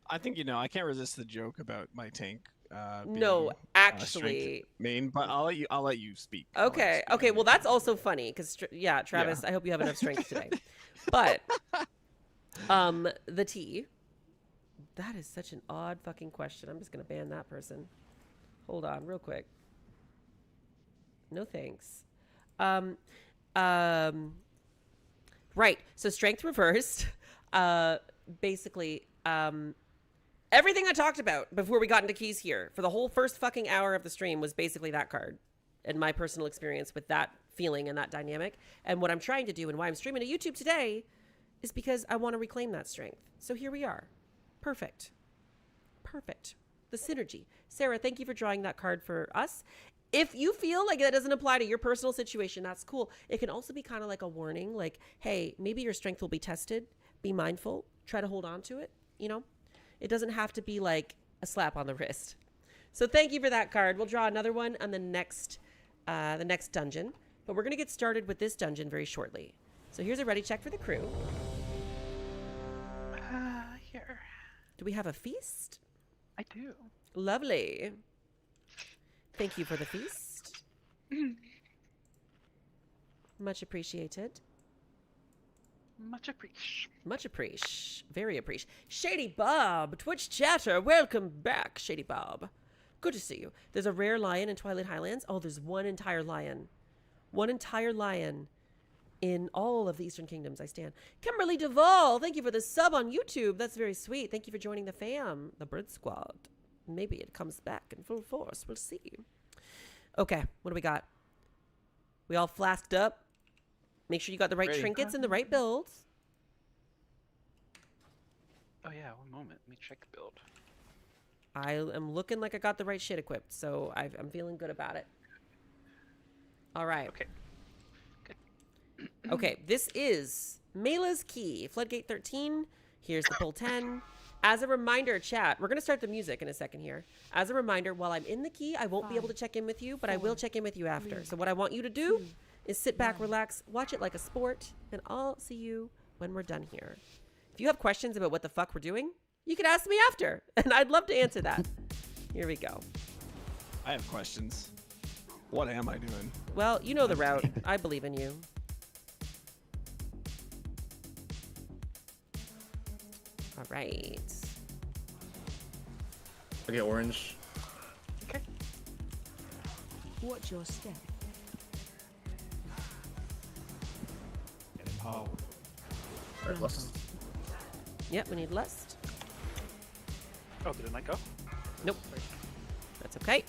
S3: I think you know. I can't resist the joke about my tank
S1: No,
S3: being,
S1: actually.
S3: strength main, but I'll let you speak.
S1: Okay. Okay. Well, that's also funny because yeah, Travis, I hope you have enough strength today. But the tea. That is such an odd fucking question. I'm just gonna ban that person. Hold on, real quick. No thanks. Right. So strength reversed. Basically, everything I talked about before we got into keys here for the whole first fucking hour of the stream was basically that card and my personal experience with that feeling and that dynamic. And what I'm trying to do and why I'm streaming to YouTube today is because I want to reclaim that strength. So here we are. Perfect. Perfect. The synergy. Sarah, thank you for drawing that card for us. If you feel like that doesn't apply to your personal situation, that's cool. It can also be kind of like a warning, like, hey, maybe your strength will be tested. Be mindful. Try to hold on to it, you know? It doesn't have to be like a slap on the wrist. So thank you for that card. We'll draw another one on the next dungeon. But we're going to get started with this dungeon very shortly. So here's a ready check for the crew.
S5: Here.
S1: Do we have a feast?
S5: I do.
S1: Lovely. Thank you for the feast. Much appreciated.
S5: Much appreciated.
S1: Much appreciated. Very appreciated. Shady Bob, Twitch chatter. Welcome back, Shady Bob. Good to see you. There's a rare lion in Twilight Highlands. Oh, there's one entire lion. One entire lion in all of the Eastern Kingdoms. I stand. Kimberly Duvall, thank you for the sub on YouTube. That's very sweet. Thank you for joining the fam, the Bird Squad. Maybe it comes back in full force. We'll see. Okay, what do we got? We all flasked up. Make sure you got the right trinkets and the right builds.
S5: Oh yeah, one moment. Let me check the build.
S1: I am looking like I got the right shit equipped, so I'm feeling good about it. All right.
S5: Okay.
S1: Okay, this is Mela's Key, Floodgate 13. Here's the pull 10. As a reminder, chat, we're going to start the music in a second here. As a reminder, while I'm in the key, I won't be able to check in with you, but I will check in with you after. So what I want you to do is sit back, relax, watch it like a sport, and I'll see you when we're done here. If you have questions about what the fuck we're doing, you can ask me after, and I'd love to answer that. Here we go.
S3: I have questions. What am I doing?
S1: Well, you know the route. I believe in you. All right.
S6: I get orange.
S5: Okay.
S7: Watch your step.
S6: Alright, lust.
S1: Yep, we need lust.
S5: Oh, didn't I go?
S1: Nope. That's okay.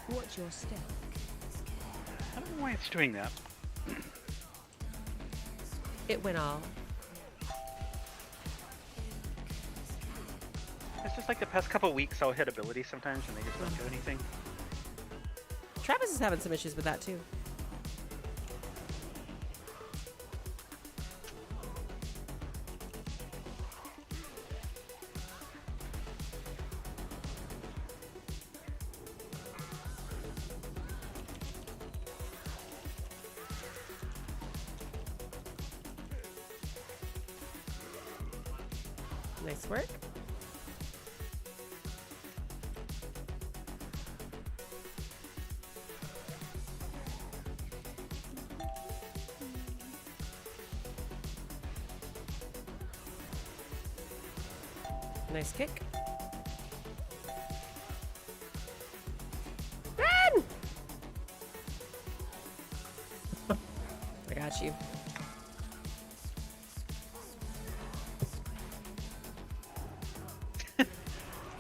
S7: Watch your step.
S5: I don't know why it's doing that.
S1: It went all.
S5: It's just like the past couple weeks I'll hit abilities sometimes and they just don't do anything.
S1: Travis is having some issues with that too. Nice work. Nice kick. Run! I got you.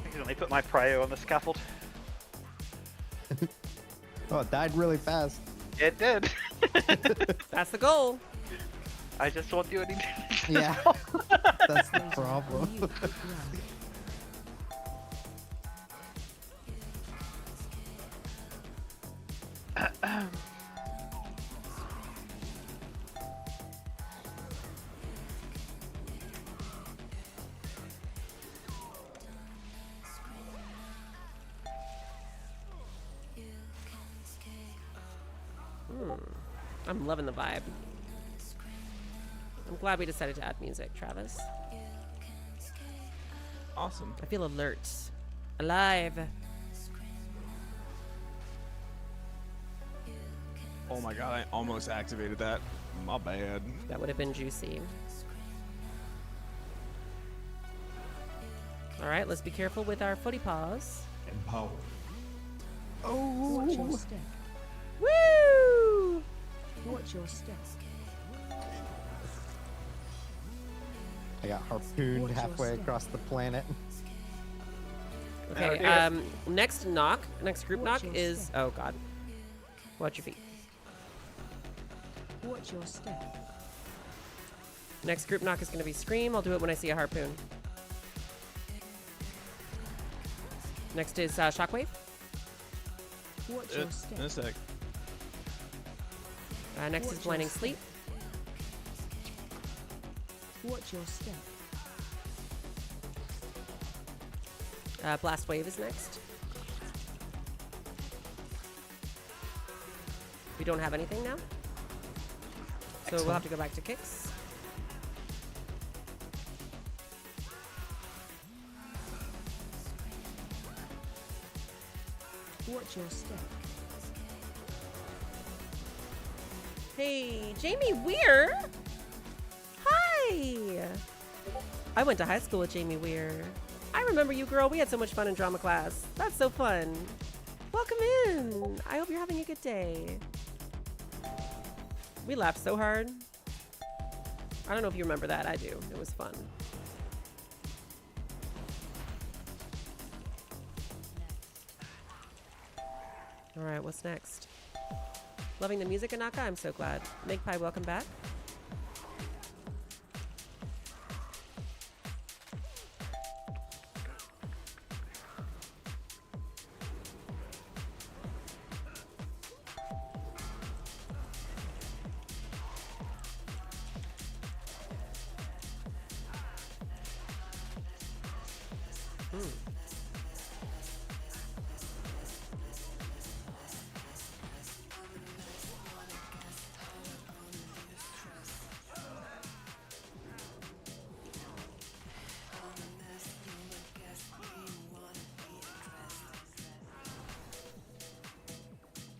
S5: Accidentally put my prio on the scaffold.
S4: Oh, it died really fast.
S5: It did.
S1: That's the goal.
S5: I just won't do anything.
S4: Yeah, that's the problem.
S1: I'm loving the vibe. I'm glad we decided to add music, Travis.
S3: Awesome.
S1: I feel alert. Alive.
S3: Oh my god, I almost activated that. My bad.
S1: That would have been juicy. All right, let's be careful with our footy paws.
S2: Empower.
S7: Watch your step.
S1: Woo!
S7: Watch your step.
S4: I got harpooned
S7: Watch your
S4: halfway
S7: step.
S4: across the planet.
S1: Okay, next group
S7: Watch
S1: knock
S7: your
S1: is,
S7: step.
S1: oh god. Watch your feet.
S7: Watch your step.
S1: Next group knock is going to be scream. I'll do it when I see a harpoon. Next is shockwave.
S7: Watch your step.
S3: In a sec.
S1: Next is
S7: Watch your
S1: blinding
S7: step.
S1: sleep.
S7: Watch your step.
S1: Blast wave is next. We don't have anything now. So we'll have to go back to kicks.
S7: Watch your step.
S1: Hey, Jamie Weir. Hi. I went to high school with Jamie Weir. I remember you, girl. We had so much fun in drama class. That's so fun. Welcome in. I hope you're having a good day. We laughed so hard. I don't know if you remember that. I do. It was fun. All right, what's next? Loving the music, Anaka? I'm so glad. Magpie, welcome back.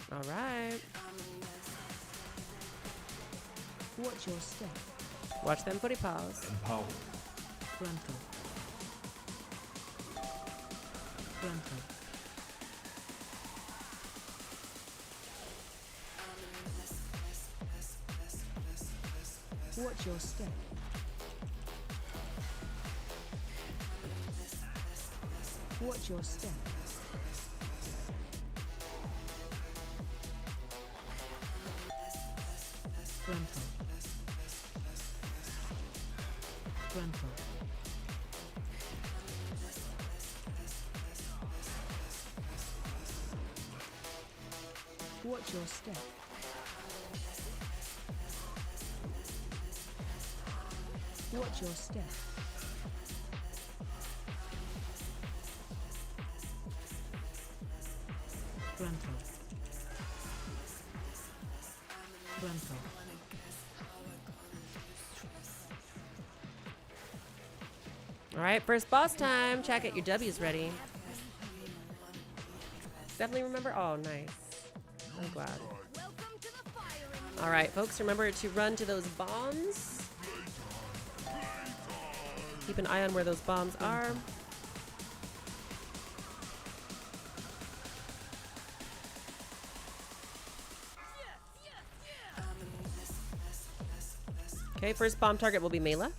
S1: All right.
S7: Watch your step.
S1: Watch them footy paws.
S2: Empower.
S7: Frontal. Frontal. Watch your step. Watch your step. Frontal. Frontal. Watch your step. Watch your step. Frontal. Frontal.
S1: All right, first boss time. Check it. Your W's ready. Definitely remember. Oh, nice. I'm glad. All right, folks, remember to run to those bombs. Keep an eye on where those bombs are. Okay, first bomb target will be Mela.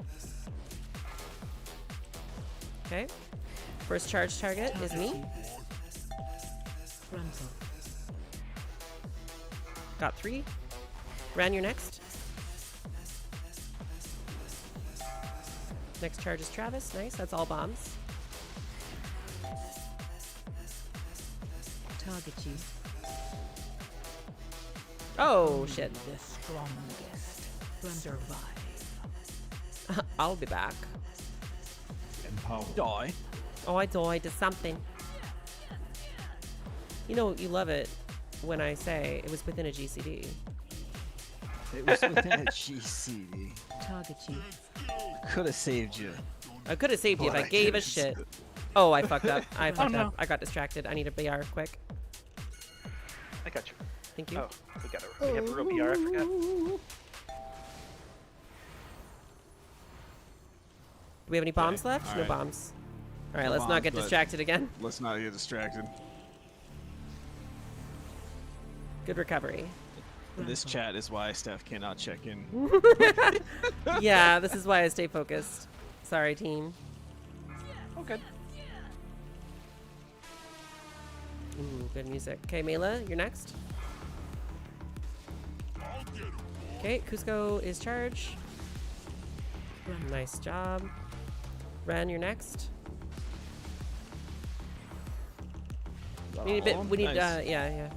S1: Okay. First charge target is me.
S7: Frontal.
S1: Got 3. Ran, you're next. Next charge is Travis. Nice. That's all bombs.
S7: Target you.
S1: Oh, shit.
S7: The strongest survive.
S1: I'll be back.
S2: Empower.
S3: Die.
S1: Oh, I died to something. You know, you love it when I say it was within a GCD.
S3: It was within a GCD.
S7: Target you.
S3: Could have saved you.
S1: I could have saved you if
S3: What
S1: I
S3: I
S1: gave a
S3: did
S1: shit.
S3: is-
S1: Oh, I fucked up. I fucked
S5: no.
S1: up. I got distracted. I need a BR quick.
S5: I got you.
S1: Thank you.
S5: Oh, we have a real BR, I forgot.
S1: Do we have any bombs left? No
S3: alright.
S1: bombs. All right,
S3: No
S1: let's not
S3: bombs,
S1: get
S3: but-
S1: distracted again.
S3: Let's not get distracted.
S1: Good recovery.
S3: This chat is why Steph cannot check in.
S1: Yeah, this is why I stay focused. Sorry, team.
S5: Oh, good.
S1: Ooh, good music. Okay, Mela, you're next. Okay, Cusco is charged.
S7: Gruntle.
S1: Nice job. Ren, you're next. We need a bit.
S3: Oh,
S1: We need.
S3: nice.
S1: Yeah.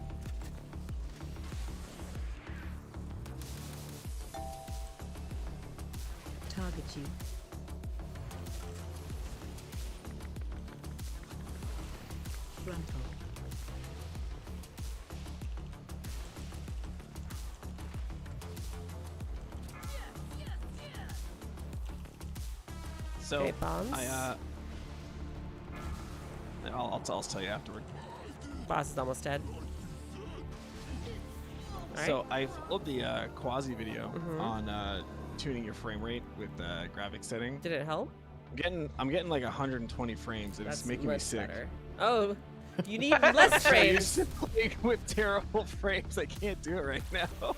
S7: Target you. Gruntle.
S3: So
S1: Okay, bombs.
S3: I'll tell you afterward.
S1: Boss is almost dead. All
S3: So I followed the Quasi video
S1: Mhm.
S3: on tuning your frame rate with graphic setting.
S1: Did it help?
S3: I'm getting like 120 frames, and it's making me
S1: much
S3: sick.
S1: better. Oh, you need less
S3: I'm
S1: frames.
S3: used to playing with terrible frames. I can't do it right now.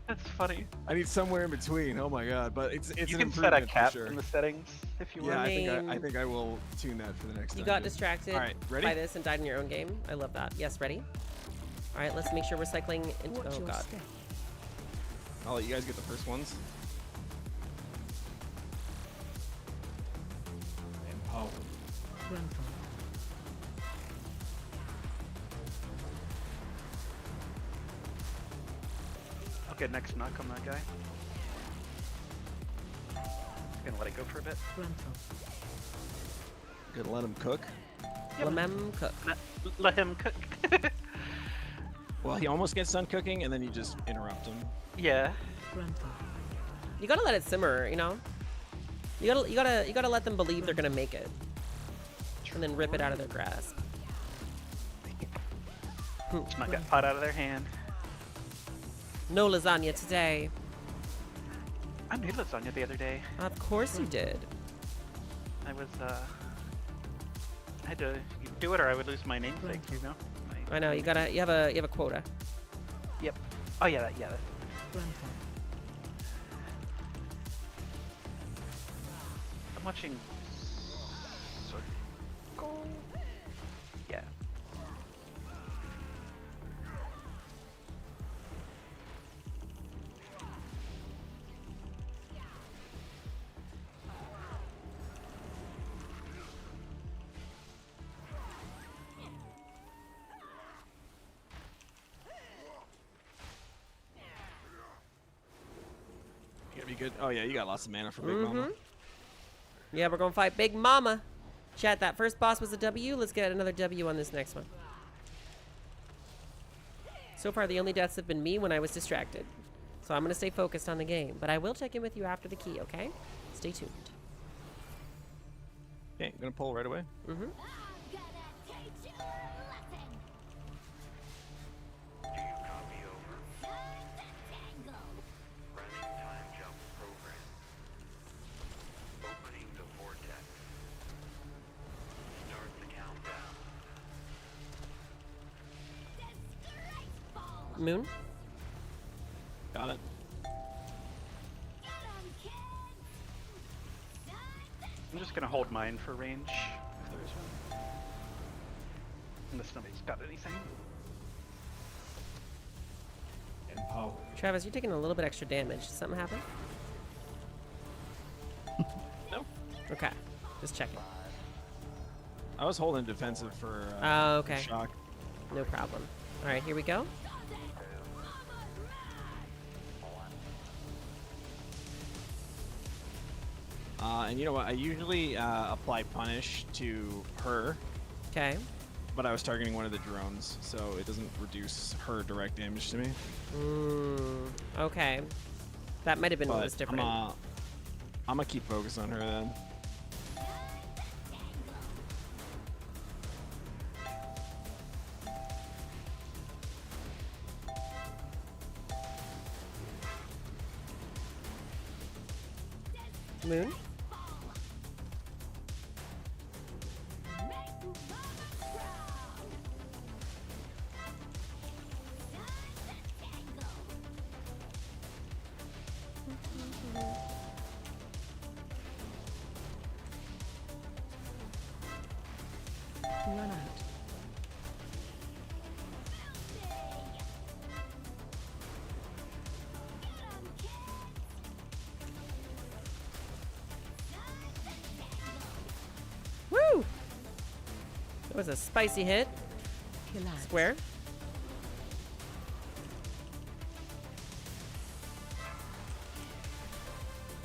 S5: That's funny.
S3: I need somewhere in between. Oh my god! But it's
S5: You
S3: an
S5: can set a
S3: improvement
S5: cap
S3: for sure.
S5: in the settings if you
S3: Yeah,
S5: want.
S3: I
S1: mean-
S3: think I will tune that for the next.
S1: You
S3: time.
S1: got distracted
S3: All right, ready?
S1: by this and died in your own game. I love that. Yes, ready? All right, let's make sure we're cycling into.
S7: Watch
S1: Oh
S7: your
S1: god.
S7: step.
S3: I'll let you guys get the first ones.
S2: Empowered.
S7: Gruntle.
S5: Okay, next knock on that guy. Gonna let it go for a bit.
S7: Gruntle.
S3: Gonna let him cook.
S1: Lemem cook.
S5: Let him cook.
S3: Well, he almost gets done cooking, and then you just interrupt him.
S5: Yeah.
S7: Gruntle.
S1: You gotta let it simmer. You know. You gotta let them believe they're gonna make it, and then rip it out of their grasp.
S5: Just knock that pot out of their hand.
S1: No lasagna today.
S5: I made lasagna the other day.
S1: Of course you did.
S5: I was I had to do it or I would lose my namesake, you know?
S1: I know. You have a quota.
S5: Yep. Oh yeah, that
S7: Gruntle.
S5: I'm watching Circle. Yeah.
S3: You gotta be good. Oh yeah, you got lots of mana for Big Mama.
S1: Yeah, we're gonna fight Big Mama. Chat, that first boss was a W. Let's get another W on this next one. So far, the only deaths have been me when I was distracted. So I'm gonna stay focused on the game. But I will check in with you after the key, okay? Stay tuned.
S3: Okay, I'm gonna pull right away.
S1: Mm-hmm. Moon?
S3: Got it.
S5: I'm just gonna hold mine for range if there's one. Unless nobody's got anything.
S2: Empowered.
S1: Travis, you're taking a little bit extra damage. Did something happen?
S3: No.
S1: Okay. Just checking.
S3: I was holding defensive for
S1: Oh, okay.
S3: shock.
S1: No problem. All right, here we go.
S3: And you know what? I usually apply punish to her,
S1: Okay.
S3: but I was targeting one of the drones, so it doesn't reduce her direct damage to me.
S1: Okay. That might have been what was
S3: But
S1: different.
S3: I'm gonna keep focused on her then.
S1: Moon.
S7: Run out.
S1: Woo! That was a spicy hit.
S7: Kill out.
S1: Square.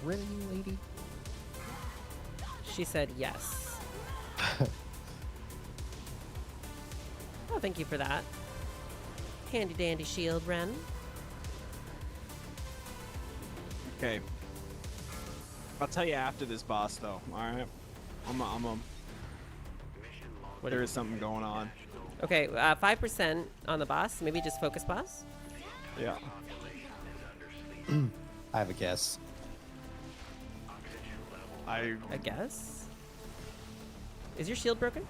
S4: Really, lady?
S1: She said yes. Oh, thank you for that. Handy dandy shield, Ren.
S3: Okay. I'll tell you after this boss, though. All right. There is something going on.
S1: Okay, 5% on the boss. Maybe just focus boss.
S3: Yeah.
S4: I have a guess.
S3: I
S1: guess. Is your shield broken?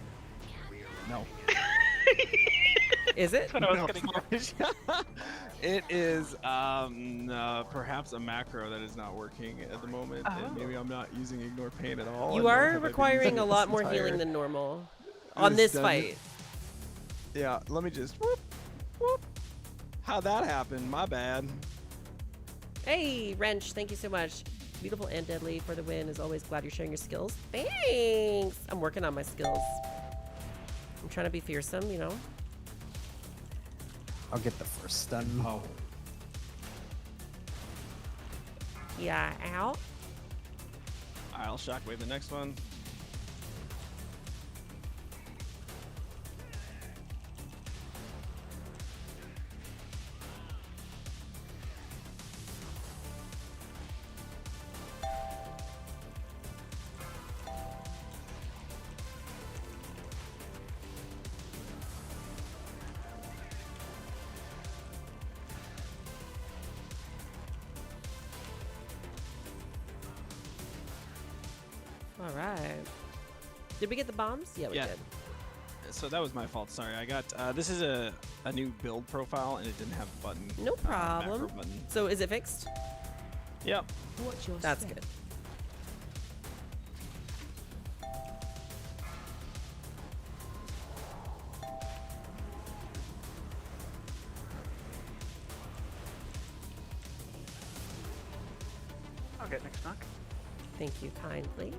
S3: no.
S1: Is it?
S5: That's what I was gonna guess.
S3: It is perhaps a macro that is not working at the moment, and maybe I'm not using ignore pain at all.
S1: You
S3: and nor
S1: are
S3: have I been
S1: requiring
S3: using
S1: a
S3: it
S1: lot
S3: this
S1: more
S3: entire-
S1: healing than normal on this
S3: dungeon.
S1: fight.
S3: Yeah, let me just whoop, whoop. How'd that happen? My bad.
S1: Hey, Wrench, thank you so much. Beautiful and deadly for the win. As always, glad you're sharing your skills. Thanks. I'm working on my skills. I'm trying to be fearsome, you know.
S4: I'll get the first stun.
S2: Power.
S1: Yeah, out.
S3: I'll shockwave the next one.
S1: All right. Did we get the bombs? Yeah, we
S3: Yeah.
S1: did.
S3: So that was my fault. Sorry. I got this is a new build profile, and it didn't have a button.
S1: No problem.
S3: Macro button.
S1: So is it fixed?
S3: Yep.
S7: Watch your
S1: That's
S7: step.
S1: good.
S5: I'll get next knock.
S1: Thank you kindly.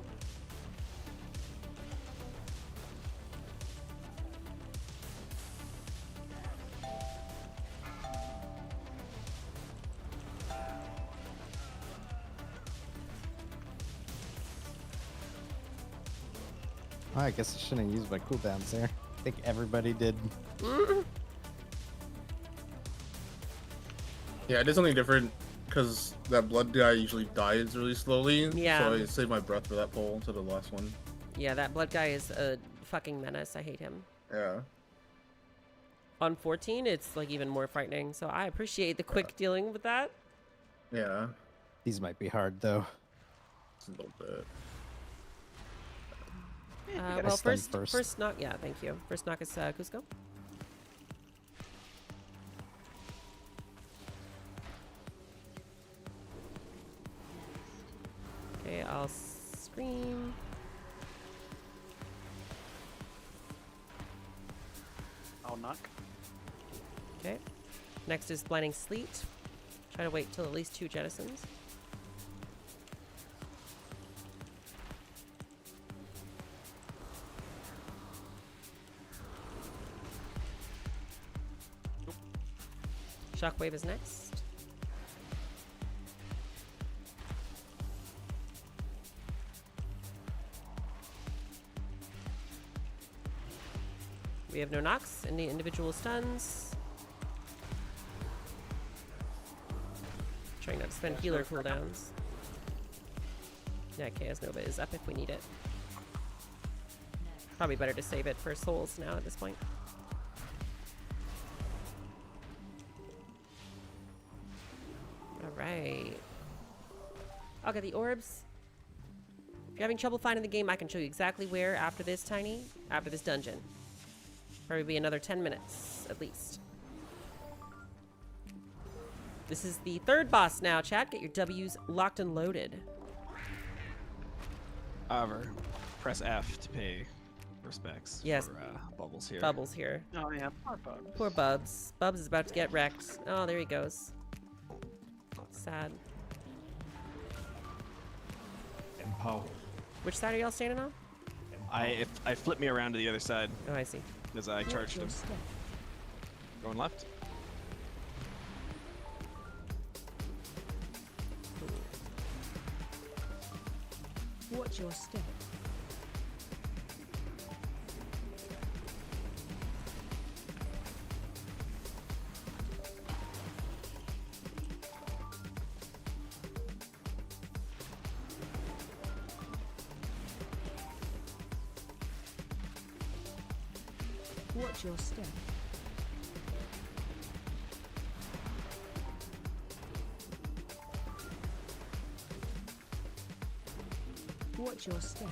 S4: Oh, I guess I shouldn't have used my cooldowns there. I think everybody did.
S6: Yeah, it is something different because that blood guy usually dies really slowly.
S1: Yeah.
S6: So I saved my breath for that pull instead of the last one.
S1: Yeah, that blood guy is a fucking menace. I hate him.
S6: Yeah.
S1: On 14, it's like even more frightening. So I appreciate the quick dealing with that.
S6: Yeah.
S4: These might be hard though.
S6: It's a little bit.
S1: Well,
S4: stun
S1: first
S4: first.
S1: knock. Yeah, thank you. First knock is Cusco. Okay, I'll scream.
S5: I'll knock.
S1: Okay. Next is blinding sleet. Try to wait till at least 2 jettisons. Shockwave is next. We have no knocks, any individual stuns. Trying not to spend healer cooldowns. Yeah, Chaos Nova is up if we need it. Probably better to save it for souls now at this point. Alright. I'll get the orbs. you're having trouble finding the game, I can show you exactly where after this, Tiny. After this dungeon. Probably be another 10 minutes, at least. This is the third boss now, chat. Get your W's locked and loaded.
S3: However, press F to pay respects
S1: Yes.
S3: for Bubbles here.
S1: Bubbles here.
S5: Oh yeah, poor Bubs.
S1: Poor Bubs. Bubs is about to get wrecked. Oh, there he goes. Sad.
S2: Empowered.
S1: Which side are y'all standing on?
S3: I flipped me around to the other side
S1: Oh, I see.
S3: as I
S7: Watch
S3: charged
S7: your
S3: him.
S7: step.
S3: Going left.
S7: Watch your step. Watch your step. Watch your step.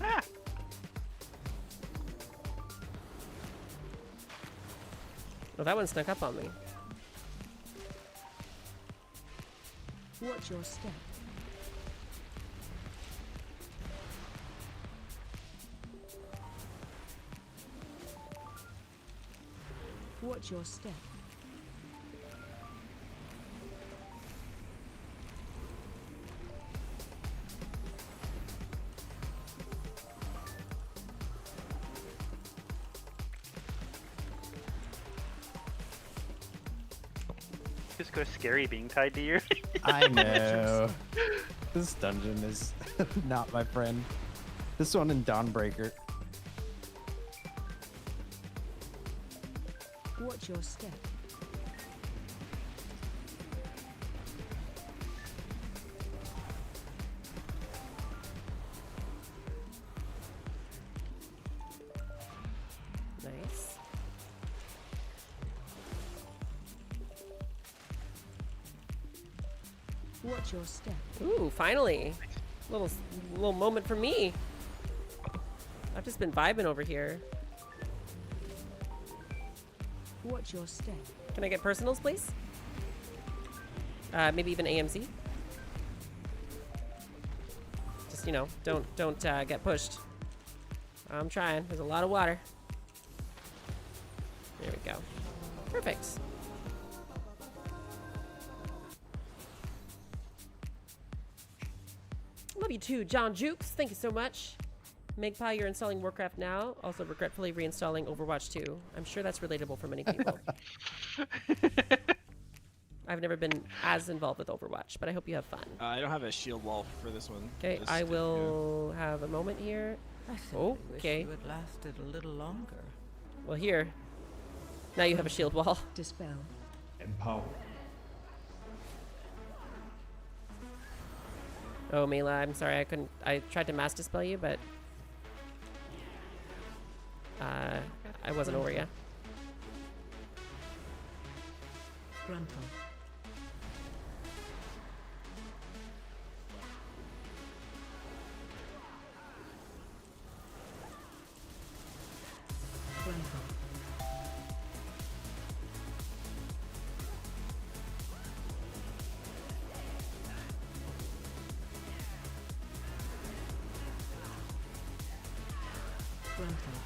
S5: Ah!
S1: Oh, that one snuck up on me.
S7: Watch your step. Watch your step.
S5: Just go scary being tied to you.
S4: I know. This dungeon is not my friend. This one in Dawnbreaker.
S7: Watch your step.
S1: Nice.
S7: Watch your step.
S1: Ooh, finally. Little moment for me. I've just been vibing over here.
S7: Watch your step.
S1: Can I get personals, please? Maybe even AMC. Just, you know, don't get pushed. I'm trying. There's a lot of water. There we go. Perfect. Love you too, John Jukes. Thank you so much. Magpie, you're installing Warcraft now. Also, regretfully reinstalling Overwatch 2. I'm sure that's relatable for many people. I've never been as involved with Overwatch, but I hope you have fun.
S3: I don't have a shield wall for this one.
S1: Okay,
S3: Just
S1: I
S3: to-
S1: will have a moment here.
S8: I simply wish
S1: Okay.
S8: you had lasted a little longer.
S1: Well, here. Now you have a shield wall.
S7: Dispel.
S2: Empowered.
S1: Oh, Mela, I'm sorry. I couldn't. I tried to mass dispel you, but I wasn't over you.
S7: Gruntle. Gruntle. Gruntle.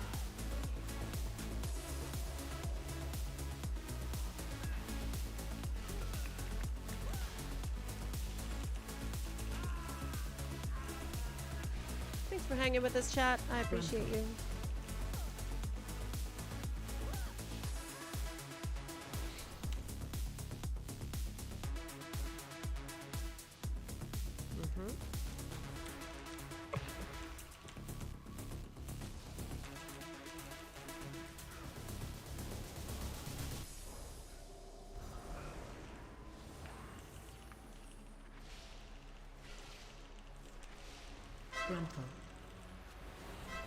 S1: Thanks for hanging with us, chat. I appreciate you. Mm-hmm.
S7: Gruntle.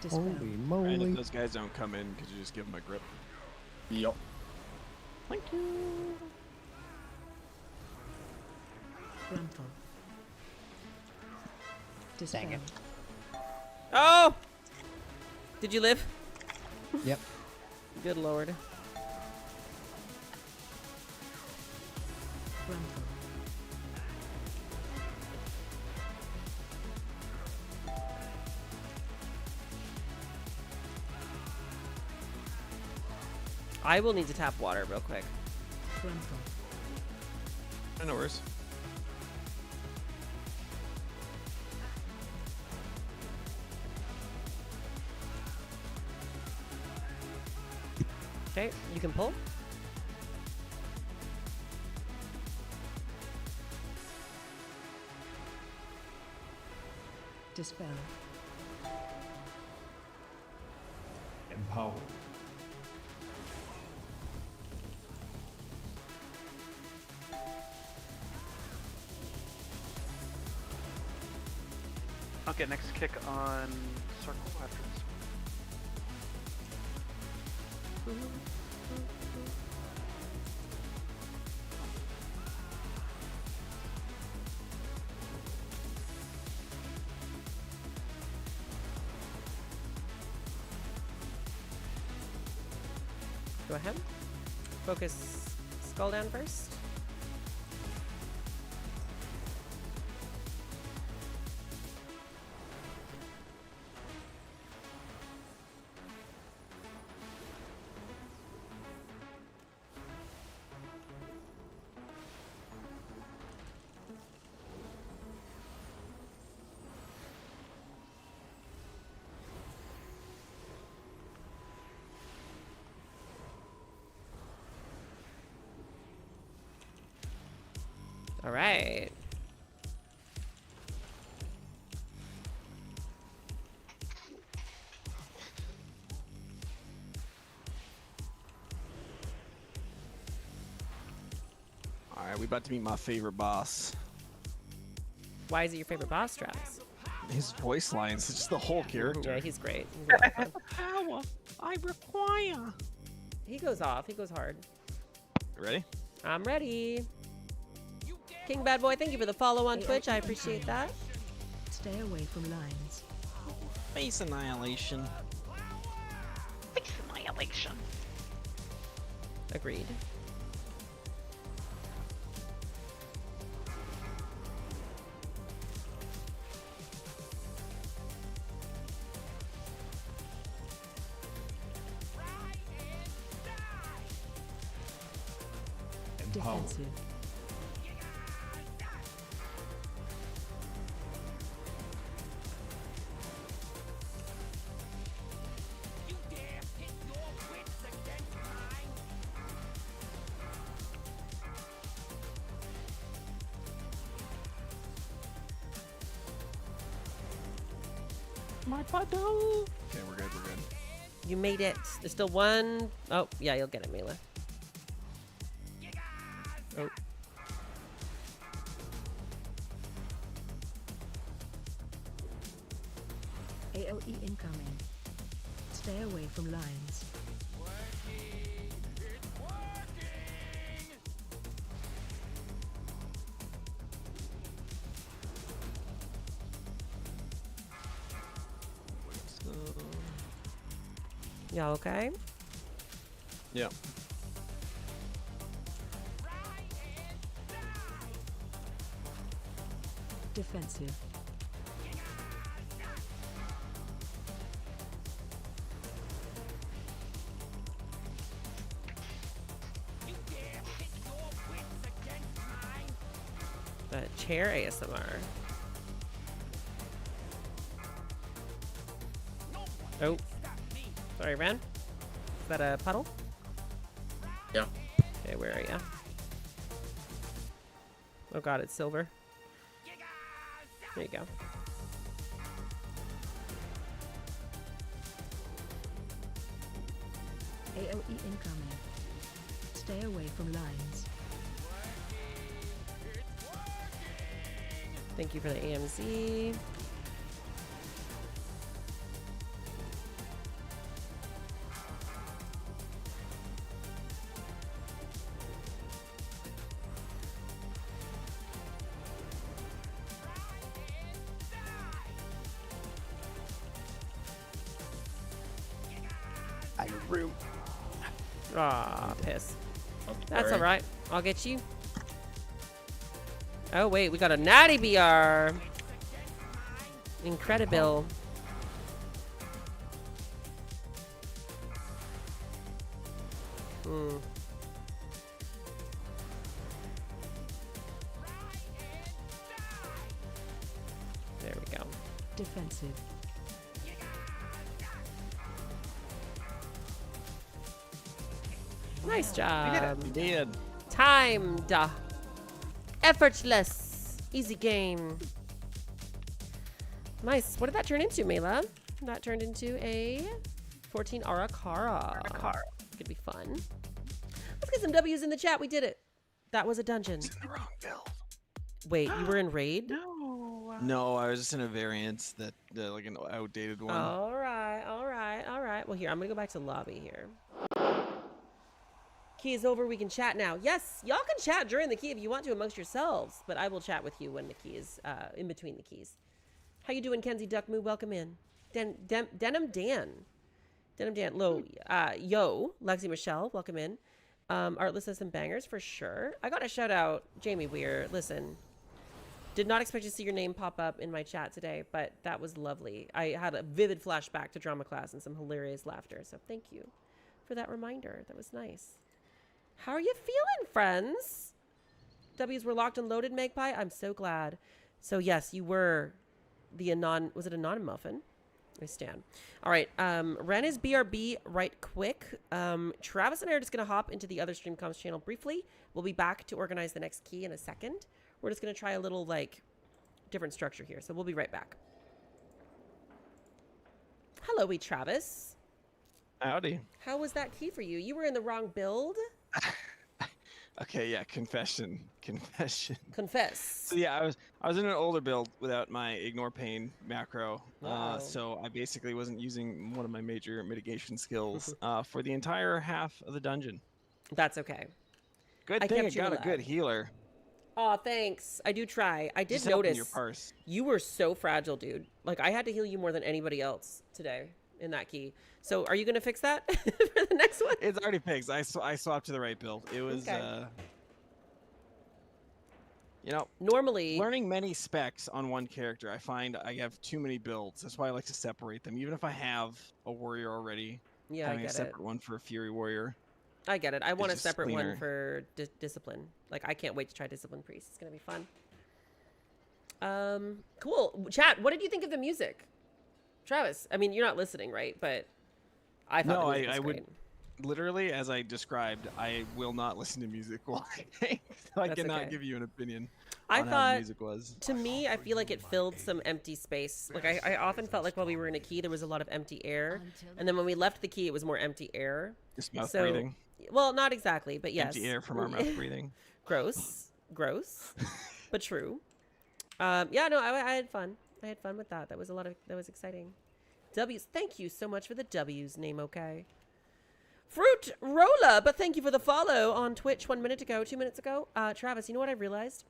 S7: Dispel.
S4: Holy
S3: And
S4: moly.
S3: if those guys don't come in, could you just give them a grip?
S6: Yup.
S3: Thank you.
S7: Gruntle. Dispel.
S9: Dang it.
S1: Oh! Did you live?
S4: Yep.
S1: Good lord.
S7: Gruntle.
S1: I will need to tap water real quick.
S7: Gruntle.
S3: No worries.
S1: Okay, you can pull.
S7: Dispel.
S2: Empower.
S5: I'll get next kick on circle after this
S1: Go ahead. Focus skull down first. All right.
S3: All right, we about to meet my favorite boss.
S1: Why is it your favorite boss, Travis?
S3: His voice lines, it's just the whole character.
S1: Yeah, he's great. He's a lot of fun.
S3: Power I require.
S1: He goes off. He goes hard.
S3: Ready?
S1: I'm ready. King Bad Boy, thank you for the follow on Twitch. I appreciate that.
S7: Stay away from lines.
S3: Face annihilation.
S9: Face annihilation.
S1: Agreed.
S2: Empower.
S7: Defensive.
S3: My puddle. Okay, we're good. We're good.
S1: You made it. There's still one. Oh, yeah, you'll get it, Mila. Oh.
S7: AOE incoming. Stay away from lines.
S1: Y'all okay?
S3: Yeah.
S7: Defensive.
S1: Chair ASMR. Oh. Sorry, Ren. Is that a puddle?
S6: Yeah.
S1: Okay, where are ya? Oh god, it's silver. There you go.
S7: AOE incoming. Stay away from lines.
S1: Thank you for the AMZ.
S3: room.
S1: Ah, piss.
S6: I'm
S1: That's
S6: sorry.
S1: all right. I'll get you. Oh, wait. We got a natty BR. Incredible. Hmm. There we go.
S7: Defensive.
S1: Nice job.
S3: We did.
S1: Timed. Effortless. Easy game. Nice. What did that turn into, Mela? That turned into a 14 Arakara. Could be fun. Let's get some W's in the chat. We did it. That was a dungeon.
S3: In the wrong build.
S1: Wait, you were in raid?
S5: No.
S3: No, I was just in a variance that like an outdated one.
S1: All right, all right, all right. Well, here, I'm going to go back to lobby here. Key is over. We can chat now. Yes, y'all can chat during the key if you want to amongst yourselves, but I will chat with you when the key is in between the keys. How you doing, Kenzie Duckmoo? Welcome in. Denim Dan. Yo, Lexi Michelle, welcome in. Artless has some bangers for sure. I got a shout out, Jamie Weir. Listen, did not expect to see your name pop up in my chat today, but that was lovely. I had a vivid flashback to drama class and some hilarious laughter. So thank you for that reminder. That was nice. How are you feeling, friends? W's were locked and loaded, Magpie. I'm so glad. So yes, you were the was it Anon Muffin? I stand. All right. Ren is BRB right quick. Travis and I are just going to hop into the other stream comms channel briefly. We'll be back to organize the next key in a second. We're just going to try a little like different structure here. So we'll be right back. Hello, Travis.
S3: Howdy.
S1: How was that key for you? You were in the wrong build.
S3: Okay, yeah, confession.
S1: Confess.
S3: So yeah, I was in an older build without my ignore pain macro.
S1: Wow.
S3: So I basically wasn't using one of my major mitigation skills for the entire half of the dungeon.
S1: That's okay.
S3: Good
S1: I
S3: thing I
S1: kept you
S3: got a
S1: alive.
S3: good healer.
S1: Oh, thanks. I do try. I did
S3: Just helping
S1: notice
S3: your parse.
S1: you were so fragile, dude. Like I had to heal you more than anybody else today in that key. So are you going to fix that for the next one?
S3: It's already fixed. I swapped to the right build. It was
S1: Okay.
S3: you know,
S1: Normally,
S3: learning many specs on one character, I find I have too many builds. That's why I like to separate them. Even if I have a warrior already,
S1: yeah, I
S3: having a
S1: get it.
S3: separate one for a fury warrior.
S1: I get it. I want a
S3: just
S1: separate one
S3: cleaner.
S1: for discipline. Like I can't wait to try discipline priest. It's going to be fun. Cool. Chat, what did you think of the music? Travis, I mean, you're not listening, right? But I thought
S3: No,
S1: the music was
S3: I would
S1: great.
S3: literally, as I described, I will not listen to music while I think. So I
S1: That's
S3: cannot
S1: okay.
S3: give you an opinion
S1: I
S3: on how
S1: thought
S3: the music was.
S1: To me, I feel like it filled some empty space. Like I often felt like while we were in a key, there was a lot of empty air, and then when we left the key, it was more empty air.
S3: Just mouth
S1: So,
S3: breathing.
S1: well, not exactly, but yes.
S3: Empty air from our mouth breathing.
S1: Gross, but true. Yeah, no, I had fun. I had fun with that. That was exciting. W's. Thank you so much for the W's. Name okay. Fruit Roller, but thank you for the follow on Twitch 2 minutes ago. Travis, you know what I realized?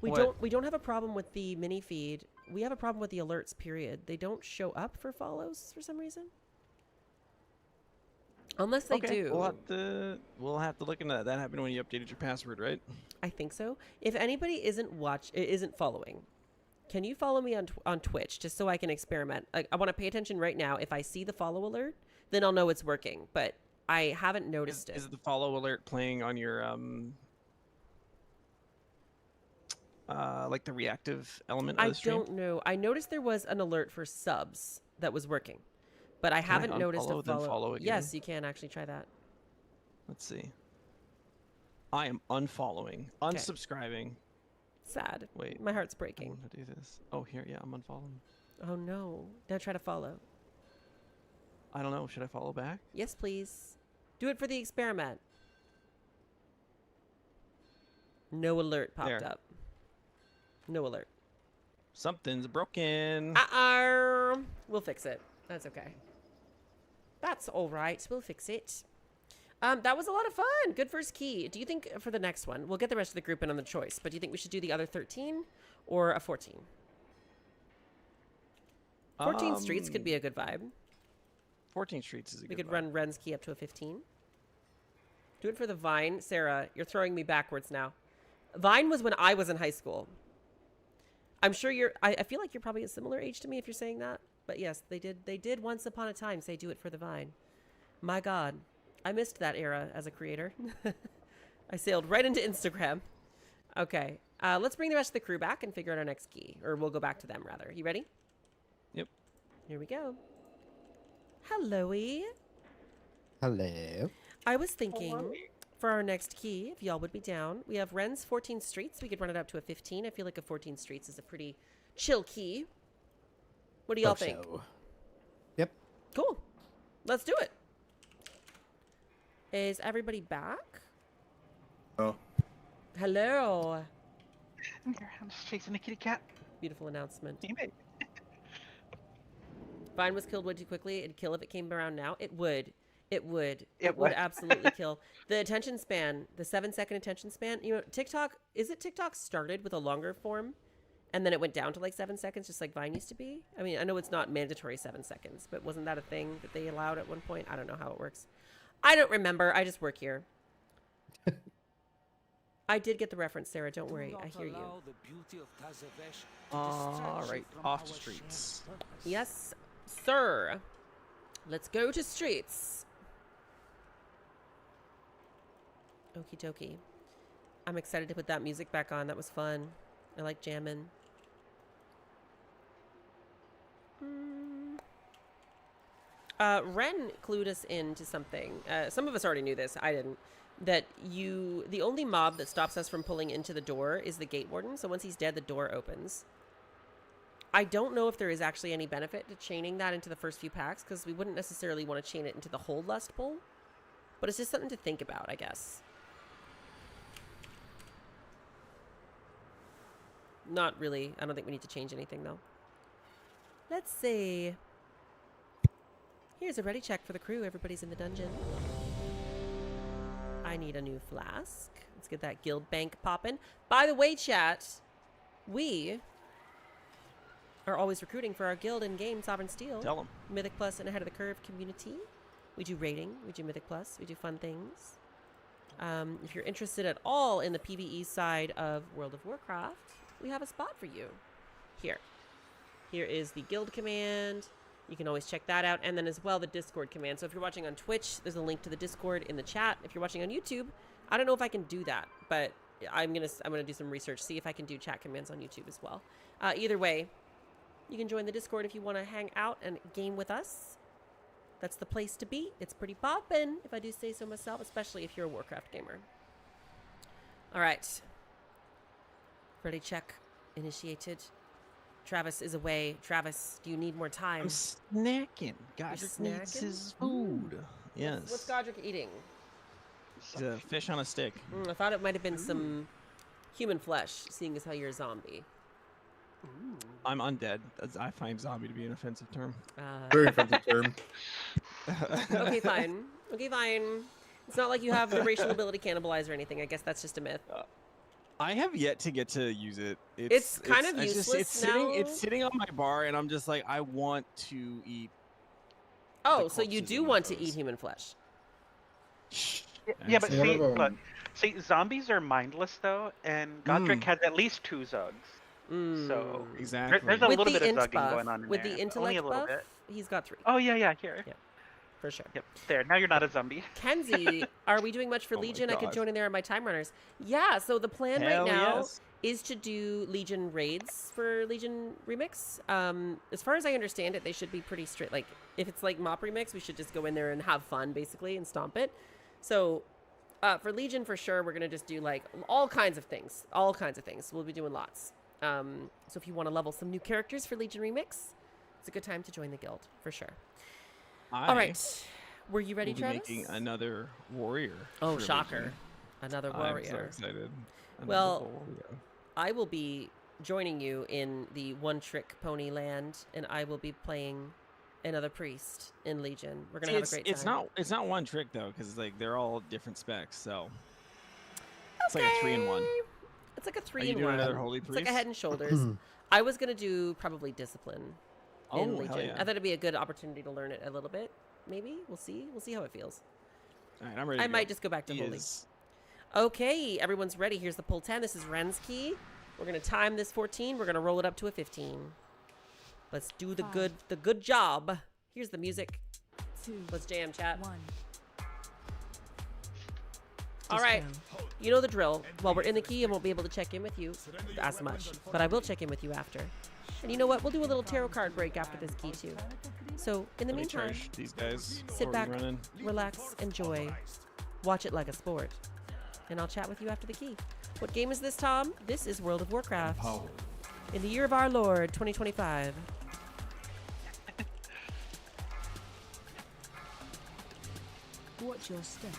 S1: We don't have a problem with the mini feed. We have a problem with the alerts, period. They don't show up for follows for some reason. Unless they do.
S3: We'll have to look into that. That happened when you updated your password, right?
S1: I think so. If anybody isn't following, can you follow me on Twitch just so I can experiment? Like I want to pay attention right now. If I see the follow alert, then I'll know it's working. But I haven't noticed it.
S3: Is the follow alert playing on your like the reactive element of the stream?
S1: I don't know. I noticed there was an alert for subs that was working, but I haven't noticed a
S3: unfollow, then
S1: follow.
S3: follow again?
S1: Yes, you can actually try that.
S3: Let's see. I am unfollowing, unsubscribing.
S1: Sad.
S3: Wait.
S1: My heart's
S3: I
S1: breaking.
S3: want to do this. Oh, here, yeah, I'm unfollowing.
S1: Oh no. Now try to follow.
S3: I don't know. Should I follow back?
S1: Yes, please. Do it for the experiment. No alert popped
S3: There.
S1: up. No alert.
S3: Something's broken.
S1: We'll fix it. That's okay. That's all right. We'll fix it. That was a lot of fun. Good first key. Do you think for the next one, we'll get the rest of the group in on the choice, but do you think we should do the other 13 or a 14? 14 streets could be a good vibe.
S3: 14 streets is a
S1: We
S3: good
S1: could
S3: vibe.
S1: run Ren's key up to a 15. Do it for the Vine. Sarah, you're throwing me backwards now. Vine was when I was in high school. I'm sure you're... I feel like you're probably a similar age to me if you're saying that. But yes, they did once upon a time say do it for the Vine. My God. I missed that era as a creator. I sailed right into Instagram. Okay. Let's bring the rest of the crew back and figure out our next key. Or we'll go back to them, rather. You ready?
S3: Yep.
S1: Here we go. Hello-y.
S4: Hello.
S1: I was thinking for our next key, if y'all would be down, we have Ren's 14 streets. We could run it up to a 15. I feel like a 14 streets is a pretty chill key. What do y'all think?
S4: So. Yep.
S1: Cool. Let's do it. Is everybody back?
S6: Oh.
S1: Hello.
S5: I'm here. I'm just chasing a kitty cat.
S1: Beautiful announcement.
S5: Teammate.
S1: Vine was killed way too quickly. It'd kill if it came around now. It would. It would.
S5: It
S1: It would
S5: would.
S1: absolutely kill. The attention span, the 7-second attention span, you know, TikTok started with a longer form and then it went down to like 7 seconds, just like Vine used to be. I mean, I know it's not mandatory 7 seconds, but wasn't that a thing that they allowed at one point? I don't know how it works. I don't remember. I just work here. I did get the reference, Sarah. Don't worry. I hear you.
S3: All right, off the streets.
S1: Yes, sir. Let's go to streets. Okie dokie. I'm excited to put that music back on. That was fun. I like jamming. Ren clued us into something. Some of us already knew this. I didn't. That the only mob that stops us from pulling into the door is the gate warden. So once he's dead, the door opens. I don't know if there is actually any benefit to chaining that into the first few packs, because we wouldn't necessarily want to chain it into the whole lust pool. But it's just something to think about, I guess. Not really. I don't think we need to change anything, though. Let's see. Here's a ready check for the crew. Everybody's in the dungeon. I need a new flask. Let's get that guild bank popping. By the way, chat, we are always recruiting for our guild in-game Sovereign Steel.
S3: Tell them.
S1: Mythic Plus and Ahead of the Curve community. We do rating. We do Mythic Plus. We do fun things. If you're interested at all in the PvE side of World of Warcraft, we have a spot for you. Here. Here is the guild command. You can always check that out. And then as well, the Discord command. So if you're watching on Twitch, there's a link to the Discord in the chat. If you're watching on YouTube, I don't know if I can do that, but I'm gonna do some research, see if I can do chat commands on YouTube as well. Either way, you can join the Discord if you want to hang out and game with us. That's the place to be. It's pretty poppin', if I do say so myself, especially if you're a Warcraft gamer. All right. Ready check initiated. Travis is away. Travis, do you need more time?
S3: I'm snacking. Godric needs
S1: snacking?
S3: his food. Yes.
S1: What's Godric eating?
S3: He's a fish on a stick.
S1: I thought it might have been some human flesh, seeing as how you're a zombie.
S3: I'm undead. I find zombie to be an offensive term.
S6: Very offensive term.
S1: Okay, fine. Okay, fine. It's not like you have the racial ability cannibalize or anything. I guess that's just a myth.
S3: I have yet to get to use it.
S1: It's kind of
S3: it's
S1: useless
S3: it's sitting.
S1: now.
S3: It's sitting on my bar, and I'm just like, I want to eat.
S1: Oh, so you
S3: corpses
S1: do
S3: and
S1: want to
S3: those.
S1: eat human flesh?
S5: Yeah, but
S6: One
S5: see,
S6: of 'em-
S5: look, see, zombies are mindless though, and Godric has at least 2 zugs. So
S3: Exactly.
S5: there's a
S1: With
S5: little
S1: the
S5: bit of
S1: int
S5: zugging
S1: buff,
S5: going on in
S1: with
S5: there.
S1: the
S5: Only
S1: intellect
S5: a little
S1: buff,
S5: bit.
S1: he's got 3.
S5: Oh yeah, here.
S1: Yeah. For sure.
S5: Yep, there. Now you're not a zombie.
S1: Kenzie, are we doing much for
S3: Oh my
S1: Legion? I could
S3: God.
S1: join in there on my time runners. Yeah, so the plan
S3: Hell
S1: right now
S3: yes.
S1: is to do Legion raids for Legion Remix. As far as I understand it, they should be pretty strict. Like, if it's like Mop Remix, we should just go in there and have fun, basically, and stomp it. So, for Legion, for sure, we're going to just do, like, all kinds of things. All kinds of things. We'll be doing lots. So if you want to level some new characters for Legion Remix, it's a good time to join the guild, for sure. All right. Were you ready,
S3: will be
S1: Travis?
S3: making another warrior.
S1: Oh,
S3: for
S1: shocker.
S3: Legion.
S1: Another
S3: I'm
S1: warrior.
S3: so excited. Another
S1: Well,
S3: warrior.
S1: I will be joining you in the one-trick pony land, and I will be playing another priest in Legion. We're gonna have a great time.
S3: It's not one trick though, because like they're all different specs. So it's like a 3-in-1.
S1: It's like a
S3: Are you doing
S1: 3-in-1.
S3: another holy
S1: It's like a
S3: priest?
S1: head and shoulders. I was gonna do probably discipline
S3: Oh,
S1: in
S3: hell
S1: Legion.
S3: yeah.
S1: I thought it'd be a good opportunity to learn it a little bit. maybe. We'll see. We'll see how it feels.
S3: All right, I'm ready.
S1: I
S3: to
S1: might
S3: go.
S1: just go back to
S3: He
S1: holding.
S3: is-
S1: Okay, everyone's ready. Here's the pull 10. This is Ren's key. We're gonna time this 14. We're gonna roll it up to a 15. Let's do the good job. Here's the music.
S7: 2,
S1: Let's jam, chat.
S7: 1.
S1: All right, you know the drill. While we're in the key, I won't be able to check in with you as much, but I will check in with you after. And you know what? We'll do a little tarot card break after this key too. So in the
S3: Let me
S1: meantime,
S3: charge these guys.
S1: sit
S3: before we
S1: back,
S3: run in.
S1: relax, enjoy, watch it like a sport, and I'll chat with you after the key. What game is this, Tom? This is World of Warcraft.
S2: Empowered.
S1: In the year of our Lord, 2025.
S7: Watch your step.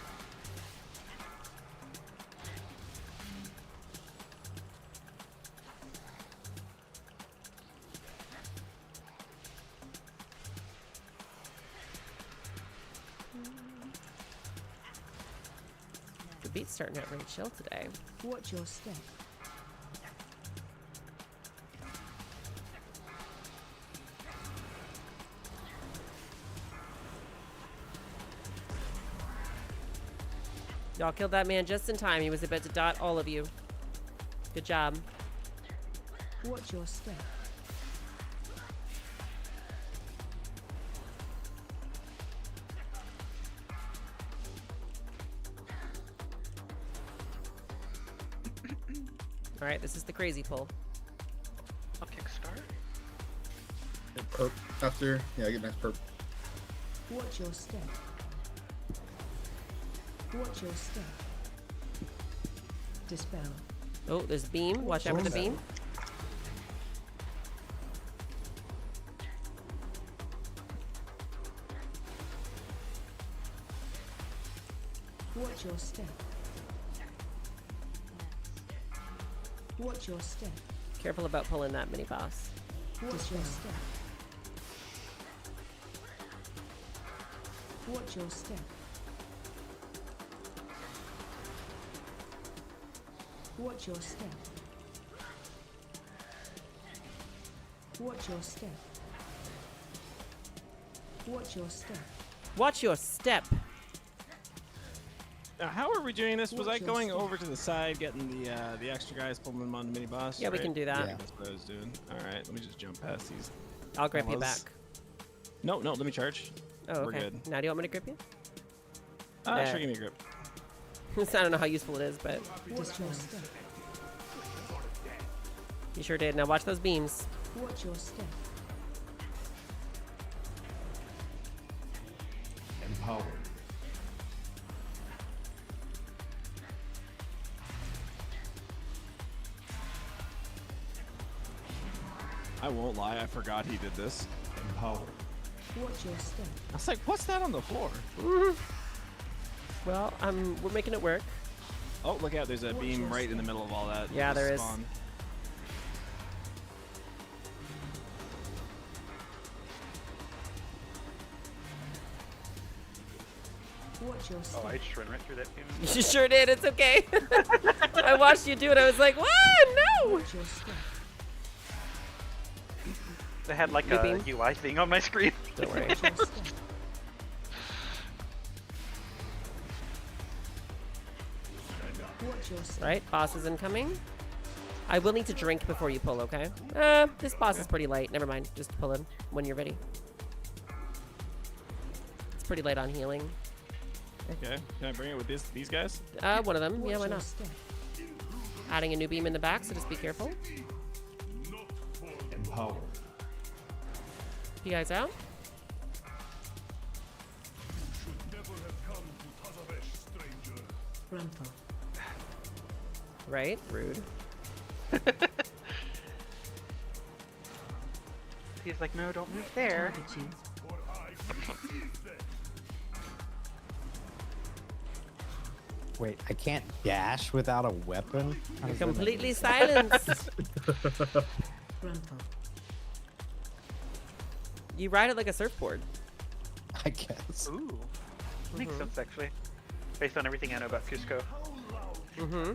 S1: The beat's starting out really chill today.
S7: Watch your step.
S1: Y'all killed that man just in time. He was about to dot all of you. Good job.
S7: Watch your step.
S1: All right, this is the crazy pull.
S5: I'll kickstart.
S6: Perp after. Yeah, I get nice perp.
S7: Watch your step. Watch your step. Dispel.
S1: Oh, there's beam. Watch out for the beam.
S7: Watch your step. Watch your step.
S1: Careful about pulling that mini boss.
S7: Watch your step. Watch your step. Watch your step. Watch your step. Watch your step.
S1: Watch your step.
S3: Now, how are we doing this? Was
S7: Watch
S3: I going
S7: your step.
S3: over to the side, getting the extra guys, pulling them on the mini boss?
S1: Yeah, we
S3: right?
S1: can do that.
S4: Yeah.
S3: That's what I was doing. All right, let me just jump past these.
S1: I'll grip you
S3: Was-
S1: back.
S3: No, let me charge.
S1: Oh,
S3: We're
S1: okay.
S3: good.
S1: Now, do you want me to grip you?
S3: Sure, give me a grip.
S1: I don't know how useful it is, but
S7: Watch your step.
S1: you sure did. Now watch those beams.
S7: Watch your step.
S2: Empowered.
S3: I won't lie, I forgot he did this.
S2: Empowered.
S7: Watch your step.
S3: I was like, what's that on the floor?
S1: Well, we're making it work.
S3: Oh, look out, there's a beam right in the middle of all that.
S1: Yeah, there is.
S3: Spawn.
S7: Watch your step.
S5: Oh, I just ran right through that beam.
S1: You sure did. It's okay. I watched you do it. I was like, what? No.
S7: Watch your step.
S5: I had like
S1: Your
S5: a
S1: beam?
S5: UI thing on my screen.
S1: Don't worry.
S7: Watch your step. Watch your step.
S1: Right, boss is incoming. I will need to drink before you pull, okay? This boss is pretty light. Never mind. Just pull him when you're ready. It's pretty light on healing.
S3: Okay, can I bring it with these guys?
S1: One of them.
S7: Watch
S1: Yeah, why
S7: your
S1: not?
S7: step.
S1: Adding a new beam in the back, so just be careful.
S2: Empowered.
S1: You guys out?
S7: Run for.
S1: Right? Rude.
S5: He's like, no, don't move there.
S7: Target you.
S4: Wait, I can't dash without a weapon? How does that make
S1: Completely
S4: any
S1: silenced.
S7: Run for.
S1: You ride it like a surfboard.
S4: sense? I guess.
S5: Ooh. Makes sense, actually. Based on everything I know about Cusco.
S1: Mm-hmm.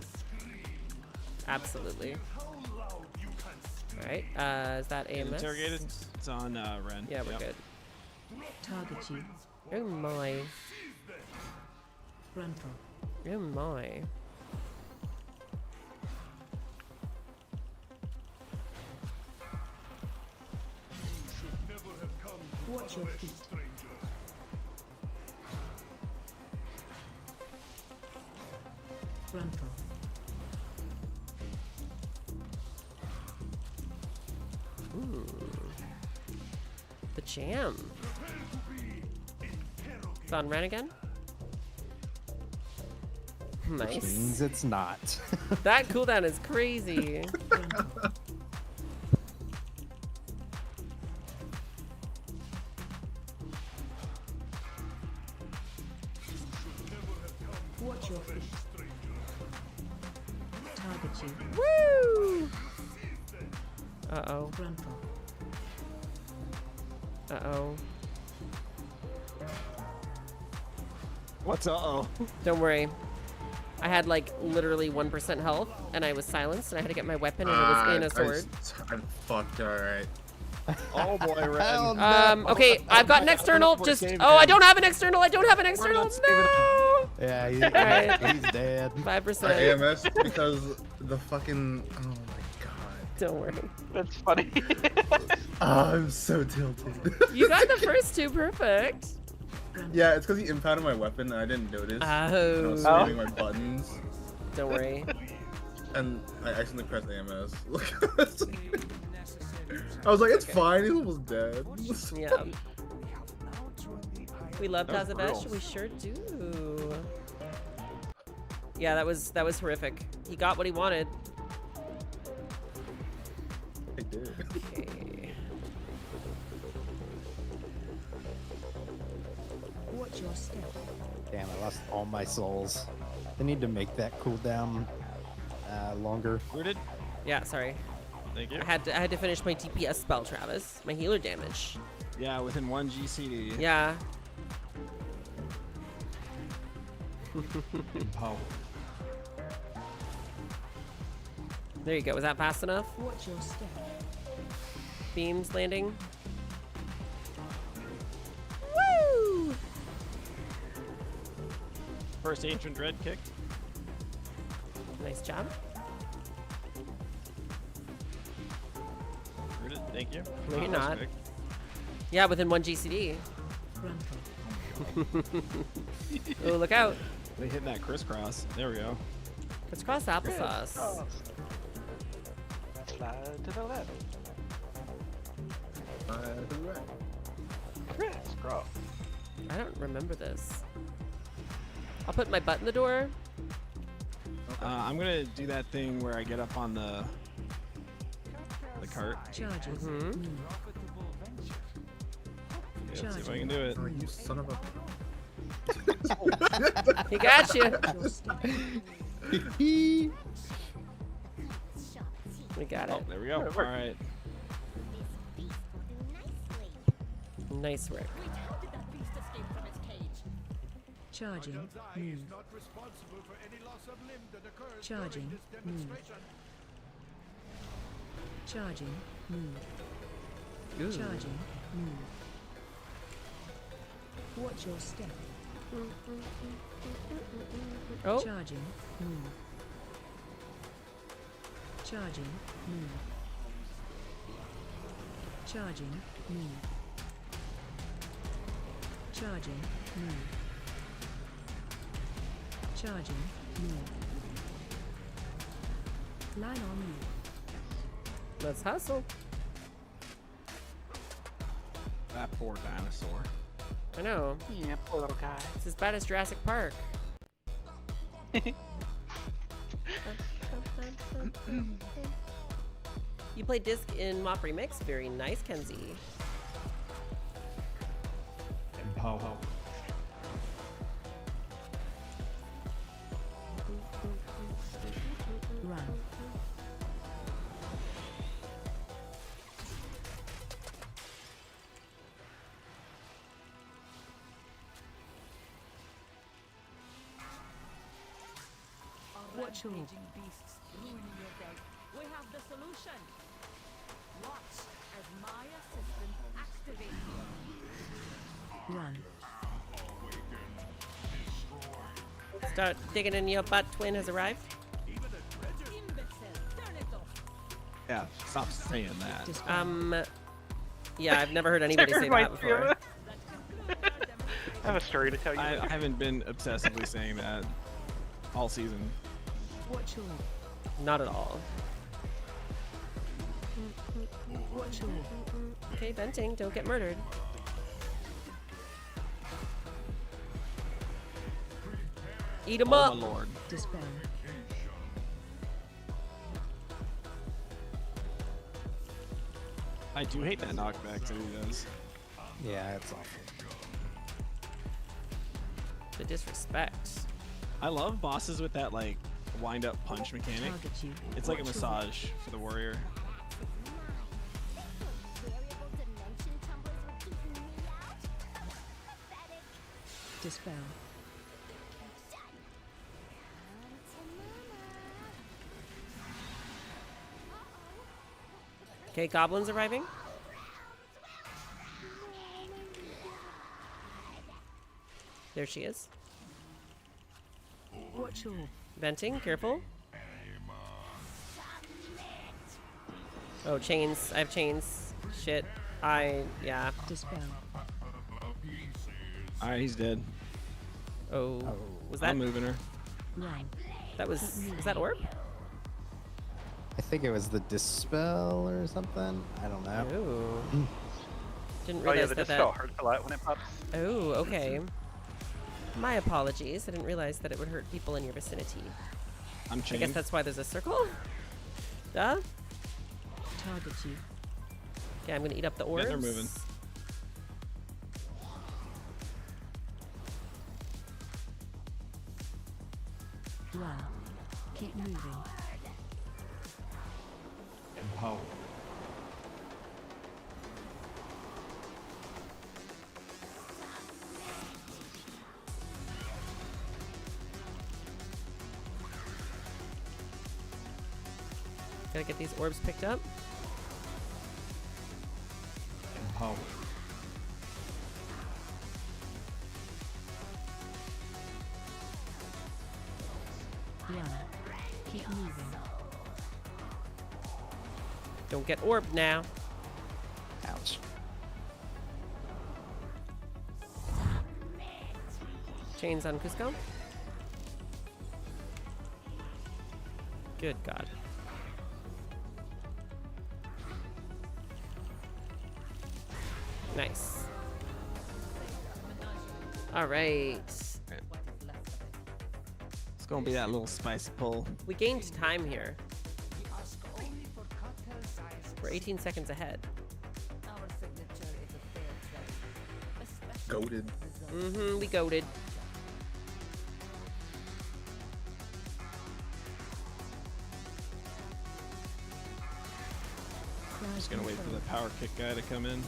S1: Absolutely. All right. Is that AMS?
S3: Interrogated? It's on Ren.
S1: Yeah, we're
S3: Yep.
S1: good.
S7: Target you.
S1: Oh my.
S7: Frontal.
S1: Oh my.
S7: Watch your feet. Frontal.
S1: Ooh. The jam. It's on Ren again?
S4: Which
S1: Nice.
S4: means it's not.
S1: That cooldown is crazy.
S7: Frontal. Watch your feet. Target you.
S1: Woo! Uh-oh.
S7: Frontal.
S1: Uh-oh.
S3: What's uh-oh?
S1: Don't worry. I had like literally 1% health and I was silenced and I had to get my weapon and it was in a sword.
S6: I'm fucked, alright.
S3: Oh boy, Ren.
S4: Hell no.
S1: Okay, I've got an external. Just I don't have an external. I don't have an external. No.
S4: Yeah,
S1: Alright.
S4: he's dead.
S1: 5%.
S6: AMS because the fucking. Oh my god.
S1: Don't worry.
S5: That's funny.
S6: Oh, I'm so tilted.
S1: You got the first two perfect.
S6: Yeah, it's because he impounded my weapon and I didn't notice. And I was
S1: Oh.
S6: spamming my buttons.
S1: Don't worry.
S6: And I accidentally pressed AMS. I was like, it's fine, he's almost dead.
S1: Yeah. We love
S3: That was
S1: Tazabesh.
S3: brutal.
S1: We sure do. Yeah, that was horrific. He got what he wanted.
S6: I did.
S1: Okay.
S7: Watch your step.
S4: Damn, I lost all my souls. They need to make that cooldown longer.
S3: Rooted.
S1: Yeah, sorry.
S3: Thank you.
S1: I had to finish my DPS spell, Travis. My healer damage.
S3: Yeah, within 1 GCD.
S1: Yeah.
S2: Empower.
S1: There you go. Was that fast enough?
S7: Watch your step.
S1: Beams landing. Woo!
S3: First ancient dread kick.
S1: Nice job.
S3: Rooted. Thank you.
S1: No, you're
S3: First
S1: not.
S3: pick.
S1: Yeah, within 1 GCD.
S7: Frontal.
S1: Oh, look out.
S3: They hitting that crisscross. There we go.
S1: Let's cross applesauce.
S5: Oh. Slide to the left. Chris, cross.
S1: I don't remember this. I'll put my butt in the door.
S3: I'm gonna do that thing where I get up on the cart.
S7: Charges.
S1: Mhm.
S7: Move.
S3: Yeah, let's see if I can do it.
S6: Oh, you son of a.
S1: He got you.
S7: Watch your step.
S1: We got
S3: Oh,
S1: it.
S3: there we go.
S5: Yeah, it
S3: All
S5: worked.
S3: right.
S1: Nice work.
S7: Charging. Move. Charging. Move. Charging. Move.
S1: Ooh.
S7: Charging. Move. Watch your step.
S1: Oh,
S7: Charging. Move. Charging. Move. Charging. Move. Charging. Move. Charging. Move. Line on you.
S1: let's hustle.
S3: That poor dinosaur.
S1: I know.
S5: Yeah, poor little guy.
S1: It's as bad as Jurassic Park. You played disc in Mop Remix. Very nice, Kenzie.
S2: Empower.
S7: Run. Watch your
S10: beasts ruining your day. We have the solution. Watch as my assistant activates.
S7: run.
S1: Start digging in your butt. Twin has arrived.
S3: Yeah, stop saying that.
S7: Dispel.
S1: Yeah, I've never heard anybody say
S5: Turn my
S1: that before.
S5: I have a story to tell you.
S3: I haven't been obsessively saying that all season.
S7: Watch your.
S1: Not at all.
S7: Watch your.
S1: Okay, venting. Don't get murdered. Eat 'em
S3: Oh
S1: up.
S3: my lord.
S7: Dispel.
S3: I do hate that knockback that he does.
S4: Yeah, it's awful.
S1: The disrespect.
S3: I love bosses with that like wind up punch mechanic.
S7: Target you.
S3: It's like a
S7: Watch your.
S3: massage for the warrior.
S7: Dispel.
S1: Okay, goblins arriving. There she is.
S7: Watch your.
S1: Venting, careful. Oh, chains. I have chains. Shit. Yeah.
S7: Dispel.
S3: Alright, he's dead.
S1: Oh. Was that,
S3: I'm moving her.
S7: Run.
S1: was that orb?
S4: I think it was the dispel or something. I don't know.
S1: Ooh. Didn't
S5: Oh yeah,
S1: realize
S5: the
S1: that
S5: dispel hurts a lot when it pops.
S1: Oh, okay. My apologies. I didn't realize that it would hurt people in your vicinity.
S3: I'm
S1: I
S3: chained.
S1: guess that's why there's a circle? Duh?
S7: Target you.
S1: Okay, I'm gonna eat up the orbs.
S3: they're moving.
S7: Run. Keep moving.
S2: Empower.
S1: Gotta get these orbs picked up.
S2: Empower.
S7: Run. Keep moving.
S1: Don't get orbed now.
S4: Ouch.
S1: Chains on Cusco. Good God. Nice. All right.
S3: It's gonna be that little spicy pull.
S1: We gained time here. We're 18 seconds ahead.
S6: Goated.
S1: Mm-hmm, we goaded.
S3: Just gonna wait for the power kick guy to come in.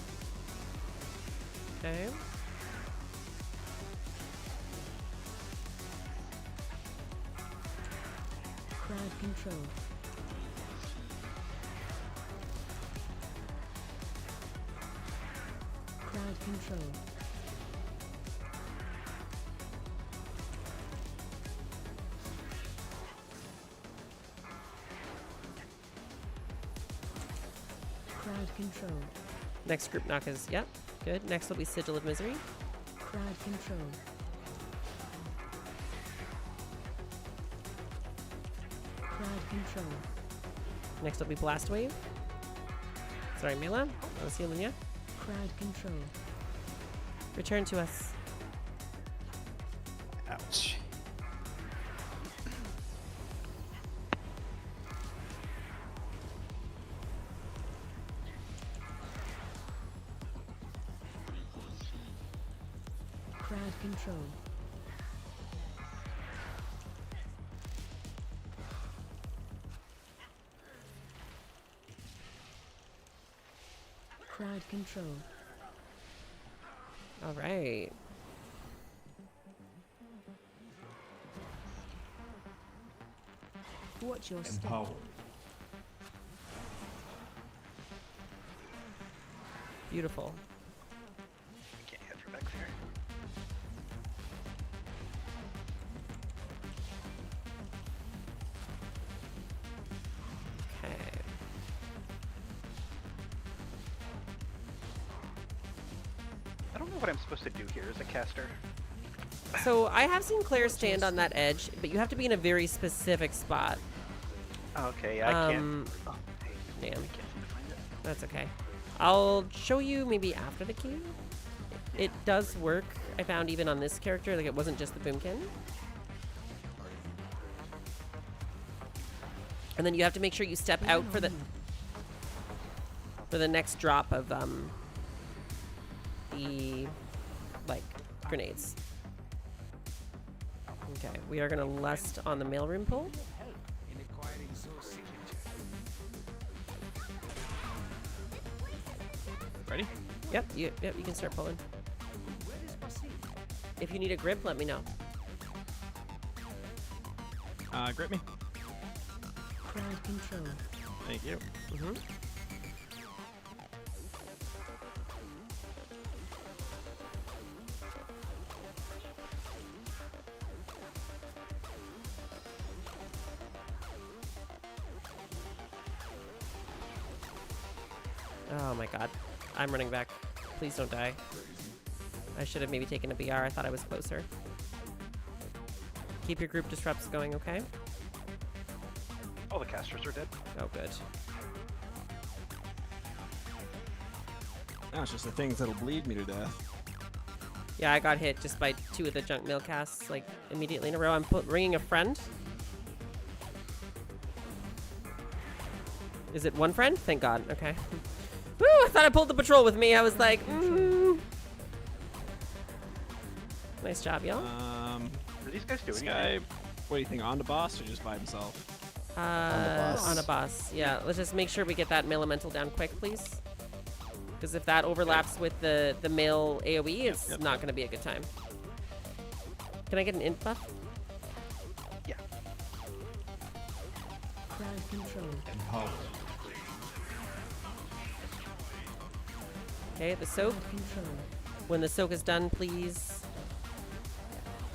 S1: Okay.
S7: Crowd control. Crowd control. Crowd control.
S1: Next group knock is, yep, good. Next will be Sigil of Misery.
S7: Crowd control. Crowd control.
S1: Next will be Blast Wave. Sorry, Mila. I was healing you.
S7: Crowd control.
S1: Return to us.
S4: Ouch.
S7: Crowd control. Crowd control.
S1: All right.
S7: Watch your step.
S2: Empower.
S1: Beautiful.
S5: Can't hit her back there. what I'm supposed to do here as a caster.
S1: So I have seen Claire stand on that edge, but you have to be in a very specific spot.
S5: Okay, I can't. Oh, hey,
S1: Damn.
S5: I can't seem to find it.
S1: That's okay. I'll show you maybe after the key. It does work. I found even on this character, like it wasn't just the boomkin. And then you have to make sure you step out for the next drop of the like grenades. Okay, we are gonna lust on the mailroom pull.
S3: Ready?
S1: Yep, you can start pulling. If you need a grip, let me know.
S3: Grip me.
S7: Crowd control.
S3: Thank you.
S1: Mm-hmm. Oh my god. I'm running back. Please don't die. I should have maybe taken a BR. I thought I was closer. Keep your group disrupts going, okay?
S5: All the casters are dead.
S1: Oh, good.
S3: No, it's just the things that'll bleed me to death.
S1: Yeah, I got hit just by 2 of the junk mail casts, like, immediately in a row. I'm ringing a friend. Is it one friend? Thank God. Okay. Woo! I thought I pulled the patrol with me. I was like, Nice job, y'all.
S5: Are these guys doing
S3: This guy, what do you think, on the boss or just by himself?
S1: On a boss. Yeah, let's just make sure we get that mail elemental down quick, please. Because if that overlaps with the mail AoE, it's not going to be a good time. Can I get an int buff?
S5: Yeah.
S7: Crowd control.
S2: Empower.
S1: Okay, the soak.
S7: Crowd control.
S1: When the soak is done, please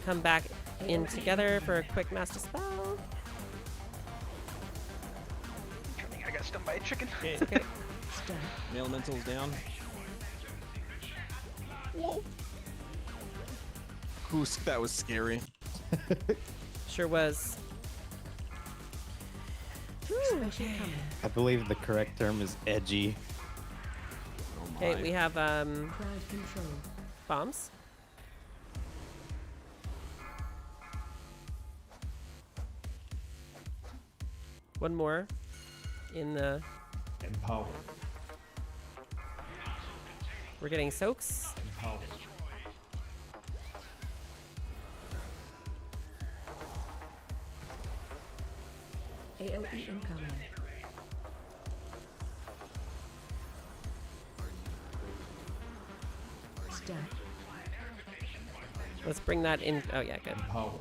S1: come back in together for a quick master spell.
S5: I got stung by a chicken.
S3: Okay.
S1: Okay.
S7: Step.
S3: Mail elemental's down. Whoa. That was scary.
S1: Sure was.
S7: Special coming.
S4: I believe the correct term is edgy.
S3: Oh
S1: Okay,
S3: my.
S1: we have
S7: Crowd control.
S1: bombs. One more in the.
S2: Empower.
S1: We're getting soaks.
S2: Empower.
S7: AOE incoming. Step.
S1: Let's bring that in. Oh yeah, good.
S2: Empower.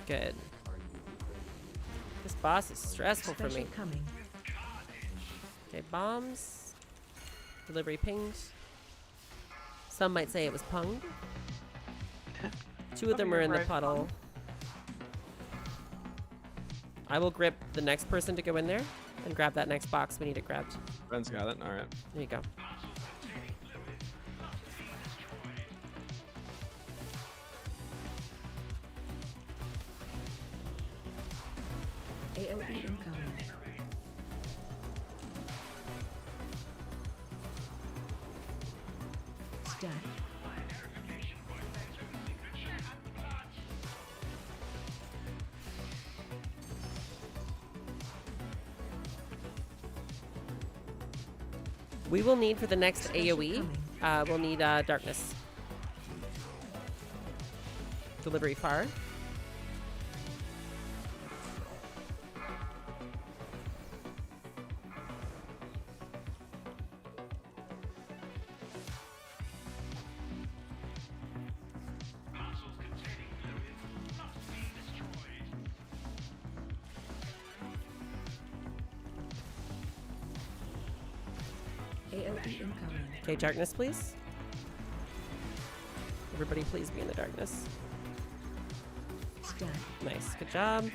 S1: Good. This boss is stressful for
S7: Special
S1: me.
S7: coming.
S1: Okay, bombs. Delivery pinged. Some might say it was punged. 2 of them are in the puddle. I will grip the next person to go in there and grab that next box we need it grabbed.
S3: Ben's got it. All right.
S1: There you go.
S7: AOE incoming. Step.
S1: We will need for the next
S7: Special
S1: AoE,
S7: coming.
S1: we'll need darkness. Delivery far.
S7: AOE incoming.
S1: Okay, darkness, please. Everybody, please be in the darkness.
S7: Step.
S1: Nice, good job.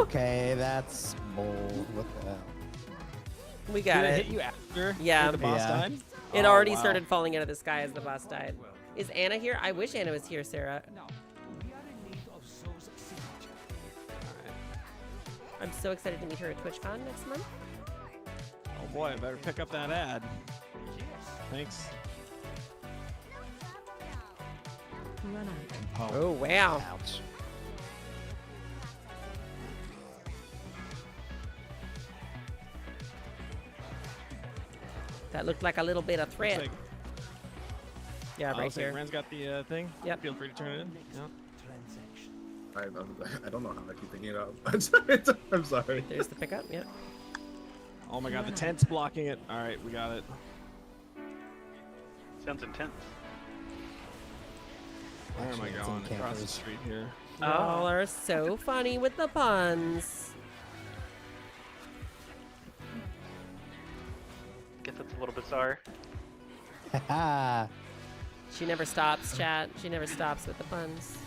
S4: Okay, that's bold. What the hell?
S1: We got
S3: Did it
S1: it.
S3: hit you after
S1: Yeah.
S3: the boss
S4: Yeah.
S3: died?
S1: It
S3: Oh,
S1: already
S3: wow.
S1: started falling out of the sky as the boss died. Is Anna here? I wish Anna was here, Sarah. I'm so excited to meet her at TwitchCon next month.
S3: Oh boy, I better pick up that ad. Thanks.
S7: Run out.
S2: Empower.
S1: Oh, wow.
S4: Ouch.
S1: That looked like a little bit of
S3: Looks
S1: threat.
S3: like-
S1: Yeah,
S3: I'll
S1: right
S3: say
S1: here.
S3: Ren's got the thing.
S1: Yep.
S3: Feel free to turn it in. Yeah.
S6: I don't know how I keep thinking it out. I'm sorry. I'm sorry.
S1: There's the pickup. Yep.
S3: Oh my god, the
S7: Run out.
S3: tent's blocking it. All right, we got it.
S5: Sounds intense.
S3: Where am I
S4: Actually, it's in
S3: going? Across the
S4: campers.
S3: street here.
S1: Y'all are so funny with the puns.
S5: Guess that's a little bizarre.
S4: Haha.
S1: She never stops, chat. She never stops with the puns.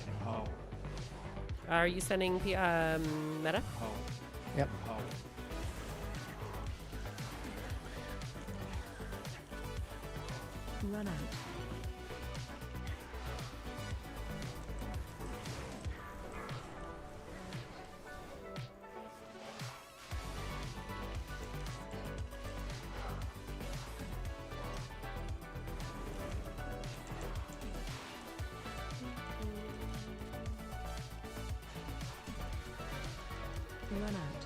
S2: Empower.
S1: Are you sending Meta?
S2: Empower.
S4: Yep.
S2: Empower.
S7: Run out. Run out.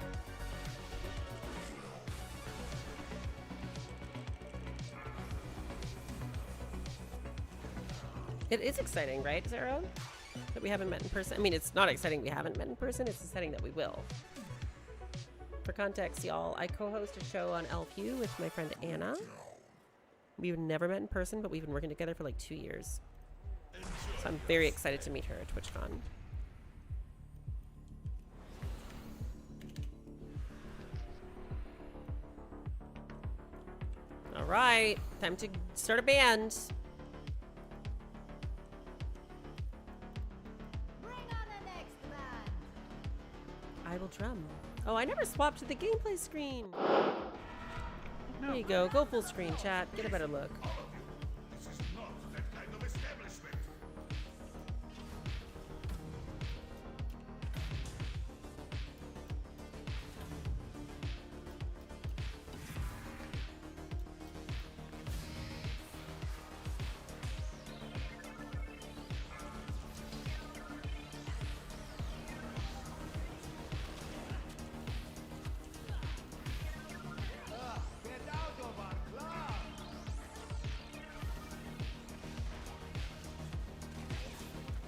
S1: It is exciting, right, Zara? That we haven't met in person. I mean, it's not exciting we haven't met in person. It's exciting that we will. For context, y'all, I co-host a show on LPU with my friend Anna. We've never met in person, but we've been working together for like 2 years. So I'm very excited to meet her at TwitchCon. All right, time to start a band. I will drum. Oh, I never swapped to the gameplay screen. There you go. Go full screen, chat. Get a better look.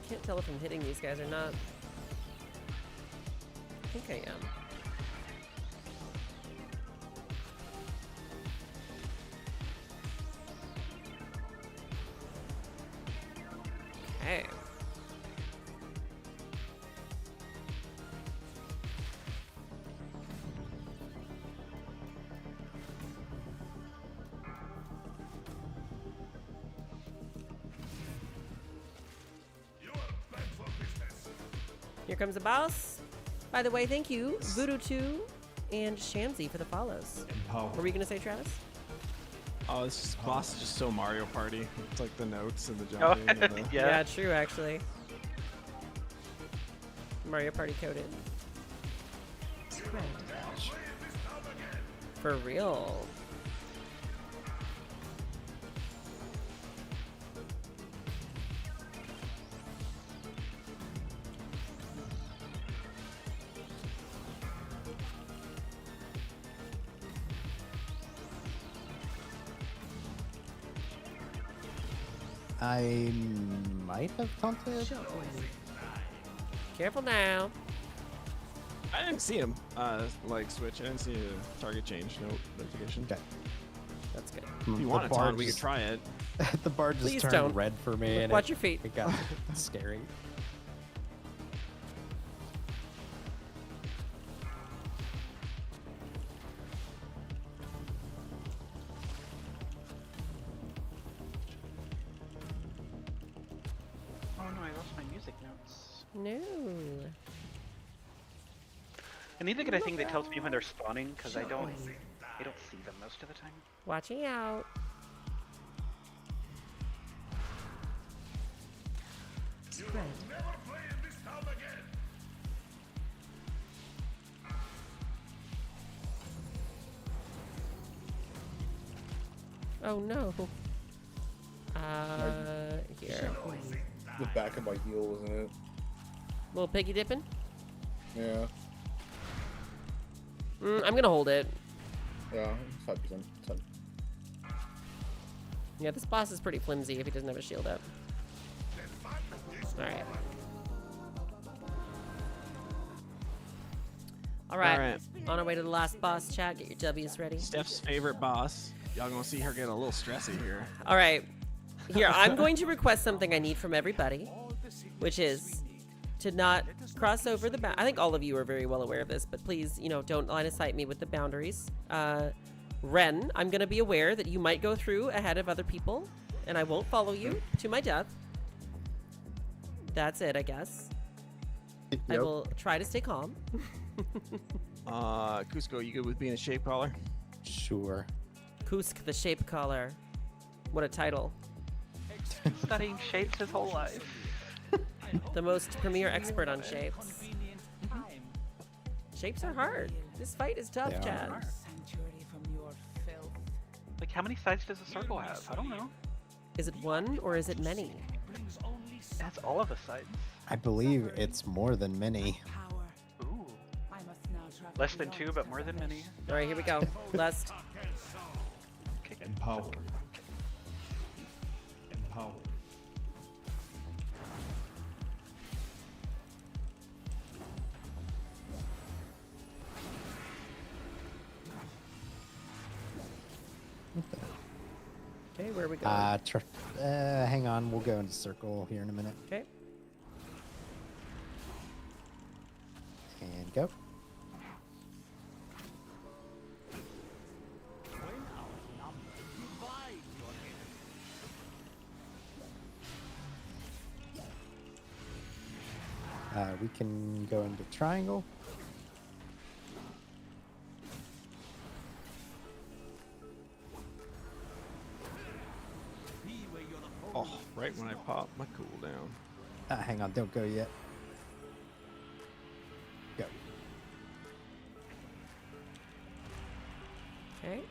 S1: Can't tell if I'm hitting these guys or not. I think I am. Okay. Here comes the boss. By the way, thank you, Voodoo2 and Shamsy for the follows.
S2: Empower.
S1: What were you gonna say, Travis?
S3: Oh, this just, boss is just so Mario Party. It's like the notes and the
S5: Oh,
S3: jumping. And the...
S5: yeah.
S1: True, actually. Mario Party coded.
S7: Spread.
S1: For real.
S4: I might have taunted.
S7: Shockwave.
S1: Careful now.
S3: I didn't see him like switch. I didn't see a target change. No notification.
S4: Okay.
S1: That's good.
S3: If you want to taunt, we could try it.
S4: The bar just
S1: Please
S4: turned
S1: don't.
S4: red for me, and
S1: Watch your feet.
S4: it got scary.
S1: No.
S5: I need to get a thing that tells me when they're spawning, because I don't see them most of the time.
S1: Watching out.
S7: Spread.
S1: Oh no. Here.
S6: The back of my heel, isn't it?
S1: Little piggy dipping.
S6: Yeah.
S1: I'm gonna hold it.
S6: Yeah, 5%.
S1: Yeah, this boss is pretty flimsy if he doesn't have a shield up. Alright. Alright. On our way to the last boss, chat. Get your W's ready.
S3: Stef's favorite boss. Y'all gonna see her get a little stressy here.
S1: Alright. Here, I'm going to request something I need from everybody, which is to not cross over the I think all of you are very well aware of this, but please, you know, don't line of sight me with the boundaries. Ren, I'm going to be aware that you might go through ahead of other people, and I won't follow you to my death. That's it, I guess.
S6: Yep.
S1: I will try to stay calm.
S3: Cusco, you good with being a shape caller?
S4: Sure.
S1: Kusk the Shape Caller. What a title.
S5: Studying shapes his whole life.
S1: The most premier expert on shapes. Shapes are hard. This fight is tough,
S4: They
S1: Chad.
S4: are.
S5: Like, how many sides does a circle have? I don't know.
S1: Is it one or is it many?
S5: That's all of the sides.
S4: I believe it's more than many.
S5: Ooh. Less than 2, but more than many.
S1: All right, here we go. Lust.
S2: Empower. Empower.
S1: Okay, where are we going?
S4: Hang on, we'll go into circle here in a minute.
S1: Okay.
S4: And go. We can go into triangle.
S3: Oh, right when I pop my cooldown.
S4: Hang on, don't go yet. Go.
S1: Okay.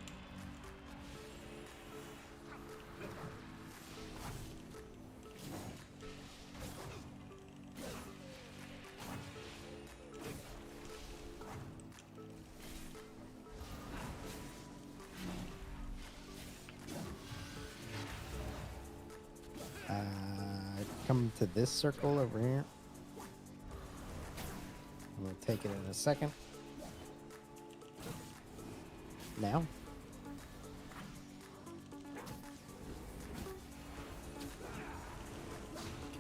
S4: Come to this circle over here. We'll take it in a second. Now.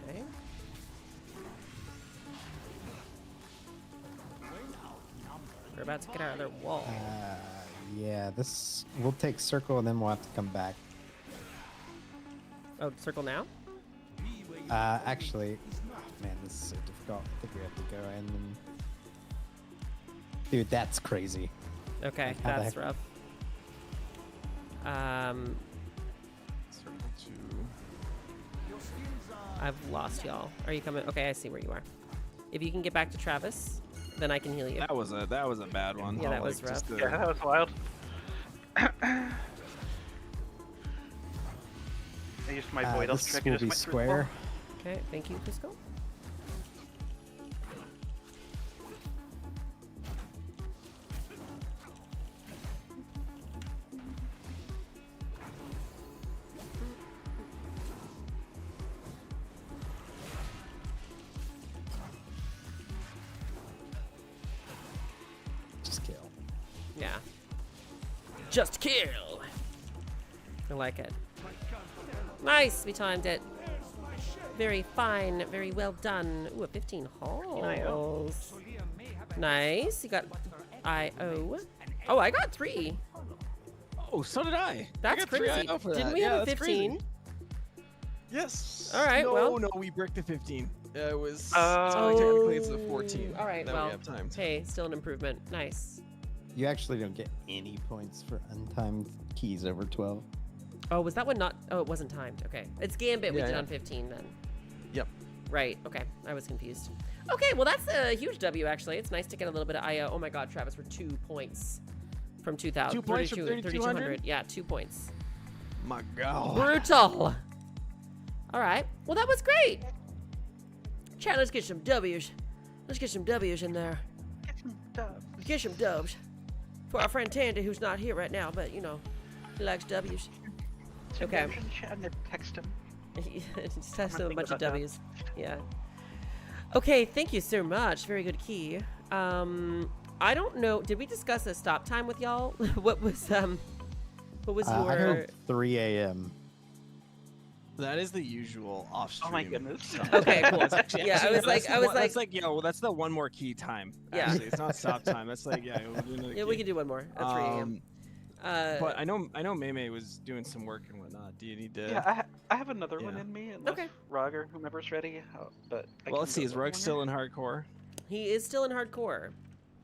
S1: Okay. We're about to get our other wall.
S4: Yeah, this we'll take circle and then we'll have to come back.
S1: Oh, circle now?
S4: Actually, oh, man, this is so difficult. I think we have to go and then... Dude, that's crazy.
S1: Okay,
S4: Like, how the
S1: that's
S4: heck-
S1: rough.
S3: Circle 2.
S1: I've lost y'all. Are you coming? Okay, I see where you are. If you can get back to Travis, then I can heal you.
S3: That was a bad one.
S1: Yeah, that
S3: I'll,
S1: was rough.
S3: just,
S5: Yeah, that was wild. I used my void elf
S4: This
S5: trick
S4: will
S5: and just
S4: be
S5: went through the wall.
S4: square.
S1: Okay, thank you, Cusco.
S4: Just kill.
S1: Yeah. Just kill. I like it. Nice, we timed it. Very fine, very well done. Ooh, a 15 halls. Nice. You got IO. Oh, I got 3.
S3: Oh, so did I.
S1: That's
S3: I got 3
S1: crazy.
S3: IO for
S1: Didn't
S3: that.
S1: we
S3: Yeah,
S1: have a
S3: that's crazy.
S1: 15?
S3: Yes.
S1: All right,
S3: no,
S1: well.
S3: No, we bricked the 15. It was.
S5: Oh.
S3: Technically, it's the 14th.
S1: All right,
S3: that
S1: well,
S3: we have time.
S1: hey, still an improvement. Nice.
S4: You actually don't get any points for untimed keys over 12.
S1: Oh, was that one not? Oh, it wasn't timed. Okay. It's Gambit we
S3: Yeah,
S1: did
S3: yeah.
S1: on 15 then.
S3: Yep.
S1: Right. Okay. I was confused. Okay. Well, that's a huge W, actually. It's nice to get a little bit of IO. Oh, my God, Travis, we're 2 points from 2,000.
S3: 2 points from
S1: 3,200. Yeah, 2 points.
S3: My God.
S1: Brutal. All right. Well, that was great. Chat, let's get some W's. Let's get some W's in there.
S5: Get some dubs.
S1: Get some dubs. For our friend Tandy, who's not here right now, but, you know, he likes W's. Okay.
S5: I'm gonna text him.
S1: Just have
S5: I'm
S1: a
S5: gonna
S1: bunch
S5: think
S1: of
S5: about that.
S1: W's. Yeah. Okay, thank you so much. Very good key. I don't know. Did we discuss a stop time with y'all? What was
S4: I
S1: your?
S4: heard 3 a.m.
S3: That is the usual off stream.
S5: Oh my goodness.
S1: Okay, cool.
S3: That's actually-
S1: Yeah, I was like,
S3: that's like, well, that's the one more key time.
S1: Yeah.
S3: Actually, it's not stop time. That's like, yeah, we'll do another
S1: yeah,
S3: key.
S1: we can do one more at 3 a.m.
S3: But I know Mei was doing some work and whatnot. Do you need to?
S5: Yeah, I have another one
S3: Yeah.
S5: in me, unless
S1: Okay.
S5: Rug or whomever's ready. But I
S3: Well,
S5: can
S3: let's see.
S5: go
S3: Is
S5: one
S3: Rug
S5: more.
S3: still in hardcore?
S1: He is still in hardcore.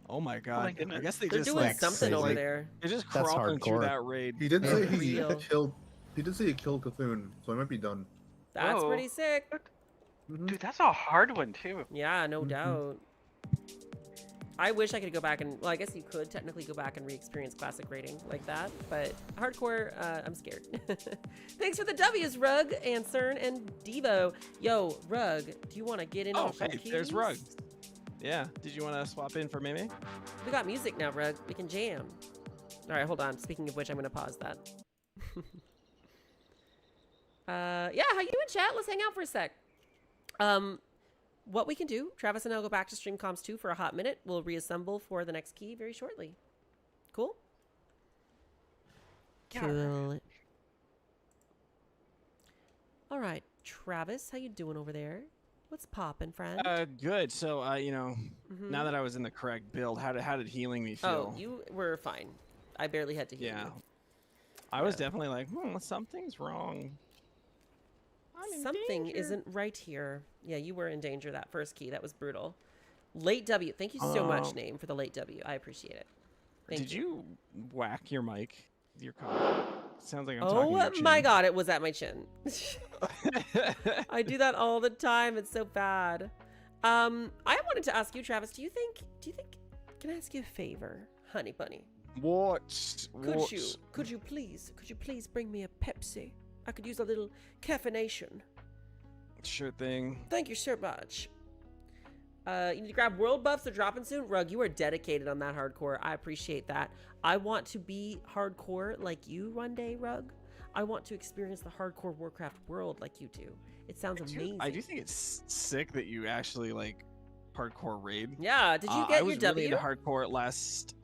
S3: Oh my God! I
S5: goodness.
S3: guess they
S1: They're
S3: just
S1: doing
S3: like
S1: something over
S6: like-
S1: there.
S3: they're just
S4: That's
S3: crawling through
S4: hardcore.
S3: that raid.
S6: He did say he
S1: Real.
S6: killed. He did say he killed Cthulhu, so he might be done.
S1: That's
S5: Whoa.
S1: pretty sick.
S6: Mhm.
S5: Dude, that's a hard one too.
S1: Yeah, no doubt. I wish I could go back and, well, I guess you could technically go back and re-experience classic rating like that, but hardcore, I'm scared. Thanks for the W's, Rug, and Cern, and Devo. Yo, Rug, do you want to get in
S3: Oh,
S1: on some
S3: hey,
S1: keys?
S3: there's Rug. Yeah. Did you want to swap in for Mei?
S1: We got music now, Rug. We can jam. All right, hold on. Speaking of which, I'm going to pause that. Yeah, how you doing, chat? Let's hang out for a sec. What we can do, Travis and I'll go back to Stream Comms 2 for a hot minute. We'll reassemble for the next key very shortly. Cool?
S5: Yeah.
S1: Cool. All right, Travis, how you doing over there? What's poppin', friend?
S3: Good. So, you know,
S1: Mhm.
S3: now that I was in the correct build, how did healing me feel?
S1: Oh, you were fine. I barely had to heal
S3: Yeah.
S1: you.
S3: I was definitely like, something's wrong. I'm in
S1: Something
S3: danger.
S1: isn't right here. Yeah, you were in danger that first key. That was brutal. Late W. Thank you so much, Name, for the late W. I appreciate it. Thank
S3: Did you whack your mic? Your comment? Sounds like I'm talking
S1: Oh
S3: to your
S1: my
S3: chin.
S1: God, it was at my chin. I do that all the time. It's so bad. I wanted to ask you, Travis, do you think, can I ask you a favor, honey bunny?
S3: What?
S1: Could you please bring me a Pepsi? I could use a little caffeination.
S3: Sure thing.
S1: Thank you so much. You need to grab world buffs. They're dropping soon. Rug, you are dedicated on that hardcore. I appreciate that. I want to be hardcore like you one day, Rug. I want to experience the hardcore Warcraft world like you do. It sounds amazing.
S3: I do think it's sick that you actually like hardcore raid.
S1: Yeah. Did you
S3: I
S1: get
S3: was
S1: your
S3: really
S1: W?
S3: into hardcore last.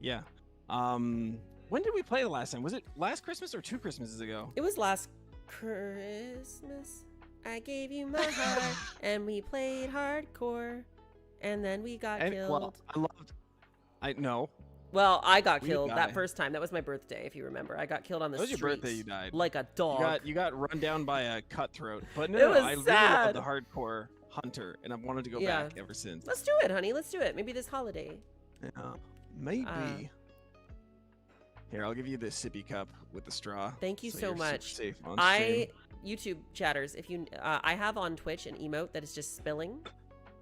S3: Yeah. When did we play the last time? Was it last Christmas or 2 Christmases ago?
S1: It was last Christmas. I gave you my heart, and we played hardcore, and then we got killed.
S3: Well, I loved. I know.
S1: Well, I got
S3: We
S1: killed that
S3: died.
S1: first time. That was my birthday, if you remember. I got killed on the
S3: It was your
S1: streets
S3: birthday. You died.
S1: like a dog.
S3: You got run down by a cutthroat. But no,
S1: It was
S3: I really
S1: sad.
S3: love the hardcore hunter, and I've wanted to go
S1: Yeah.
S3: back ever since.
S1: Let's do it, honey. Let's do it. Maybe this holiday.
S3: Maybe. Here, I'll give you the sippy cup with the straw.
S1: Thank you so
S3: you're super
S1: much.
S3: safe on
S1: I YouTube chatters, if you I have on Twitch an emote that is just spilling,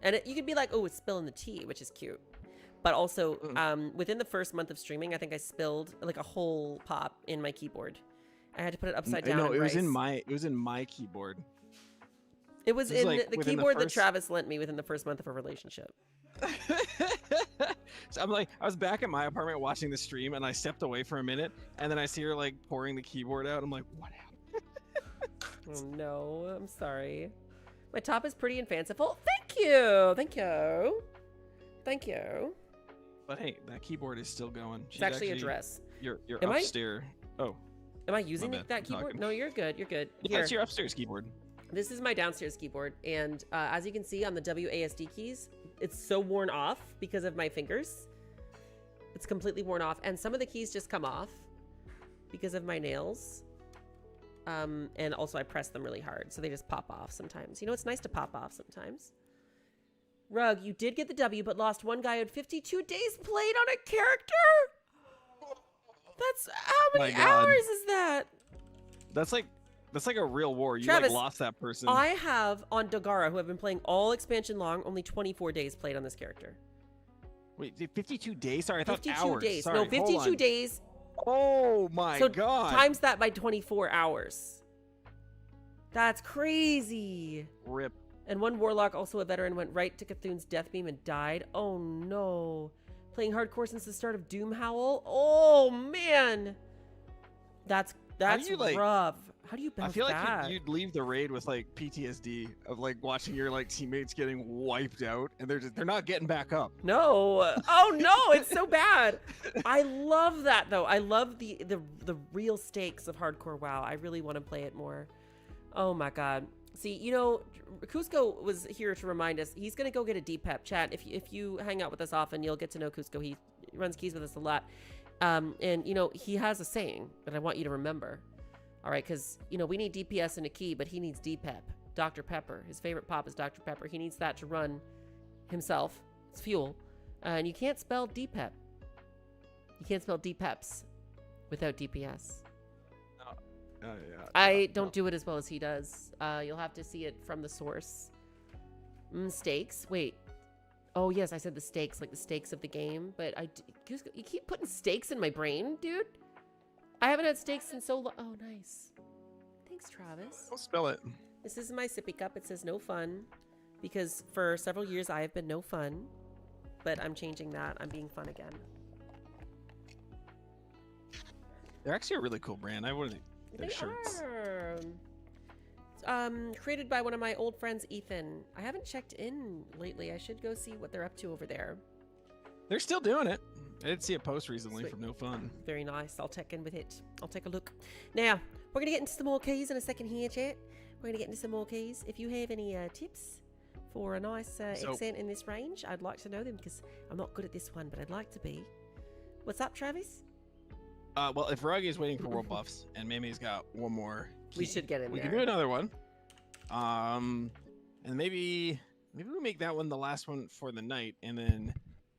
S1: and you could be like, oh, it's spilling the tea, which is cute. But also, within the first month of streaming, I think I spilled like a whole pop in my keyboard. I had to put it upside down.
S3: No,
S1: and
S3: it was in
S1: rice.
S3: my keyboard.
S1: It was
S3: it was
S1: in
S3: like
S1: the
S3: within the
S1: keyboard that
S3: first-
S1: Travis lent me within the first month of our relationship.
S3: So I'm like, I was back at my apartment watching the stream, and I stepped away for a minute, and then I see her like pouring the keyboard out. I'm like, what happened?
S1: Oh no, I'm sorry. My top is pretty and fanciful. Thank you, thank you, thank you.
S3: But hey, that keyboard is still going.
S1: It's actually a dress.
S3: You're
S1: Am I-
S3: upstairs. Oh,
S1: Am I using
S3: bad,
S1: that
S3: I'm
S1: keyboard?
S3: talking.
S1: No, you're good. You're good.
S3: yeah,
S1: Here.
S3: it's your upstairs keyboard.
S1: This is my downstairs keyboard, and as you can see on the WASD keys, it's so worn off because of my fingers. It's completely worn off, and some of the keys just come off because of my nails. And also I press them really hard, so they just pop off sometimes. You know, it's nice to pop off sometimes. Rug, you did get the W, but lost one guy who had 52 days played on a character? That's, how many hours is that?
S3: That's like a real war. You
S1: Travis,
S3: like lost that person.
S1: I have on Dagara, who have been playing all expansion long, only 24 days played on this character.
S3: Wait, 52 days? Sorry, I thought
S1: 52
S3: hours.
S1: days.
S3: Sorry,
S1: No,
S3: hold
S1: 52
S3: on.
S1: days.
S3: Oh my
S1: So
S3: god.
S1: times that by 24 hours. That's crazy.
S3: Rip.
S1: And one warlock, also a veteran, went right to Cthulhu's death beam and died. Oh no. Playing hardcore since the start of Doom Howl. Oh man. That's rough. How do you bounce
S3: I feel
S1: back?
S3: like you'd leave the raid with like PTSD of like watching your like teammates getting wiped out and they're not getting back up.
S1: No. Oh no, it's so bad. I love that though. I love the real stakes of hardcore WoW. I really want to play it more. Oh my god. See, you know, Cusco was here to remind us. He's going to go get a D-Pep. Chat, if you hang out with us often, you'll get to know Cusco. He runs keys with us a lot. And, you know, he has a saying that I want you to remember. All right, because, you know, we need DPS in a key, but he needs D-Pep. Dr. Pepper. His favorite pop is Dr. Pepper. He needs that to run himself. It's fuel. And you can't spell D-Pep. You can't spell D-Peps without DPS.
S3: Yeah,
S1: I don't do it as well as he does. You'll have to see it from the source. Stakes? Wait. Oh, yes, I said the stakes, like the stakes of the game. But you keep putting stakes in my brain, dude. I haven't had stakes in so long. Oh, nice. Thanks, Travis.
S3: I'll spell it.
S1: This is my sippy cup. It says no fun. Because for several years, I have been no fun. But I'm changing that. I'm being fun again.
S3: They're actually a really cool brand. I wouldn't. Their shirts.
S1: Are. Created by one of my old friends, Ethan. I haven't checked in lately. I should go see what they're up to over there.
S3: They're still doing it. I did see a post recently
S1: Sweet.
S3: from No Fun.
S1: Very nice. I'll check in with it. I'll take a look. Now, we're going to get into some more keys in a second here, chat. We're going to get into some more keys. If you have any tips for a nice accent in this range, I'd like to know them because I'm not good at this one, but I'd like to be. What's up, Travis?
S3: Well, if Ruggy is waiting for world buffs and Mimi's got one more key,
S1: We should get in
S3: we
S1: there.
S3: can do another one. And maybe we make that one the last one for the night, and then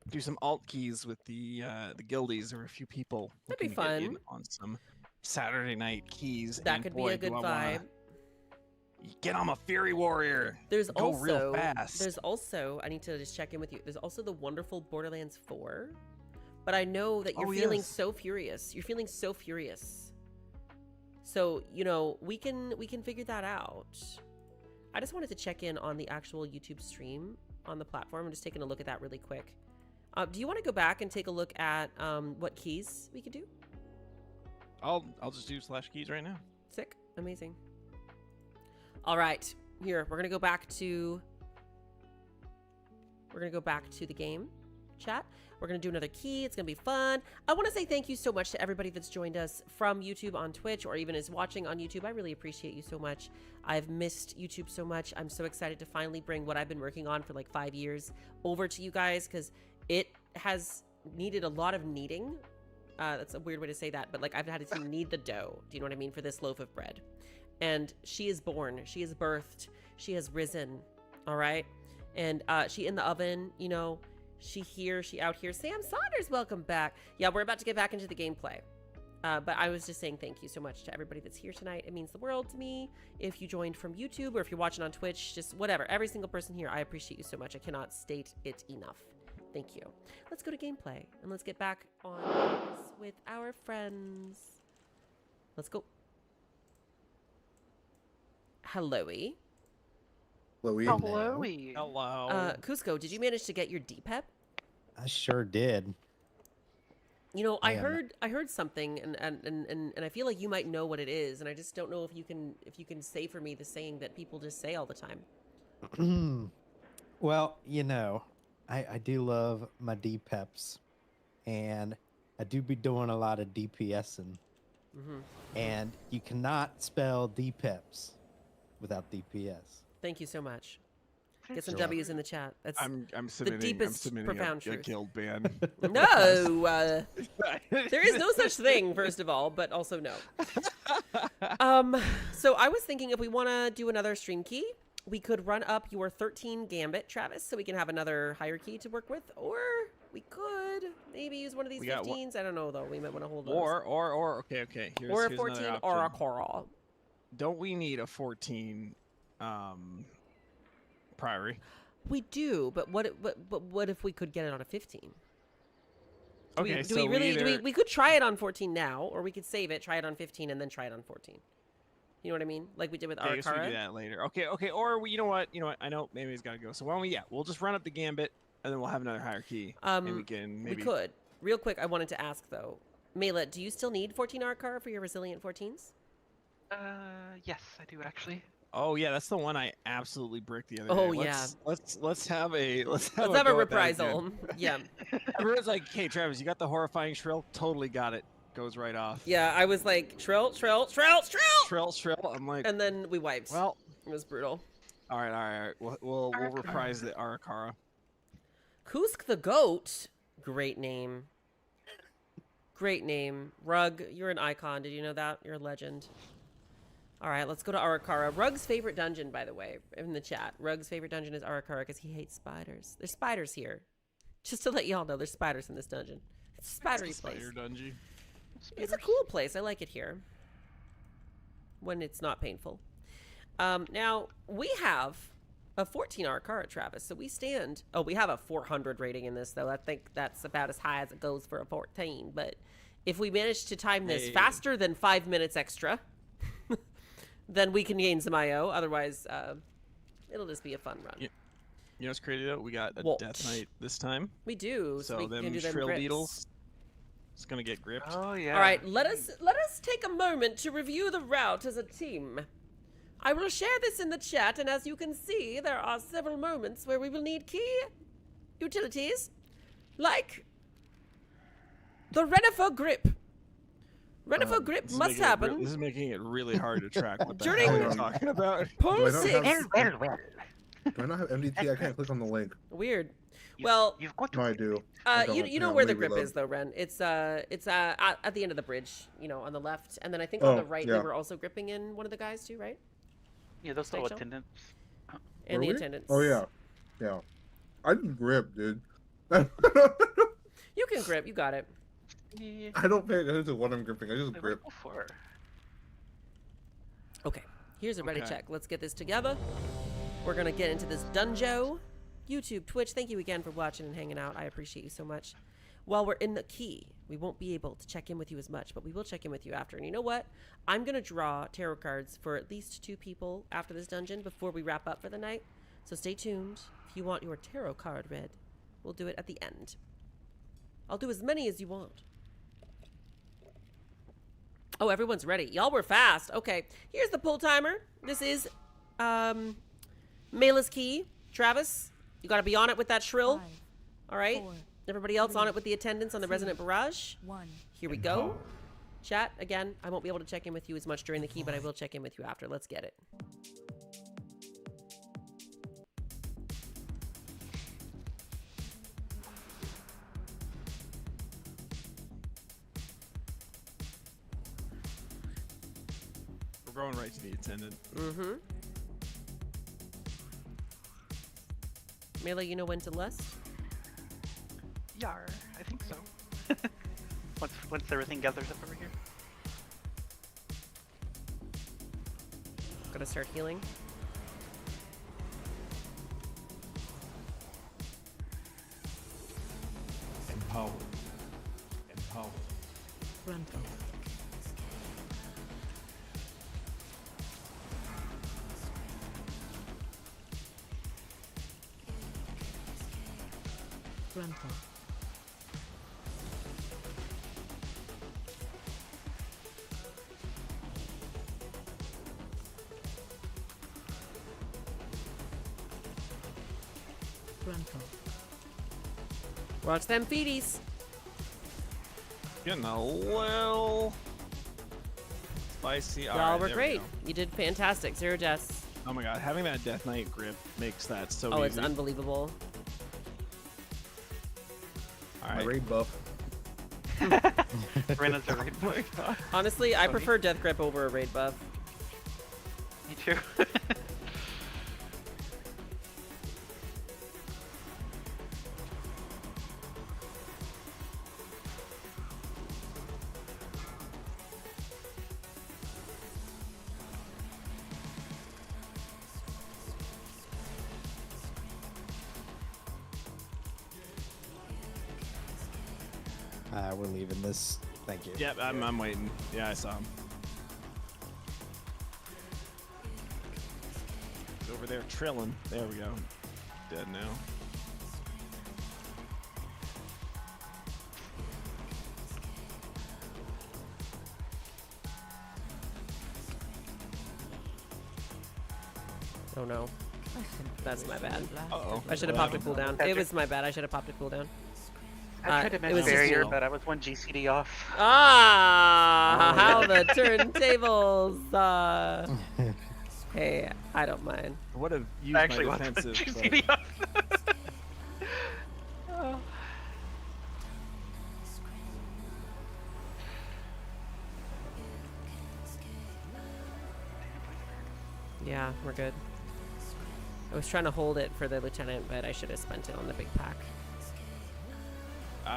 S3: do some alt keys with the guildies or a few people.
S1: That'd be
S3: looking to get in
S1: fun.
S3: on some Saturday night keys.
S1: That
S3: and
S1: could
S3: boy,
S1: be a good
S3: do I wanna
S1: vibe.
S3: Get on a Fury Warrior.
S1: There's
S3: Go
S1: also
S3: real fast.
S1: There's also I need to just check in with you. There's also the wonderful Borderlands 4. But I know that you're feeling so furious. You're feeling so furious. So, you know, we can figure that out. I just wanted to check in on the actual YouTube stream on the platform. I'm just taking a look at that really quick. Do you want to go back and take a look at what keys we could do?
S3: I'll just do /keys right now.
S1: Sick. Amazing. All right. Here, we're going to go back to the game chat. We're going to do another key. It's going to be fun. I want to say thank you so much to everybody that's joined us from YouTube on Twitch or even is watching on YouTube. I really appreciate you so much. I've missed YouTube so much. I'm so excited to finally bring what I've been working on for like 5 years over to you guys because it has needed a lot of kneading. That's a weird way to say that, but like I've had to knead the dough. Do you know what I mean? For this loaf of bread. And she is born. She is birthed. She has risen. All right. And she in the oven, you know. She here, she out here. Sam Saunders, welcome back. Yeah, we're about to get back into the gameplay. But I was just saying thank you so much to everybody that's here tonight. It means the world to me. If you joined from YouTube or if you're watching on Twitch, just whatever. Every single person here, I appreciate you so much. I cannot state it enough. Thank you. Let's go to gameplay and let's get back on this with our friends. Let's go. Hello-y.
S5: Hello.
S3: Hello.
S1: Cusco, did you manage to get your D-Pep?
S4: I sure did.
S1: You know, I heard something, and I feel like you might know what it is, and I just don't know if you can say for me the saying that people just say all the time.
S4: Well, you know, I do love my D-Peps, and I do be doing a lot of DPSing, and you cannot spell D-Peps without DPS.
S1: Thank you so much. Get some
S6: Sure.
S1: W's in the chat. That's
S3: I'm submitting.
S1: deepest,
S3: I'm submitting
S1: profound
S3: a
S1: truth.
S3: guild ban.
S1: no. There is no such thing, first of all, but also no. So I was thinking if we want to do another stream key, we could run up your 13 Gambit, Travis, so we can have another hierarchy to work with, or we could maybe use one of these
S3: We got
S1: 15s. I don't know though. We might want to hold those.
S3: Or okay. Here's,
S1: or a
S3: here's
S1: 14
S3: another
S1: or a
S3: option.
S1: coral.
S3: Don't we need a 14 priory?
S1: We do, but what if we could get it on a 15?
S3: Okay,
S1: do we really we could try it on 14 now, or we could save it, try it on 15, and then try it on 14. You know what I mean? Like we did with
S3: I guess we do
S1: Arakara.
S3: that later. Okay. Or you know what? I know maybe he's got to go. So why don't we? Yeah, we'll just run up the Gambit, and then we'll have another hierarchy. And we can maybe.
S1: We could. Real quick, I wanted to ask though, Mela, do you still need 14 Arakara for your resilient 14s?
S5: Yes, I do actually.
S3: Oh yeah, that's the one I absolutely bricked the other
S1: Oh,
S3: day.
S1: yeah.
S3: Let's have a
S1: Let's have a
S3: go at that again.
S1: reprisal. Yeah.
S3: Everyone's like, "Hey, Travis, you got the horrifying shrill? Totally got it. Goes right off."
S1: Yeah, I was like, shrill.
S3: Shrill. I'm like,
S1: And then we wiped.
S3: well,
S1: It was brutal.
S3: all right. We'll reprise the Arakara.
S1: Kusk the Goat. Great name. Great name. Rug, you're an icon. Did you know that? You're a legend. All right, let's go to Arakara. Rug's favorite dungeon, by the way, in the chat. Rug's favorite dungeon is Arakara because he hates spiders. There's spiders here. Just to let y'all know, there's spiders in this dungeon. It's a spidery place.
S3: Spider dungeon.
S1: It's a cool place. I like it here. When it's not painful. Now, we have a 14 Arakara, Travis. So we stand... Oh, we have a 400 rating in this, though. I think that's about as high as it goes for a 14. But if we manage to time this faster than 5 minutes extra... then we can gain some IO. Otherwise, it'll just be a fun run.
S3: You know what's crazy though? We got a
S1: What?
S3: Death Knight this time.
S1: We do.
S3: So
S1: we can
S3: them
S1: do them
S3: shrill
S1: grips.
S3: beetles. It's gonna get gripped.
S5: Oh yeah.
S1: All right, let us take a moment to review the route as a team. I will share this in the chat, and as you can see, there are several moments where we will need key utilities, like the Renifer grip. Renifer grip
S3: This is
S1: must
S3: making it
S1: happen.
S3: This is making it really hard to track what the
S1: During-
S3: hell you're talking about.
S1: Pull
S6: Do I not
S1: 6.
S6: have-
S9: Well.
S6: Do I not have MDT? I can't click on the link.
S1: Weird. Well,
S5: You've got to.
S6: No, I do. I don't.
S1: you know
S6: Yeah,
S1: where the
S6: let me
S1: grip
S6: reload.
S1: is though, Ren. It's at the end of the bridge, on the left, and then I think on
S6: Oh,
S1: the right
S6: yeah.
S1: they were also gripping in one of the guys too, right?
S5: Yeah, those little
S1: Stay chill.
S5: attendants.
S1: And
S6: Were
S1: the
S6: we?
S1: attendants.
S6: Oh yeah, yeah. I didn't grip, dude.
S1: You can grip. You got it.
S5: Yeah.
S6: I don't pay attention to what I'm gripping. I just
S5: They were
S6: grip.
S5: before.
S1: Okay. Here's a ready
S3: Okay.
S1: check. Let's get this together. We're gonna get into this dunjo. YouTube, Twitch, thank you again for watching and hanging out. I appreciate you so much. While we're in the key, we won't be able to check in with you as much, but we will check in with you after. And you know what? I'm going to draw tarot cards for at least 2 people after this dungeon before we wrap up for the night. So stay tuned. If you want your tarot card read, we'll do it at the end. I'll do as many as you want. Oh, everyone's ready. Y'all were fast. Okay, here's the pull timer. This is Mela's key. Travis, you got to be on it with that shrill.
S7: 5,
S1: All right.
S7: 4,
S1: Everybody else on it with the attendance on the
S7: 2,
S1: resonant barrage.
S7: 1.
S1: Here we go. Chat, again, I won't be able to check in with you as much during the key, but I will check in with you after. Let's get it.
S3: We're going right to the attendant.
S1: Mm-hmm. Mela, you know when to lust?
S5: Yar, I think so. once everything gathers up over here.
S1: Gonna start healing.
S2: Empowered. Empowered.
S7: Frontal. Frontal. Frontal.
S1: Watch them feeties.
S3: Getting a little spicy.
S1: Y'all
S3: Alright,
S1: were
S3: there we
S1: great.
S3: go.
S1: You did fantastic. 0 deaths.
S3: Oh my god, having that Death Knight grip makes that so
S1: Oh,
S3: easy.
S1: it's unbelievable.
S3: All
S6: My
S3: right.
S6: raid buff.
S5: Rena's a raid
S3: Oh my god.
S1: Honestly, I
S5: Funny.
S1: prefer Death Grip over a raid buff.
S5: Me too.
S4: We're leaving this. Thank you.
S3: Yep, I'm waiting. Yeah, I saw him. He's over there trilling. There we go. Dead now.
S1: Oh no.
S8: I simply
S1: That's
S8: wish
S1: my
S8: you
S1: bad.
S8: would last
S3: Uh-oh.
S1: I should have
S3: What
S1: popped a
S3: happened?
S1: cooldown. It was my bad. I should have popped a cooldown.
S5: I tried to
S1: it
S5: match
S1: was just
S5: barrier,
S3: cool.
S5: but I was one GCD off.
S1: Ah,
S3: Oh,
S1: how
S3: yeah.
S1: the turntables. Hey, I don't mind.
S3: Would have used
S5: I actually
S3: my
S5: was one
S3: defensive. but-
S5: GCD off. Oh.
S1: Yeah, we're good. I was trying to hold it for the lieutenant, but I should have spent it on the big pack.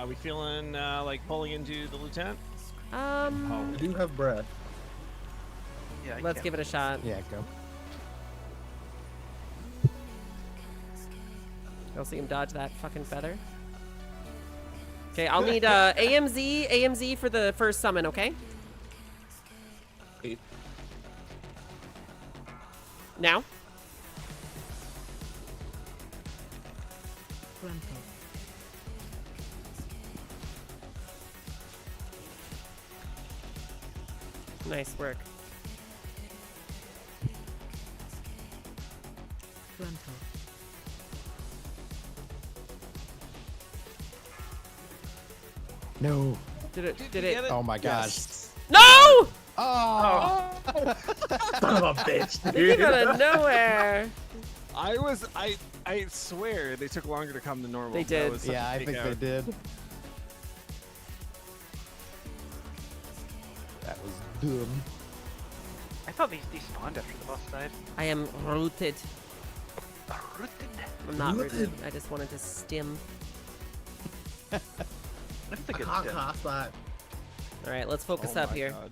S3: we feeling like pulling into the lieutenant?
S6: I do have breath.
S5: Yeah, I
S1: Let's
S5: can't.
S1: give it a shot.
S4: Yeah, go.
S1: I'll see him dodge that fucking feather. Okay, I'll need AMZ for the first summon, okay?
S6: Eight.
S1: Now?
S7: Frontal.
S1: Nice work.
S7: Frontal.
S4: No.
S1: Did it?
S3: Did
S1: Did
S3: you
S1: it?
S3: get it?
S4: Oh my gosh.
S3: Yes.
S1: No!
S4: Oh.
S6: Son of a bitch,
S1: They
S6: dude.
S1: came out of nowhere.
S3: I swear they took longer to come than normal.
S1: They
S3: That
S1: did.
S3: was such
S4: Yeah,
S3: a
S4: I
S3: fake
S4: think
S3: out.
S4: they did. That was dumb.
S5: I thought these despawned after the boss died.
S1: I am rooted.
S5: Rooted.
S1: I'm not rooted.
S6: Rooted.
S1: I just wanted to stim.
S5: That's a good
S6: Ha,
S5: step.
S6: ha, spot.
S1: All right, let's focus
S3: Oh
S1: up
S3: my
S1: here.
S3: God.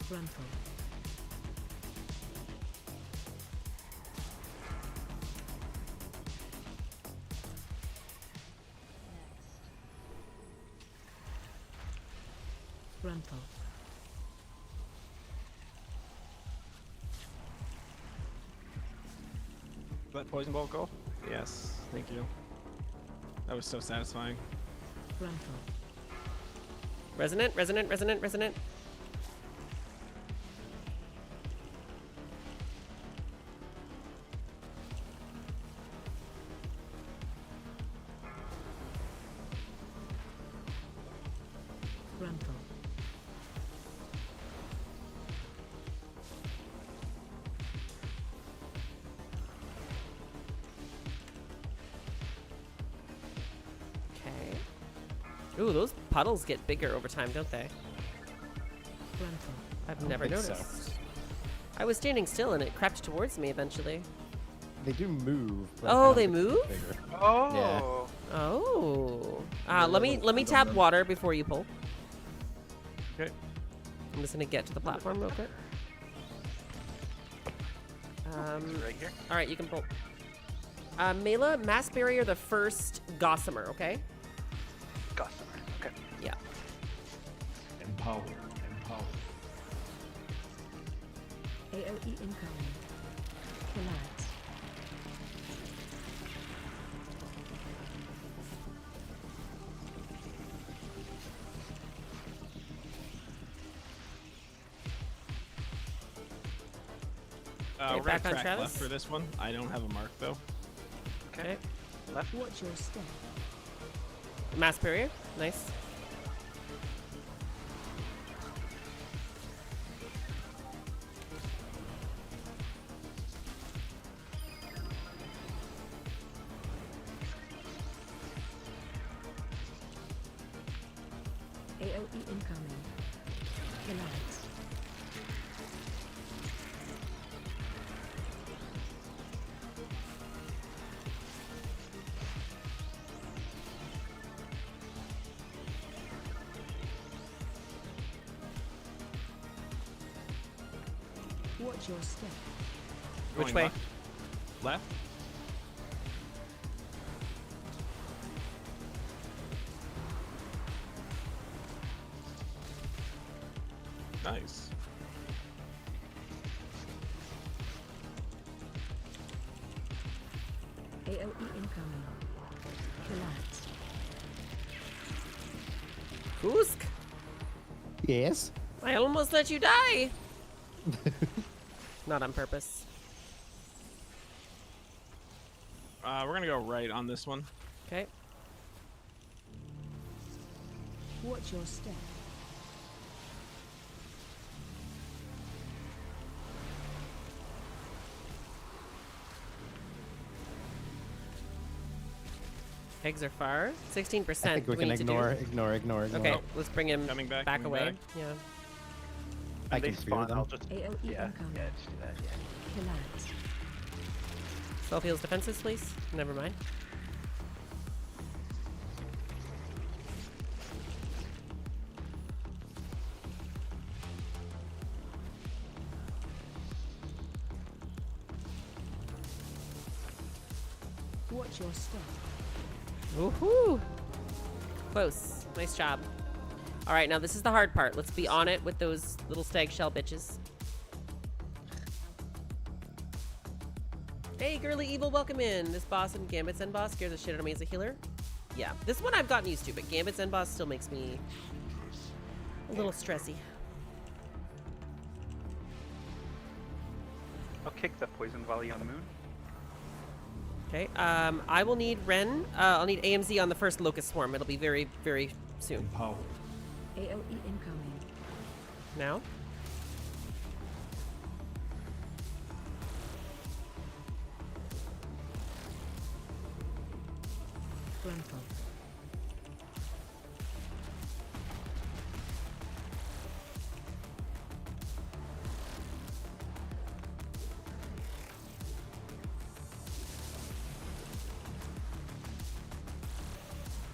S7: Frontal. Frontal.
S3: Let poison bolt go? Yes, thank you. That was so satisfying.
S7: Frontal.
S1: Resonant, resonant, resonant, resonant.
S7: Frontal.
S1: Okay. Ooh, those puddles get bigger over time, don't they?
S7: Frontal.
S1: I've
S4: don't
S1: never
S4: think so.
S1: noticed. I was standing still and it crept towards me eventually.
S4: They do move. but I
S1: Oh,
S4: don't
S1: they
S4: think they're
S1: move?
S4: bigger.
S5: Oh.
S1: Oh.
S6: Yeah,
S1: Let me
S6: little
S1: tap
S6: them.
S1: water before you pull.
S3: Okay.
S1: I'm just gonna get to the platform real quick.
S5: Right here.
S1: All right, you can pull. Mela, mass barrier the first Gossamer, okay?
S5: Gossamer. Okay.
S1: Yeah.
S2: Empower. Empower.
S7: AOE incoming. Collapse.
S3: We're gonna
S1: back on
S3: track
S1: Travis?
S3: left for this one. I don't have a mark though.
S1: Okay.
S5: Left.
S7: Watch your step.
S1: Mass barrier, nice.
S7: AOE incoming. Relax. Watch your step.
S1: Which
S3: Going
S1: way?
S3: Left? Left? Nice.
S7: AOE incoming. Relax.
S1: Kusk,
S4: Yes.
S1: I almost let you die. Not on purpose.
S3: We're gonna go right on this one.
S1: Okay.
S7: Watch your step.
S1: Eggs are far. 16%.
S4: I think we
S1: Do
S4: can
S1: need to do?
S4: ignore.
S1: Okay, let's bring him
S3: Coming back,
S1: back
S3: coming
S1: away.
S3: back.
S1: Yeah.
S4: I
S5: When they
S4: can fear
S5: spawn,
S4: them.
S5: I'll just
S7: AOE
S5: yeah,
S7: incoming.
S5: yeah, just do that. Yeah.
S7: Relax.
S1: Self heals defenses, please. Never mind.
S7: Watch your step.
S1: Woohoo! Close. Nice job. All right, now this is the hard part. Let's be on it with those little stag shell bitches. Hey, girly evil, welcome in. This boss and Gambit's end boss scares the shit out of me as a healer. Yeah, this one I've gotten used to, but Gambit's end boss still makes me a little stressy.
S5: I'll kick the poison volley on the moon.
S1: Okay, I will need Ren. I'll need AMZ on the first Locust Swarm. It'll be very, very soon.
S2: Empowered.
S7: AOE incoming.
S1: Now.
S7: Grandpa.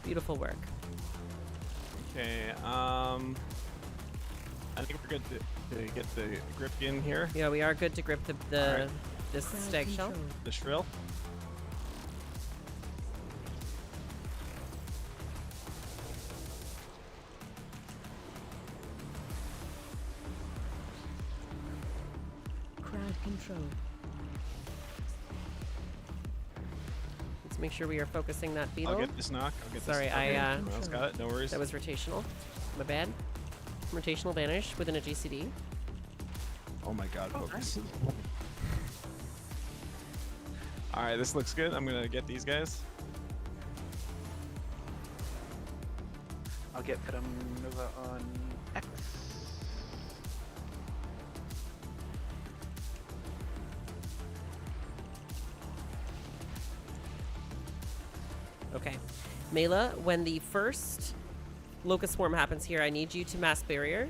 S1: Beautiful work.
S3: Okay, I think we're good to get the grip in here.
S1: Yeah, we are good to grip the
S3: Alright.
S1: this
S7: Crowd
S1: stag shell.
S7: control.
S3: The shrill.
S7: Crowd control.
S1: Let's make sure we are focusing that beetle.
S3: I'll get this knock. I'll get
S1: Sorry,
S3: this.
S1: I,
S3: Someone else got it. No worries.
S1: That was rotational. My bad. Rotational vanish within a GCD.
S3: Oh my god, focus. Alright, this looks good. I'm gonna get these guys.
S5: I'll get Nova on X.
S1: Okay. Mela, when the first Locust Swarm happens here, I need you to mass barrier.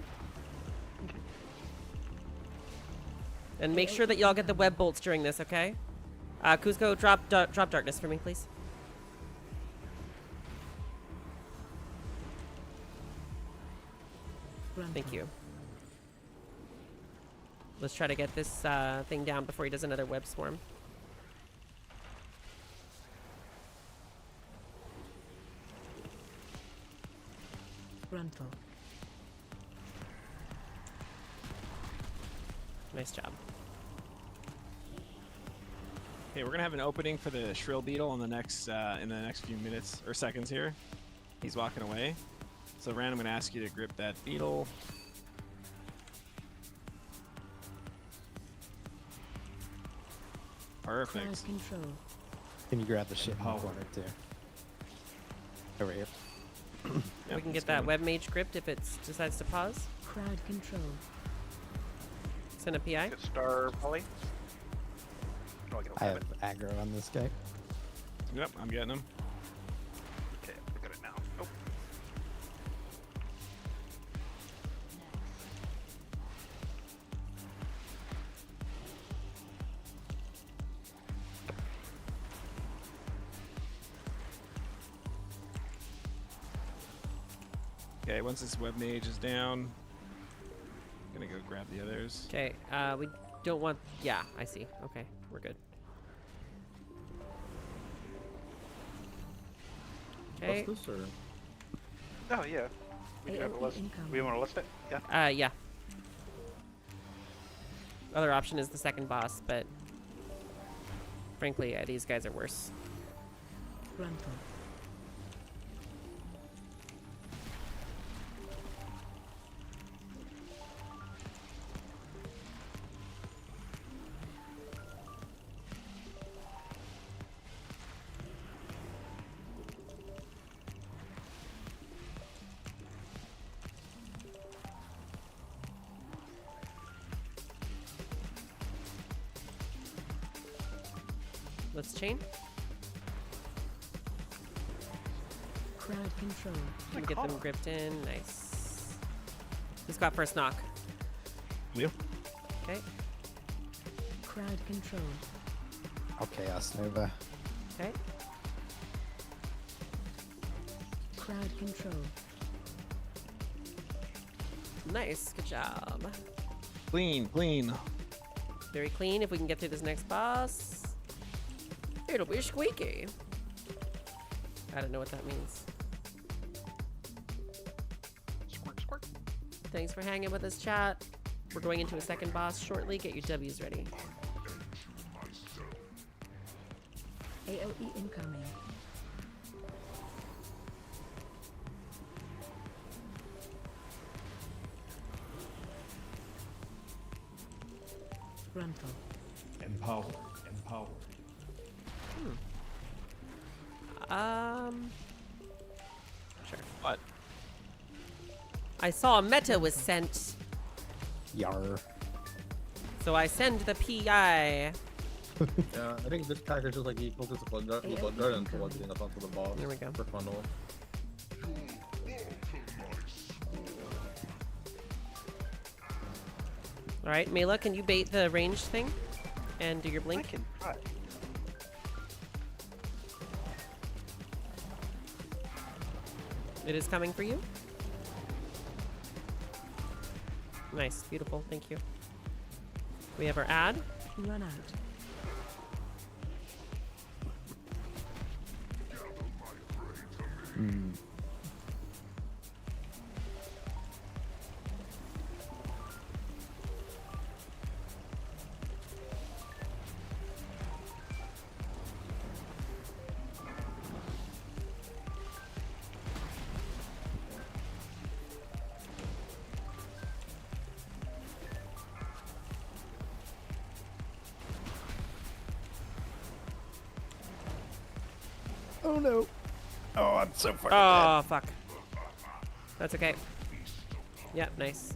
S1: And make sure that y'all get the web bolts during this, okay? Kuzco, drop darkness for me, please. Thank you. Let's try to get this thing down before he does another web swarm.
S7: Grandpa.
S1: Nice job.
S3: Okay, we're gonna have an opening for the shrill beetle in the next few minutes or seconds here. He's walking away. So Ran, I'm gonna ask you to grip that beetle.
S7: Crowd
S3: Perfect.
S7: control.
S4: Can you grab the shit in the
S2: Power.
S4: corner too? Over here.
S3: Yep,
S1: We can
S3: it's
S1: get that
S3: coming.
S1: web mage gripped if it decides to pause.
S7: Crowd control.
S1: Send a PI.
S5: Get Star Poly. Oh, get
S4: I
S5: a
S4: have aggro on this guy.
S3: Yep, I'm getting him.
S5: Okay, I got it now. Oh.
S3: Okay, once this web mage is down, I'm gonna go grab the others.
S1: Okay, we don't want... Yeah, I see. Okay, we're good. Okay.
S6: What's this or?
S5: Oh yeah. We can have a
S7: AOE
S5: list.
S7: incoming.
S5: We want to list it? Yeah.
S1: Yeah. Other option is the second boss, but frankly, these guys are worse.
S7: Gruntle.
S1: Let's chain.
S7: Crowd control.
S1: We can get them gripped in. Nice. Who's got first knock?
S3: You.
S1: Okay.
S7: Crowd control.
S4: Okay, Nova.
S1: Okay.
S7: Crowd control.
S1: Nice. Good job.
S3: Clean, clean.
S1: Very clean. If we can get through this next boss, it'll be squeaky. I don't know what that means.
S5: Squirt, squirt.
S1: Thanks for hanging with us, chat. We're going into a second boss shortly. Get your W's ready.
S7: AOE incoming. Gruntle.
S2: Empower. Empower.
S1: Sure.
S3: What?
S1: I saw a meta was sent,
S4: Yar.
S1: so I send the PI.
S6: Yeah, I think this character is just like equal to the Blood Guardian for what's being up onto the boss.
S1: There we go.
S6: For funnel.
S1: All right, Mela, can you bait the range thing and do your
S5: I
S1: blink?
S5: can try.
S1: It is coming for you. Nice, beautiful, thank you. We have our ad.
S7: Run out.
S4: Oh no. Oh, I'm so far.
S1: Oh, fuck. That's okay. Yep, nice.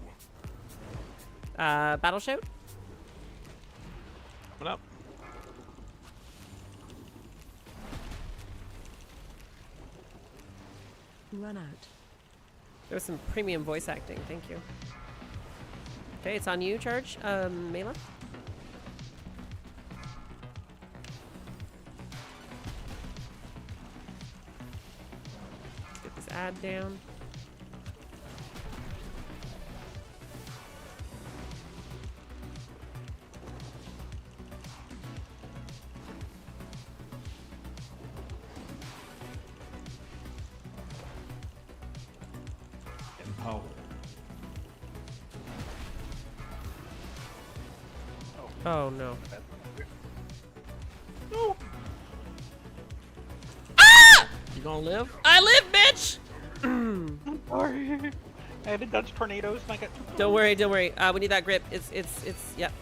S1: Battle shout?
S3: What up?
S7: Run out.
S1: There was some premium voice acting, thank you. Okay, it's on you, Charge. Mela? Get this ad down.
S2: Empower.
S1: Oh no.
S3: You gonna live?
S1: I live, bitch!
S5: Sorry. I had to dodge tornadoes and I got
S1: Don't worry, don't worry. We need that grip. It's, yep.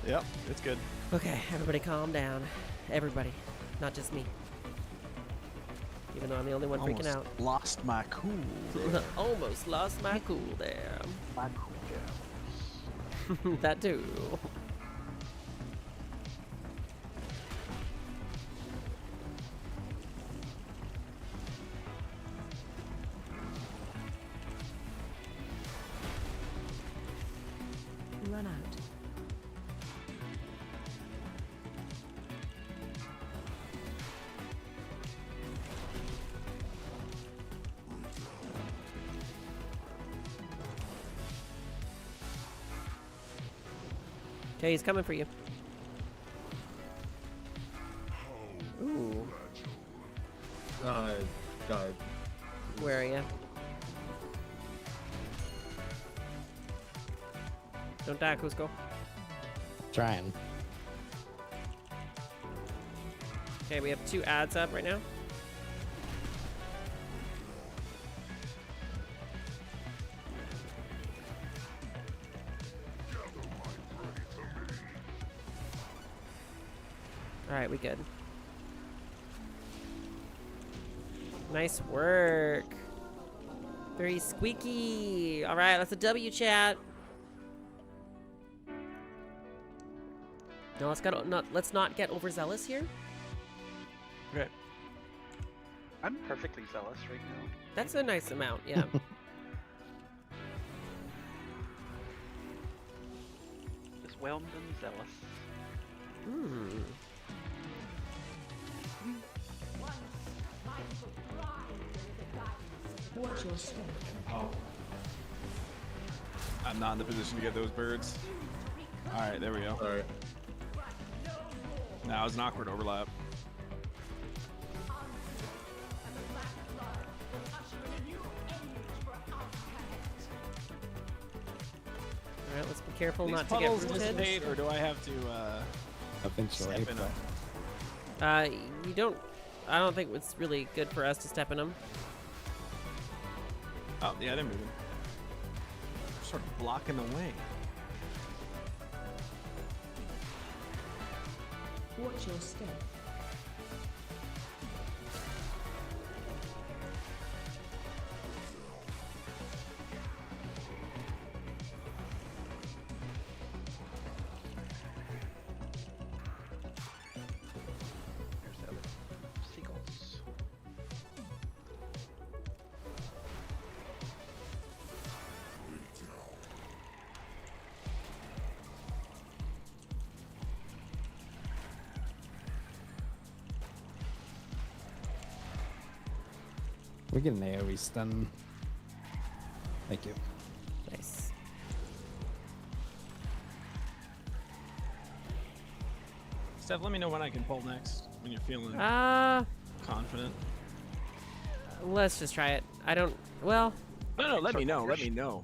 S3: Yep, it's good.
S1: Okay, everybody calm down. Everybody. Not just me. Even though I'm the only one freaking out.
S3: Lost my cool.
S1: Almost lost my cool there.
S5: my cool down.
S1: That too.
S7: Run out.
S1: Okay, he's coming for you. Ooh.
S6: God.
S1: Where are you? Don't die, Cusco.
S4: Trying.
S1: Okay, we have 2 ads up right now. Alright, we good. Nice work. Very squeaky. Alright, that's a W, chat. No, let's not get overzealous here.
S3: Okay.
S5: I'm perfectly zealous right now.
S1: That's a nice amount, yeah.
S5: Just whelmed and zealous.
S1: Hmm.
S7: Watch your step.
S2: Empower.
S3: I'm not in the position to get those birds. All right, there we go.
S6: Alright.
S3: Now it's an awkward overlap.
S1: Alright, let's be careful
S3: These
S1: not to get
S3: puddles
S1: rooted.
S3: dissipate, or do I have to
S4: Eventually.
S3: step in them?
S1: You don't... I don't think it's really good for us to step in them.
S3: Oh, yeah, they're moving. They're sort of blocking the way.
S7: Watch your step.
S5: There's the other seagulls.
S4: We get an AoE stun. Thank you.
S1: Nice.
S3: Steph, let me know when I can pull next. When you're feeling confident.
S1: Let's just try it. I don't... Well,
S3: No, let me know. Let me know.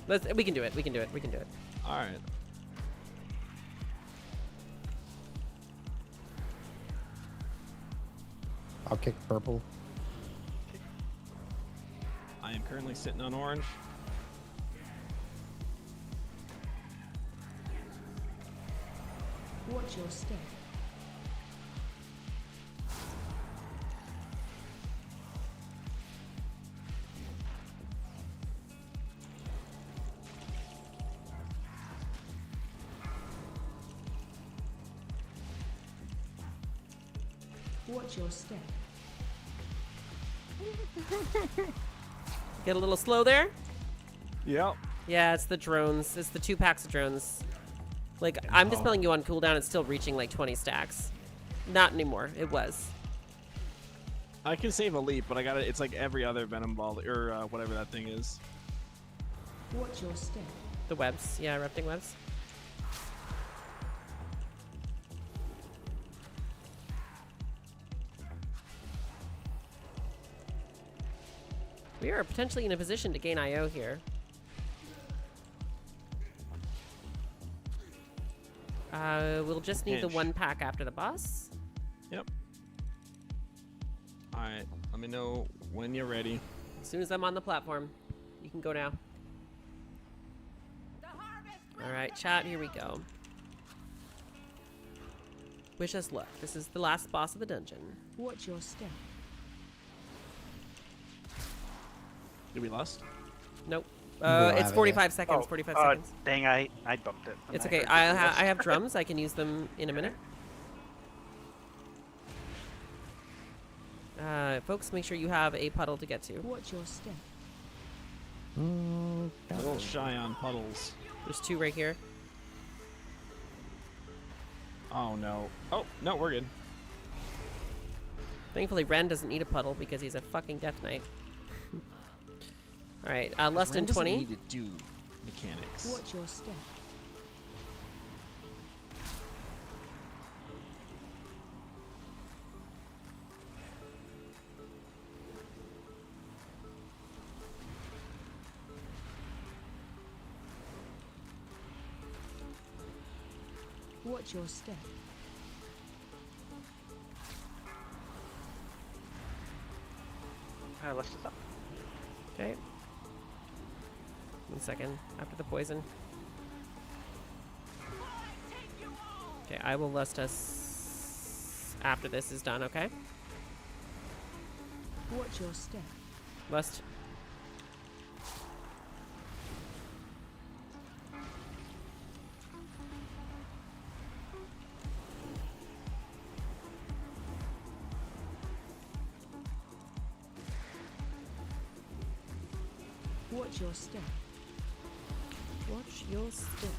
S1: we can do it. We can do it. We can do it.
S3: All right.
S4: I'll kick purple.
S3: I am currently sitting on orange.
S7: Watch your step. Watch your step.
S1: Get a little slow there?
S3: Yep.
S1: Yeah, it's the drones. It's the 2 packs of drones. Like, I'm dispelling you on cooldown. It's still reaching like 20 stacks. Not anymore. It was.
S3: I can save a leap, but I got it. It's like every other venom ball or whatever that thing is.
S7: Watch your step.
S1: The webs. Yeah, erupting webs. We are potentially in a position to gain IO here. We'll just need the
S3: Pinch.
S1: 1 pack after the boss.
S3: Yep. All right. Let me know when you're ready.
S1: As soon as I'm on the platform, you can go now. All right, chat, here we go. Wish us luck. This is the last boss of the dungeon.
S7: Watch your step.
S3: Did we lost?
S1: Nope.
S4: We'll have
S1: It's
S4: it
S1: 45 seconds. 45 seconds.
S5: Dang, I bumped it.
S1: It's
S5: when
S1: okay.
S5: heard you do
S1: I
S5: this.
S1: have drums. I can use them in a minute. Folks, make sure you have a puddle to get to.
S7: Watch your step.
S3: A little shy on puddles.
S1: There's 2 right here.
S3: Oh no. Oh no, we're good.
S1: Thankfully, Ren doesn't need a puddle because he's a fucking Death Knight. All right, less than
S3: Ren doesn't
S1: 20.
S3: need to do mechanics.
S7: Watch your step. Watch your step.
S5: List is up.
S1: Okay. 1 second. After the poison. Okay, I will lust us after this is done, okay?
S7: Watch your step.
S1: Lust.
S7: Watch your step.
S1: Watch your step.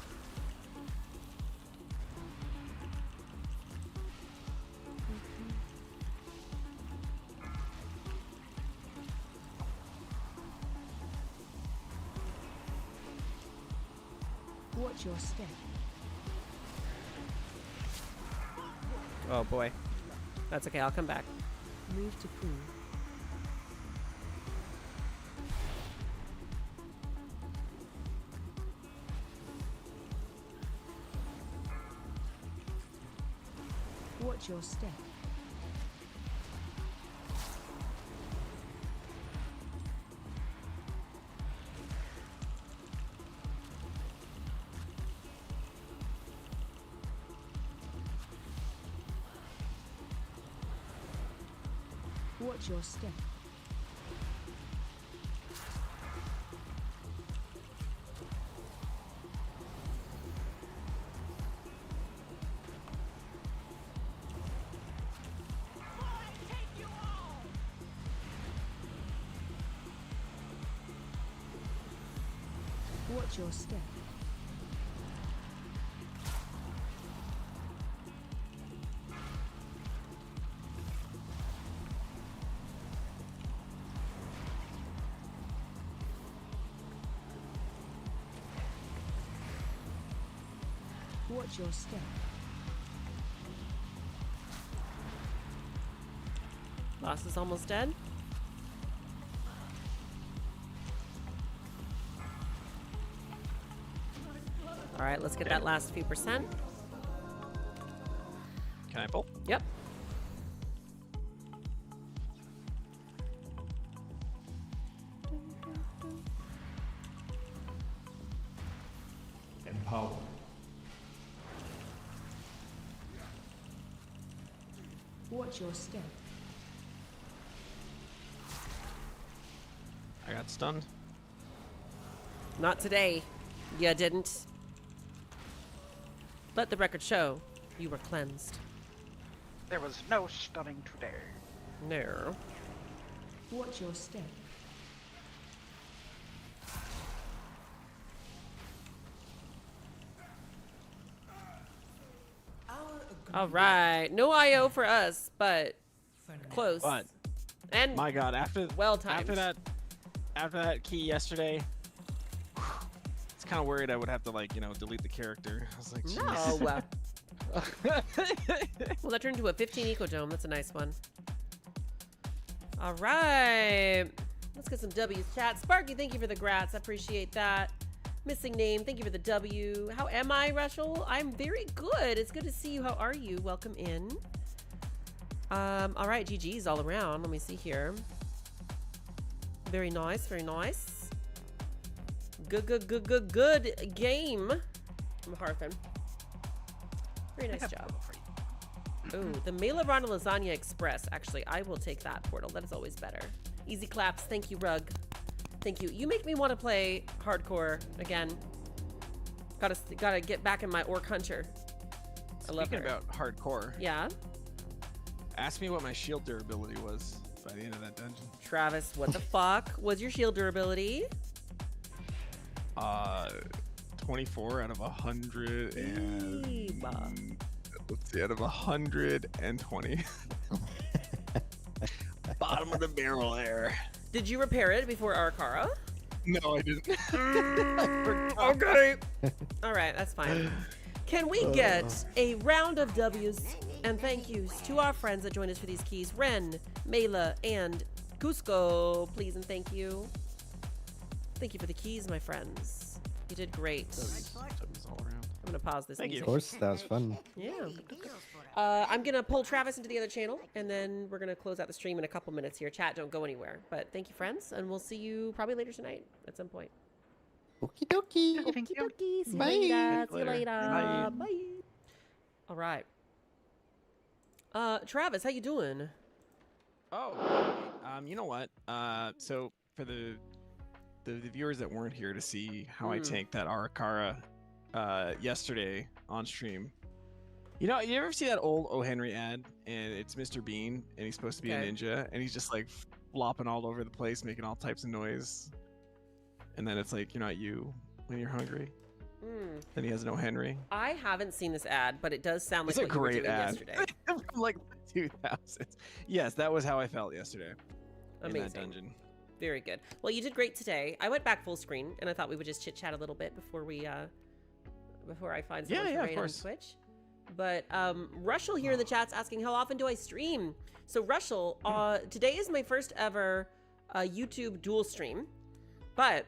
S7: Watch your step.
S1: Oh boy. That's okay, I'll come back.
S7: Move to pool. Watch your step. Watch your step. Watch your step. Watch your step.
S1: Boss is almost dead. All right, let's get that last few percent.
S3: Can I pull?
S1: Yep.
S2: Empower.
S7: Watch your step.
S3: I got stunned.
S1: Not today. You didn't. Let the record show you were cleansed.
S5: There was no stunning today.
S1: No.
S7: Watch your step.
S1: All right. No IO for us, but close.
S3: But
S1: And
S3: my God, after
S1: well-timed.
S3: after that key yesterday, it's kind of worried I would have to delete the character. I was like, jeez.
S1: No. Well, that turned into a 15 eco dome. That's a nice one. All right. Let's get some W's chat. Sparky, thank you for the grats. I appreciate that. Missing name, thank you for the W. How am I, Rushel? I'm very good. It's good to see you. How are you? Welcome in. All right, GG's all around. Let me see here. Very nice, very nice. Good game. I'm harping. Very nice job. Ooh, the Melarana Lasagna Express. Actually, I will take that, Portal. That is always better. Easy claps. Thank you, Rug. Thank you. You make me want to play hardcore again. Gotta get back in my Orc Hunter. I love
S3: Speaking
S1: her.
S3: about hardcore,
S1: Yeah.
S3: ask me what my shield durability was by the end of that dungeon.
S1: Travis, what the fuck was your shield durability?
S3: 24 out of 100 and
S1: Eeba.
S3: let's see, out of 120. Bottom of the barrel there.
S1: Did you repair it before Arakara?
S3: No, I didn't.
S1: Okay. All right, that's fine. Can we get a round of W's and thank yous to our friends that joined us for these keys? Ren, Mela, and Cusco, please and thank you. Thank you for the keys, my friends. You did great.
S3: W's all around.
S1: I'm gonna pause this.
S3: Thank you.
S4: Of
S1: music.
S4: course, that was fun.
S1: Yeah. I'm gonna pull Travis into the other channel, and then we're gonna close out the stream in a couple minutes here. Chat, don't go anywhere. But thank you, friends, and we'll see you probably later tonight at some point.
S4: Okie dokie.
S5: Thank you.
S1: See you
S4: Bye.
S1: later. See you
S3: Later.
S1: later.
S3: Bye.
S1: Bye. All right. Travis, how you doing?
S3: Oh, you know what? So for the viewers that weren't here to see how I tanked that Arakara yesterday on stream. You know, you ever see that old O. Henry ad, and it's Mr. Bean, and he's supposed to be a ninja, and he's just like flopping all over the place, making all types of noise, and then it's like, you're not you when you're hungry. Then he has an O. Henry.
S1: I haven't seen this ad, but it does sound like
S3: It's a
S1: what you were
S3: great
S1: doing
S3: ad.
S1: yesterday.
S3: From like 2000s. Yes, that was how I felt yesterday. In that
S1: Amazing.
S3: dungeon.
S1: Very good. Well, you did great today. I went back full screen, and I thought we would just chit chat a little bit before we before I find someone to
S3: of
S1: raid on
S3: course.
S1: Twitch. But Russell here in the chat's asking, how often do I stream? So Russell, today is my first ever YouTube dual stream, but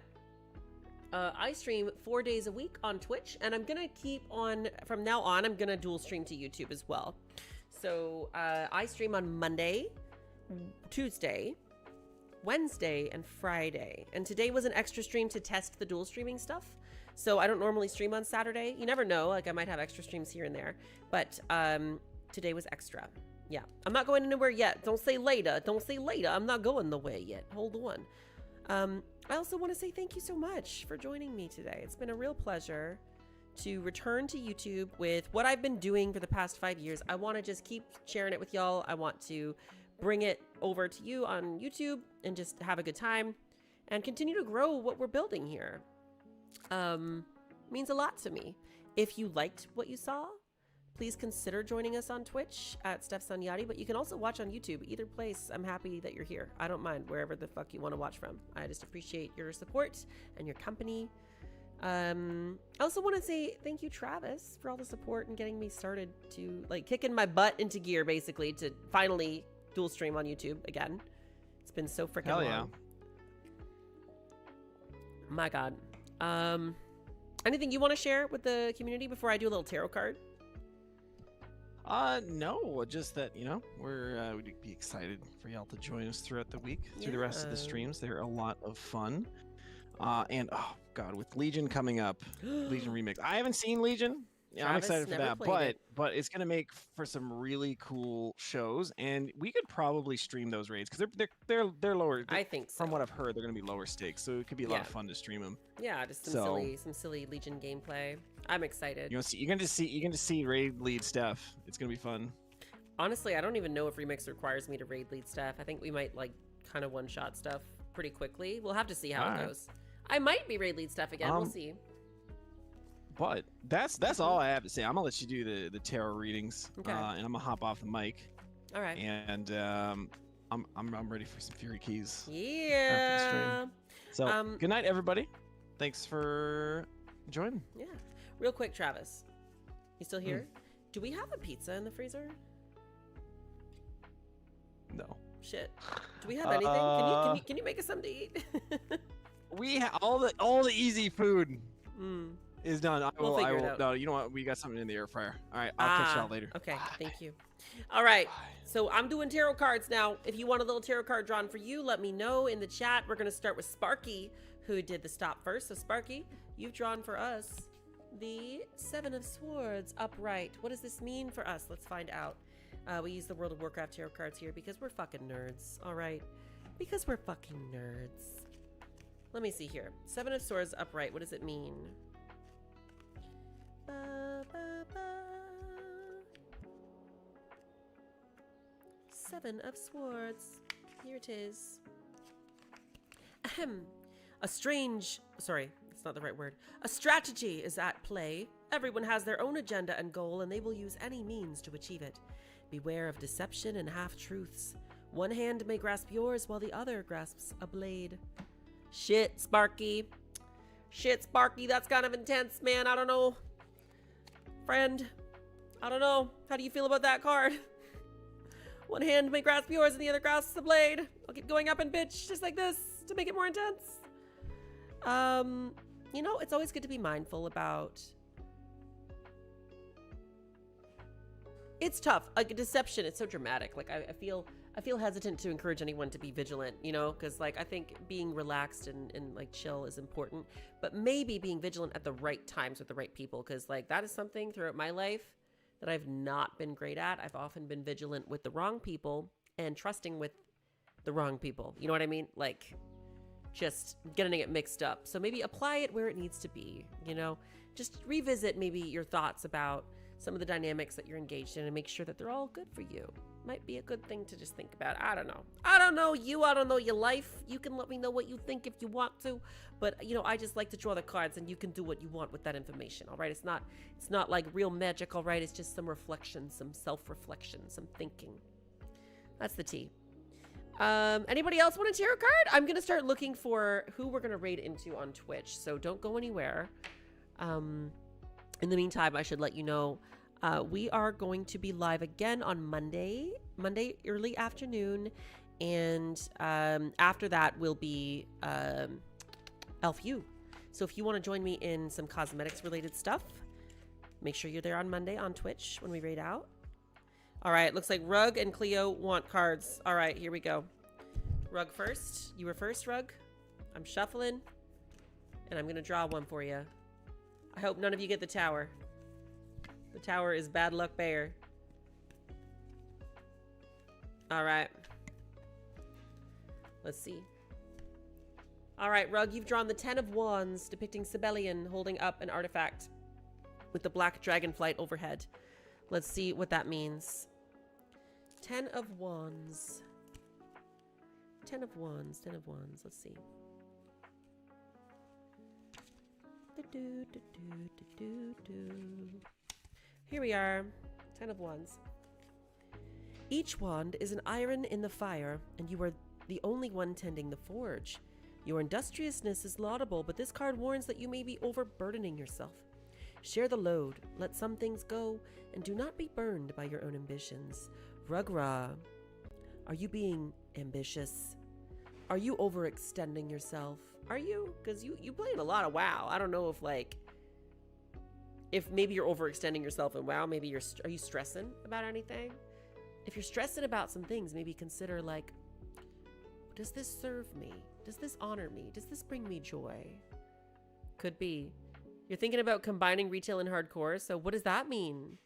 S1: I stream 4 days a week on Twitch, and I'm gonna keep on from now on. I'm gonna dual stream to YouTube as well. So I stream on Monday, Tuesday, Wednesday, and Friday. And today was an extra stream to test the dual streaming stuff. So I don't normally stream on Saturday. You never know. Like, I might have extra streams here and there. But today was extra. Yeah. I'm not going anywhere yet. Don't say later. Don't say later. I'm not going nowhere yet. Hold on. I also want to say thank you so much for joining me today. It's been a real pleasure to return to YouTube with what I've been doing for the past 5 years. I want to just keep sharing it with y'all. I want to bring it over to you on YouTube and just have a good time and continue to grow what we're building here. Means a lot to me. If you liked what you saw, please consider joining us on Twitch at stefsanjati, but you can also watch on YouTube. Either place, I'm happy that you're here. I don't mind wherever the fuck you want to watch from. I just appreciate your support and your company. I also want to say thank you, Travis, for all the support and getting me started to, like, kicking my butt into gear, basically, to finally dual stream on YouTube again. It's been so freaking long.
S3: Yeah.
S1: My God. Anything you want to share with the community before I do a little tarot card?
S3: No, just that, you know, we'd be excited for y'all to join us throughout the week, through the rest of the streams. They're a lot of fun. And oh god, with Legion coming up, Legion Remix. I haven't seen Legion. Yeah, I'm excited for that, but it's gonna make for some really cool shows, and we could probably stream those raids because they're lower.
S1: I think so.
S3: From what I've heard, they're gonna be lower stakes, so it could be a lot of fun to stream them.
S1: Yeah, just some silly Legion gameplay. I'm excited.
S3: You're gonna see raid lead Stef. It's gonna be fun.
S1: Honestly, I don't even know if Remix requires me to raid lead Stef. I think we might like kind of one-shot stuff pretty quickly. We'll have to see how it goes. I might be raid lead Stef again. We'll see.
S3: But that's all I have to say. I'm gonna let you do the tarot readings,
S1: Okay.
S3: and I'm gonna hop off the mic.
S1: All right.
S3: And I'm ready for some Fury Keys.
S1: Yeah.
S3: So good night, everybody. Thanks for joining.
S1: Yeah. Real quick, Travis. You still here? Do we have a pizza in the freezer?
S3: No.
S1: Shit. Do we have anything? Can you make us something to eat?
S3: We have all the easy food is done.
S1: We'll figure it out.
S3: No, you know what? We got something in the air fryer. All right, I'll catch y'all later.
S1: Okay, thank you. All right, so I'm doing tarot cards now. If you want a little tarot card drawn for you, let me know in the chat. We're gonna start with Sparky, who did the stop first. So Sparky, you've drawn for us the Seven of Swords upright. What does this mean for us? Let's find out. We use the World of Warcraft tarot cards here because we're fucking nerds. All right, because we're fucking nerds. Let me see here. Seven of Swords upright. What does it mean? Seven of Swords. Here it is. Ahem. Sorry, that's not the right word. A strategy is at play. Everyone has their own agenda and goal, and they will use any means to achieve it. Beware of deception and half-truths. One hand may grasp yours while the other grasps a blade. Shit, Sparky. Shit, Sparky, that's kind of intense, man. I don't know. Friend, I don't know. How do you feel about that card? One hand may grasp yours and the other grasps the blade. I'll keep going up in pitch just like this to make it more intense. You know, it's always good to be mindful about it's tough. Like deception, it's so dramatic. Like I feel hesitant to encourage anyone to be vigilant, you know, because like I think being relaxed and like chill is important, but maybe being vigilant at the right times with the right people, because like that is something throughout my life that I've not been great at. I've often been vigilant with the wrong people and trusting with the wrong people. You know what I mean? Like just getting it mixed up. So maybe apply it where it needs to be, you know, just revisit maybe your thoughts about some of the dynamics that you're engaged in and make sure that they're all good for you. Might be a good thing to just think about. I don't know. I don't know you. I don't know your life. You can let me know what you think if you want to. But, you know, I just like to draw the cards and you can do what you want with that information. All right. It's not like real magic. All right. It's just some reflection, some self-reflection, some thinking. That's the tea. Anybody else want a tarot card? I'm going to start looking for who we're going to raid into on Twitch. So don't go anywhere. In the meantime, I should let you know, we are going to be live again on Monday early afternoon. And after that will be LFU. So if you want to join me in some cosmetics related stuff, make sure you're there on Monday on Twitch when we raid out. All right, looks like Rug and Cleo want cards. All right, here we go. Rug first. You were first, Rug. I'm shuffling, and I'm going to draw one for you. I hope none of you get the tower. The tower is bad luck bear. All right. Let's see. All right, Rug, you've drawn the 10 of Wands, depicting Sibelian holding up an artifact with the black dragonflight overhead. Let's see what that means. 10 of Wands. 10 of Wands, 10 of Wands. Let's see. Here we are. 10 of Wands. Each wand is an iron in the fire, and you are the only one tending the forge. Your industriousness is laudable, but this card warns that you may be overburdening yourself. Share the load, let some things go, and do not be burned by your own ambitions. Rugra, are you being ambitious? Are you overextending yourself? Are you? Because you played a lot of WoW. I don't know if if maybe you're overextending yourself in WoW. Maybe are you stressing about anything? If you're stressing about some things, maybe consider does this serve me? Does this honor me? Does this bring me joy? Could be. You're thinking about combining retail and hardcore. So what does that mean?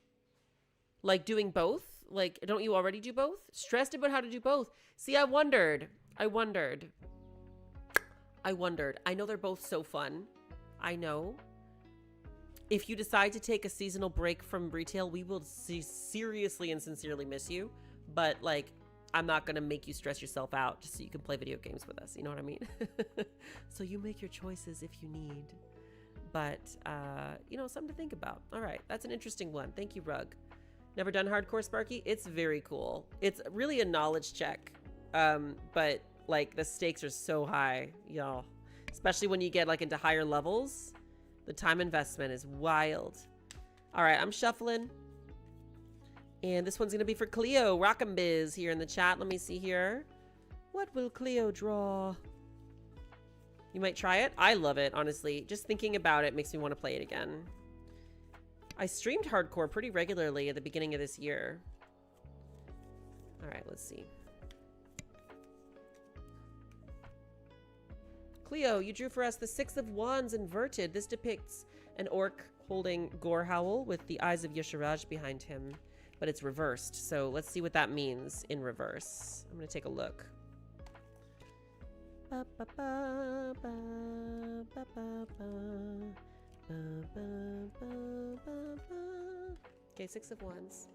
S1: Like doing both? Like, don't you already do both? Stressed about how to do both. See, I wondered. I know they're both so fun. I know. If you decide to take a seasonal break from retail, we will seriously and sincerely miss you. But I'm not going to make you stress yourself out just so you can play video games with us. You know what I mean? So you make your choices if you need. But, something to think about. All right. That's an interesting one. Thank you, Rug. Never done hardcore, Sparky? It's very cool. It's really a knowledge check. But, the stakes are so high, y'all. Especially when you get, into higher levels. The time investment is wild. All right. I'm shuffling. And this one's going to be for Cleo. Rock'em Biz here in the chat. Let me see here. What will Cleo draw? You might try it. I love it, honestly. Just thinking about it makes me want to play it again. I streamed hardcore pretty regularly at the beginning of this year. All right, let's see. Cleo, you drew for us the 6 of Wands inverted. This depicts an orc holding Gorehowl with the eyes of Yusharaj behind him, but it's reversed. So let's see what that means in reverse. I'm going to take a look. Okay, 6 of Wands.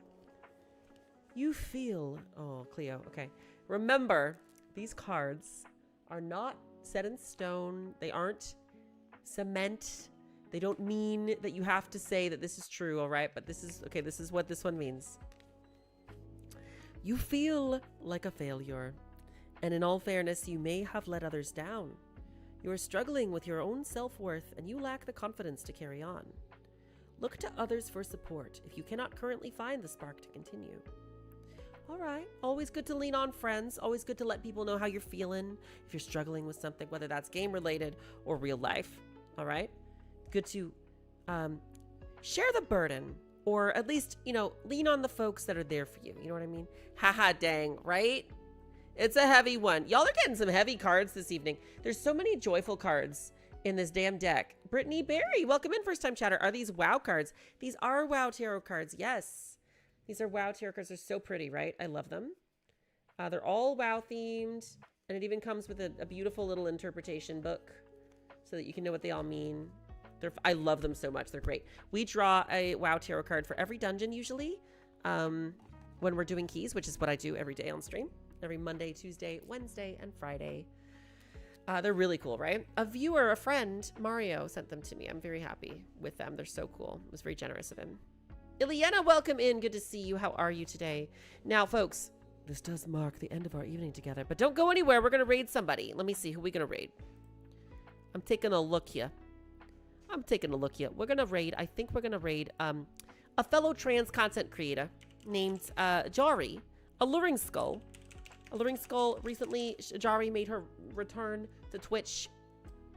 S1: You feel... Oh, Cleo. Okay. Remember, these cards are not set in stone. They aren't cement. They don't mean that you have to say that this is true, all right? But this is... Okay, this is what this one means. You feel like a failure. And in all fairness, you may have let others down. You are struggling with your own self-worth, and you lack the confidence to carry on. Look to others for support if you cannot currently find the spark to continue. All right. Always good to lean on friends. Always good to let people know how you're feeling if you're struggling with something, whether that's game-related or real life. All right? Good to share the burden or at least, you know, lean on the folks that are there for you. You know what I mean? Haha, dang, right? It's a heavy one. Y'all are getting some heavy cards this evening. There's so many joyful cards in this damn deck. Brittany Berry, welcome in, first time chatter. Are these WoW cards? These are WoW tarot cards, yes. These are WoW tarot cards. They're so pretty, right? I love them. They're all WoW themed, and it even comes with a beautiful little interpretation book so that you can know what they all mean. I love them so much. They're great. We draw a WoW tarot card for every dungeon usually when we're doing keys, which is what I do every day on stream. Every Monday, Tuesday, Wednesday, and Friday. They're really cool, right? A viewer, a friend, Mario, sent them to me. I'm very happy with them. They're so cool. It was very generous of him. Ileana, welcome in. Good to see you. How are you today? Now, folks, this does mark the end of our evening together, but don't go anywhere. We're going to raid somebody. Let me see. Who are we going to raid? I'm taking a look here. We're going to raid, I think we're going to raid a fellow trans content creator named Jari, Alluring Skull. Alluring Skull, recently, Jari made her return to Twitch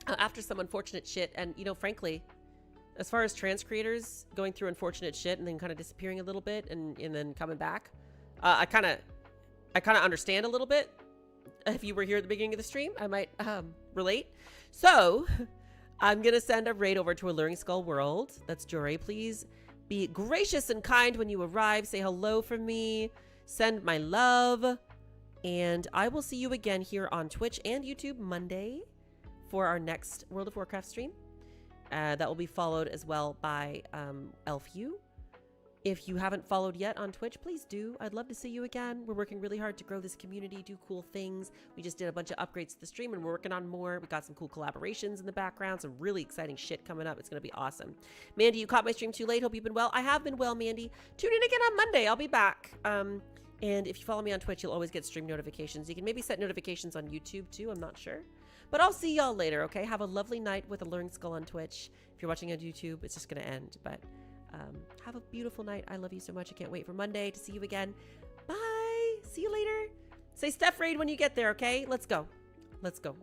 S1: after some unfortunate shit. And, you know, frankly, as far as trans creators going through unfortunate shit and then kind of disappearing a little bit and then coming back, I kind of understand a little bit. If you were here at the beginning of the stream, I might relate. So I'm going to send a raid over to Alluring Skull World. That's Jari. Please be gracious and kind when you arrive. Say hello from me. Send my love. And I will see you again here on Twitch and YouTube Monday for our next World of Warcraft stream. That will be followed as well by Elfyu. If you haven't followed yet on Twitch, please do. I'd love to see you again. We're working really hard to grow this community, do cool things. We just did a bunch of upgrades to the stream and we're working on more. We got some cool collaborations in the background, some really exciting shit coming up. It's going to be awesome. Mandy, you caught my stream too late. Hope you've been well. I have been well, Mandy. Tune in again on Monday. I'll be back. And if you follow me on Twitch, you'll always get stream notifications. You can maybe set notifications on YouTube too. I'm not sure. But I'll see y'all later, okay? Have a lovely night with Alluring Skull on Twitch. If you're watching on YouTube, it's just going to end. But have a beautiful night. I love you so much. I can't wait for Monday to see you again. Bye. See you later. Say Stef raid when you get there, okay? Let's go. Let's go.